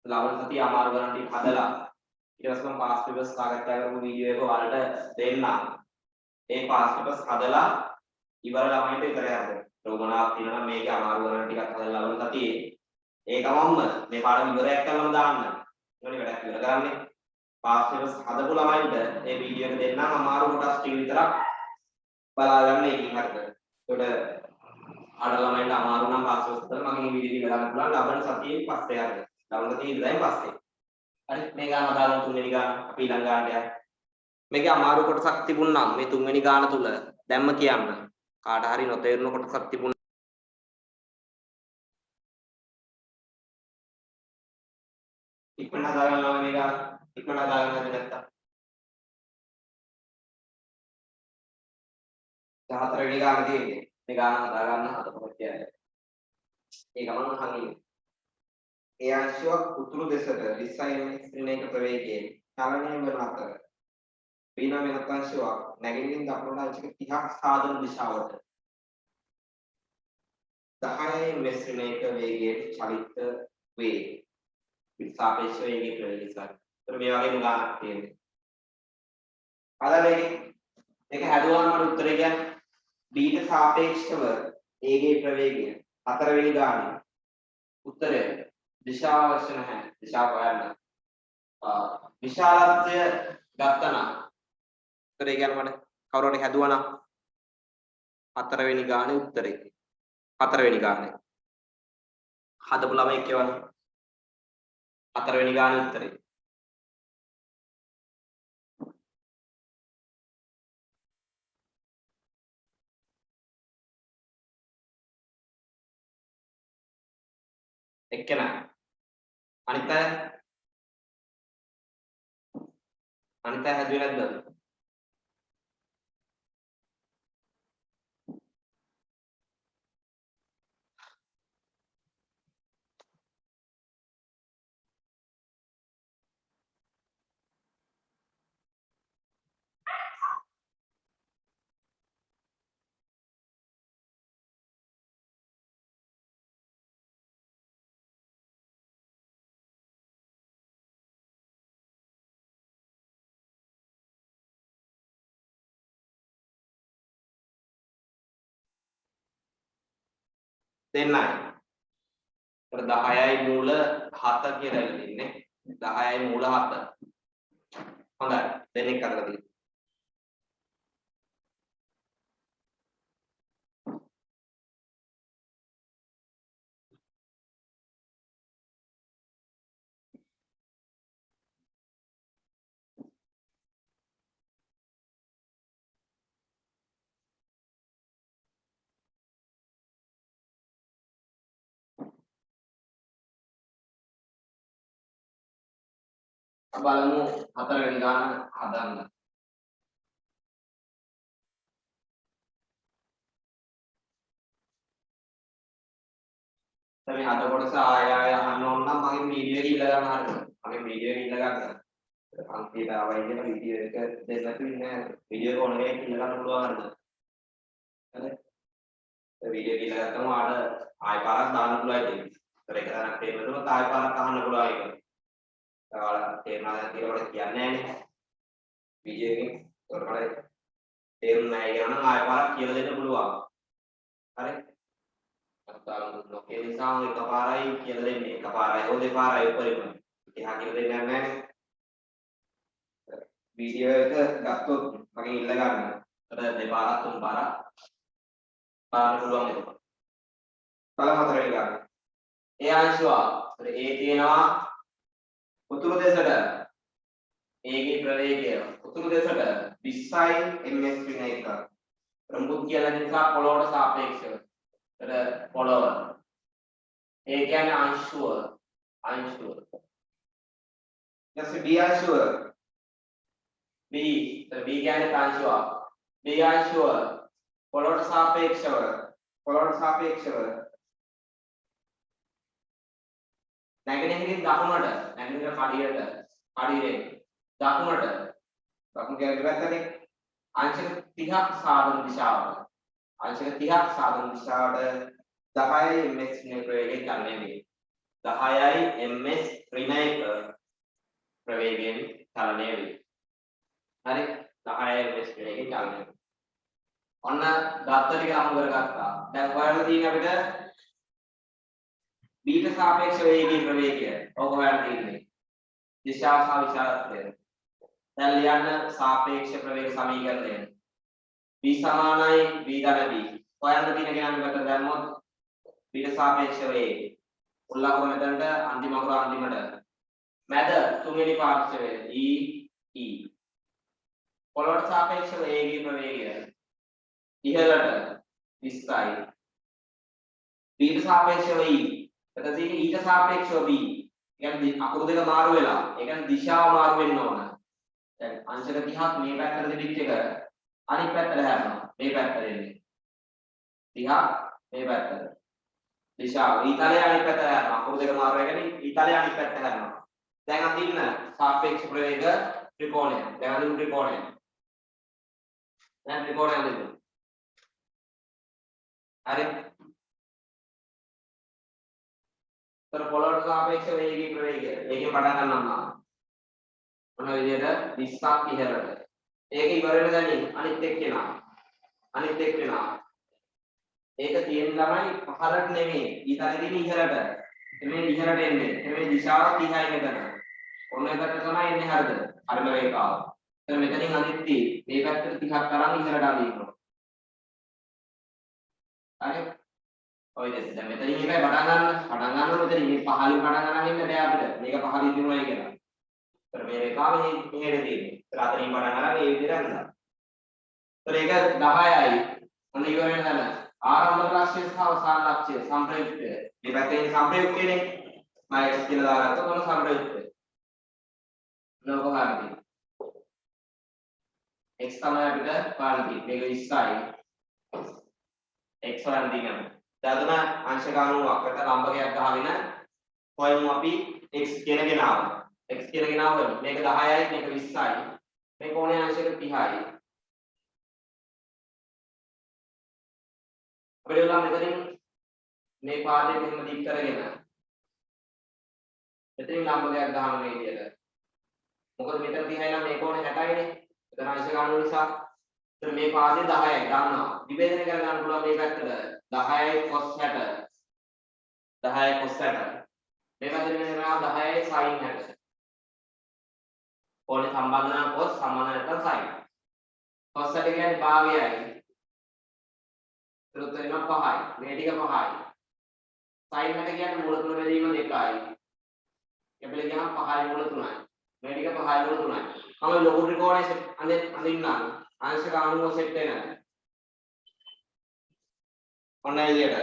ලබන සතිය අමාරු ගණන් ටික හදලා ඊට පස්සේ මම පාස් පේපර් සාකච්ඡා කරපු වීඩියෝ එක ඔයාලට දෙන්නම්. ඒ පාස් පේපර් හදලා ඉවර ළමයින්ට විතරයි හදන්නේ. ප්‍රෝගණාවක් තියෙනවා නම් මේකේ අමාරු ගණන් ටිකක් හදලා ලබන සතියේ ඒකමම මේ පාඩම ඉවරයක් කරලා දාන්න. මොනේ වැඩක් ඉවර කරන්නේ. පාස් පේපර් හදපු ළමයින්ට මේ වීඩියෝ එක දෙන්නම් අමාරු කොටස් ටික විතරක් බලා ගන්න එකකින් හරිද. ඒකට ආඩ ළමයින්ට අමාරු නම් පාස් කරලා මම මේ වීඩියෝ එක ගන්න පුළුවන් ලබන සතියේ පස්සේ හරිද. ලබන සතියේ ඉඳන් පස්සේ. හරි මේ ගාන අදාළ තුන්වෙනි ගාන අපි ඊළඟ ගානට යමු. මේකේ අමාරු කොටසක් තිබුණා නම් මේ තුන්වෙනි ගාන තුල දැම්ම කියන්න. කාට හරි නොතේරුණ කොටසක් තිබුණා. ඉක්මනට හදාගන්නවා මේක. ඉක්මනට හදාගන්න හරි නැත්තම්. 14 වෙනි ගාන තියෙන්නේ. මේ ගාන හදා ගන්න හදපොත් කියන්නේ. ඒක මම හංගින්නේ. ඒ අංශුවක් උතුරු දෙසට රිසයින් ප්‍රවේගයෙන් චලනය වන අතර විනා වෙනත් අංශුවක් නැගෙනහිරින් දකුණට අංශක 30ක් සාධන දිශාවට 10 මෙස්රිනේක වේගයෙන් චලිත වේ. සාපේක්ෂ වේගයේ ප්‍රවේගය. ඒතර මේ වගේම ගානක් තියෙනවා. අද මේක හැදුවාම මට උත්තරේ කියන්නේ b ට සාපේක්ෂව a ගේ ප්‍රවේගය 4 වෙනි ගානේ උත්තරය දිශාව අවශ්‍ය නැහැ. දිශාව හොයන්න. විශාලත්වය ගත්තා නම් උත්තරේ කියන්නේ මට කවුරු හරි හැදුවා නම් හතරවෙනි ගානේ උත්තරේ හතරවෙනි ගානේ හදපු ළමයි කියවන්න හතරවෙනි ගානේ උත්තරේ එක්කෙනා අනිත් අය හැදුවේ නැද්ද දෙන්නයි. ඒතර 10යි මූල 7 කියලා ඉන්නේ. 10යි මූල 7. හොඳයි. දෙන්නෙක් අතර තියෙනවා. බලමු හතරවෙනි ගාන හදන්න. දැන් මේ හද කොටස ආය අහන්න ඕන නම් මගේ වීඩියෝ එක ඉල්ල ගන්න හරිද? මගේ වීඩියෝ එක ඉල්ල ගන්න. පන්තියට ආවයි කියලා වීඩියෝ එක දෙන්නත් ඉන්නේ. වීඩියෝ එක ඕන එකක් ඉල්ල ගන්න පුළුවන් හරිද? හරි. ඒ වීඩියෝ එක ඉල්ල ගත්තම ආය පාරක් දාන්න පුළුවන් ඒක. ඒතර එක තරක් තේරෙන්නම ආය පාරක් අහන්න පුළුවන් ඒක. ඔයාලා තේරෙනවා කියලා මට කියන්නේ නැහැ නේ. වීඩියෝ එකෙන් ඔයාලට තේරුම් නැහැ කියනවා නම් ආය පාරක් කියලා දෙන්න පුළුවන්. හරි. අත්තාලු නොකිය නිසා එකපාරයි කියලා දෙන්නේ. එකපාරයි හෝ දෙපාරයි උඩරින්. එහා කියලා දෙන්නේ නැහැ. වීඩියෝ එක ගත්තොත් මගෙන් ඉල්ල ගන්න. ඒතර දෙපාරක් තුන් පාරක් පාරට පුළුවන් ඒක. බලමු හතරවෙනි ගාන. ඒ අංශුව. ඒතර ඒ තියෙනවා උතුරු දෙසට A ගේ ප්‍රවේගය උතුරු දෙසට 20යි ms වෙන එක. ප්‍රමුඛ කියලා නිසා පොළොවට සාපේක්ෂව. ඒතර පොළොව. ඒ කියන්නේ අංශුව. ඊට B අංශුව. B කියන්නේ අංශුව. B අංශුව පොළොවට සාපේක්ෂව. නැගෙනහිරින් දකුණට නැගෙනහිර කඩියෙන් දකුණට දකුණ කියන්නේ පැත්තනේ අංශක 30ක් සාධන දිශාවට 10යි ms ප්‍රවේගයෙන් චලනය වේ 10යි ms ඍණයක ප්‍රවේගයෙන් චලනය වේ හරි 10යි ms ප්‍රවේගයෙන් චලනය වේ ඔන්න දත්ත ටික අමු කරගත්තා දැන් ඔයාලට තියෙන අපිට B ට සාපේක්ෂව A ගේ ප්‍රවේගය. ඕක හොයන්න තියෙන්නේ. දිශාව සහ විශාලත්වය. දැන් ලියන්න සාපේක්ෂ ප්‍රවේග සමීකරණය. B සමානයි B ධන B. හොයන්න තියෙන කෙනා මේකට දැම්මොත් B ට සාපේක්ෂව A. උල්ලංඝන මෙතනට අන්තිම අකුර අන්තිමට. මැද තුන්වෙනි පාර්ශ්වය E. පොළොවට සාපේක්ෂව A ගේ ප්‍රවේගය. ඉහළට 20යි. B ට සාපේක්ෂව E. එතකොට ඊට සාපේක්ෂව B. ඒ කියන්නේ අකුරු දෙක මාරු වෙලා. ඒ කියන්නේ දිශාව මාරු වෙන්න ඕන. දැන් අංශක 30ක් මේ පැත්තට දෙවිච්ච එක අනිත් පැත්තට හැරෙනවා. මේ පැත්තට එන්නේ. 30ක් මේ පැත්තට. දිශාව ඊතලයේ අනිත් පැත්තට හැරෙනවා. අකුරු දෙක මාරු වෙගෙන ඊතලයේ අනිත් පැත්තට හැරෙනවා. දැන් අඳින්න සාපේක්ෂ ප්‍රවේග ත්‍රිකෝණය. දැන් අඳින්න ත්‍රිකෝණය. දැන් ත්‍රිකෝණය අඳින්න. හරි. तर පොළොවට සාපේක්ෂව වේගී ප්‍රවේගය. ඒකෙන් පටන් ගන්නවා. මොන විදිහට 20ක් ඉහළට. ඒක ඉවර වෙන දැනින් අනිත් එක්කෙනා. ඒක තියෙන ළමයි පහළට නෙමෙයි. ඊතලෙදී ඉහළට. එමේ ඉහළට එන්නේ. එමේ දිශාව 30යි මෙතන. ඔන්න එකට තමයි එන්නේ හරිද? හරිම රේඛාව. එතන මෙතනින් අදිත්ටි මේ පැත්තට 30ක් තරම් ඉස්සරහට අදිනවා. හරි? ඔය දැන් මෙතනින් එකයි පටන් ගන්නකොට මෙතනින් මේ පහලින් පටන් ගන්න ඉන්න බෑ අපිට. මේක පහලින් දිනුවයි කියලා. ඒතර මේ රේඛාව මෙහෙට තියෙන්නේ. ඒතර අතනින් පටන් ගන්න මේ විදිහට යනවා. ඒතර ඒක 10යි. ඔන්න ඉවර වෙන ආරම්භක ලක්ෂ්‍ය සහ අවසාන ලක්ෂ්‍ය සංප්‍රයුක්තය. මේ පැත්තේ සංප්‍රයුක්තයනේ. මම x කියලා දාගත්තොත් ඔන්න සංප්‍රයුක්තය. ලෝක හරියි. x තමයි අපිට පාඩම් තියෙන්නේ. මේක 20යි. x වලින් දිනන. දැන් අංශක අණුවක් අතර ලම්බකයක් ගහගෙන හොයමු අපි x කියන ගෙනාව. x කියන ගෙනාව මේක 10යි මේක 20යි. මේ කෝණයේ අංශක 30යි. අපිට උලා මෙතනින් මේ පාදයෙන් මෙහෙම දික් කරගෙන මෙතනින් ලම්බකයක් ගහන මේ විදියට. මොකද මෙතන 30යි නම් මේ කෝණය 60යිනේ. එතන අංශක අණුව නිසා එතන මේ පාදේ 10යි ගන්නවා. විභේදනය කර ගන්න පුළුවන් මේ පැත්තට 10යි cos 60. 10යි cos 60. මේ පැත්තේ වෙනවා 10යි sin 60. කෝණේ සම්බන්ධ නම් cos සම්බන්ධ නැත්නම් sin. cos 60 කියන්නේ භාගයයි. ඒත් වෙනවා 5යි. මේ ටික 5යි. sin 60 කියන්නේ මූල තුන බෙදීම 2යි. එබැවින් ගියාම 5යි මූල 3යි. මේ ටික 5යි මූල 3යි. මම ලොකු ත්‍රිකෝණයේ අඳින්නම්. අංශක අණුව සෙට් වෙනවා. ඔන්න එළියට.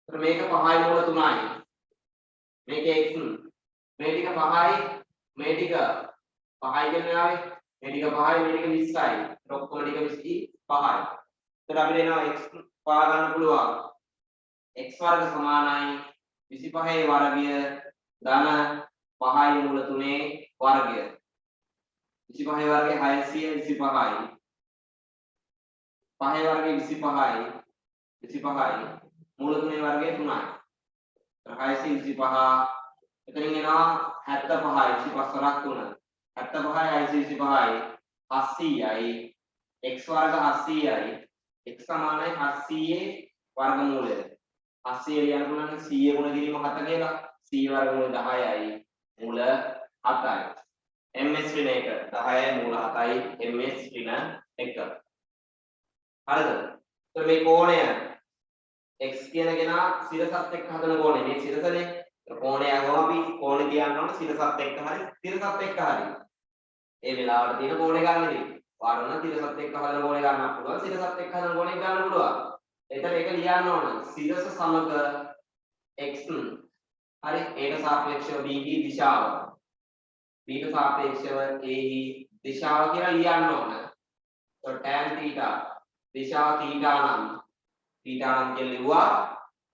ඒත් මේක 5යි මූල 3යි. මේක x. මේ ටික 5යි. මේ ටික 5යි කියන්නේ ආවේ. මේ ටික 5යි මේ ටික 20යි. ඔක්කොම ටික 25යි. ඒත් අපිට එනවා x පා ගන්න පුළුවන්. x වර්ග සමානයි 25 වර්ගය ධන 5යි මූල 3 වර්ගය. 25 වර්ගය 625යි. 5 වර්ගය 25යි. 25යි මූල 3 වර්ගය 3යි. 625 එතනින් එනවා 75යි 25 වරක් 3. 75යි 625යි 700යි x වර්ග 700යි x සමානයි 700 වර්ගමූලය. 700 ලියන්න පුළුවන් 100 ගුණ කිරීම 7 කියලා. 100 වර්ගමූල 10යි මූල 7යි. ms ඍණ 1 10යි මූල 7යි ms ඍණ 1. හරිද? එතකොට මේ කෝණය x කියන කෙනා සිරසත් එක්ක හදන කෝණය. මේ සිරසනේ. කෝණය අරගම අපි කෝණය කියන්න ඕන සිරසත් එක්ක හරි සිරසත් එක්ක හරි. ඒ වෙලාවට තියෙන කෝණය ගන්න ඉතින්. වාරණ සිරසත් එක්ක හදන කෝණය ගන්නත් පුළුවන්. සිරසත් එක්ක හදන කෝණය ගන්න පුළුවන්. එතන ඒක ලියන්න ඕන. සිරස සමග x හරි ඒට සාපේක්ෂව b ගේ දිශාව. b ට සාපේක්ෂව a ගේ දිශාව කියලා ලියන්න ඕන. tan theta දිශාව theta නම් theta නම් කියලා ලිව්වා.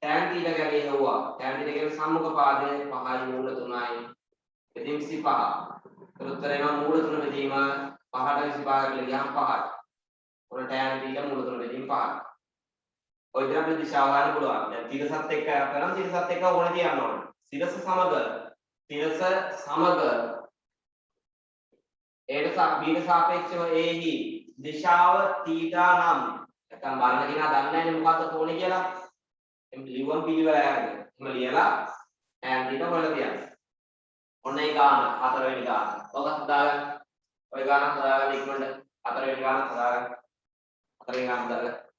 tan theta කියන්නේ හෙව්වා. tan theta කියන්නේ සම්මුඛ පාදය 5යි මූල 3යි. ඉතින් 25. උත්තරේ නම් මූල 3 බෙදීම 5ට 25 කියලා ගියාම 5යි. ඔන්න tan theta මූල 3 බෙදීම 5යි. ඔය විදිහට අපිට දිශාව ගන්න පුළුවන්. දැන් තිරසත් එක්ක කරනම් තිරසත් එක්ක ඕනේ තියන්න ඕනේ. තිරස සමග ඒට බීට සාපේක්ෂව a හි දිශාව තීටා නම් නැත්නම් බලන කෙනා දන්නේ නැහැ මොකක්ද කොහොනේ කියලා. එම් ලියුම් පිළිවෙල යන්නේ. එම ලියලා tan theta වල තියන්න. ඔන්න ඒ ගාන හතරවෙනි ගාන. ඔක හදාගන්න. ඔය ගාන හදාගන්න ඉක්මනට හතරවෙනි ගාන හදාගන්න. හතරවෙනි ගාන හදාගන්න.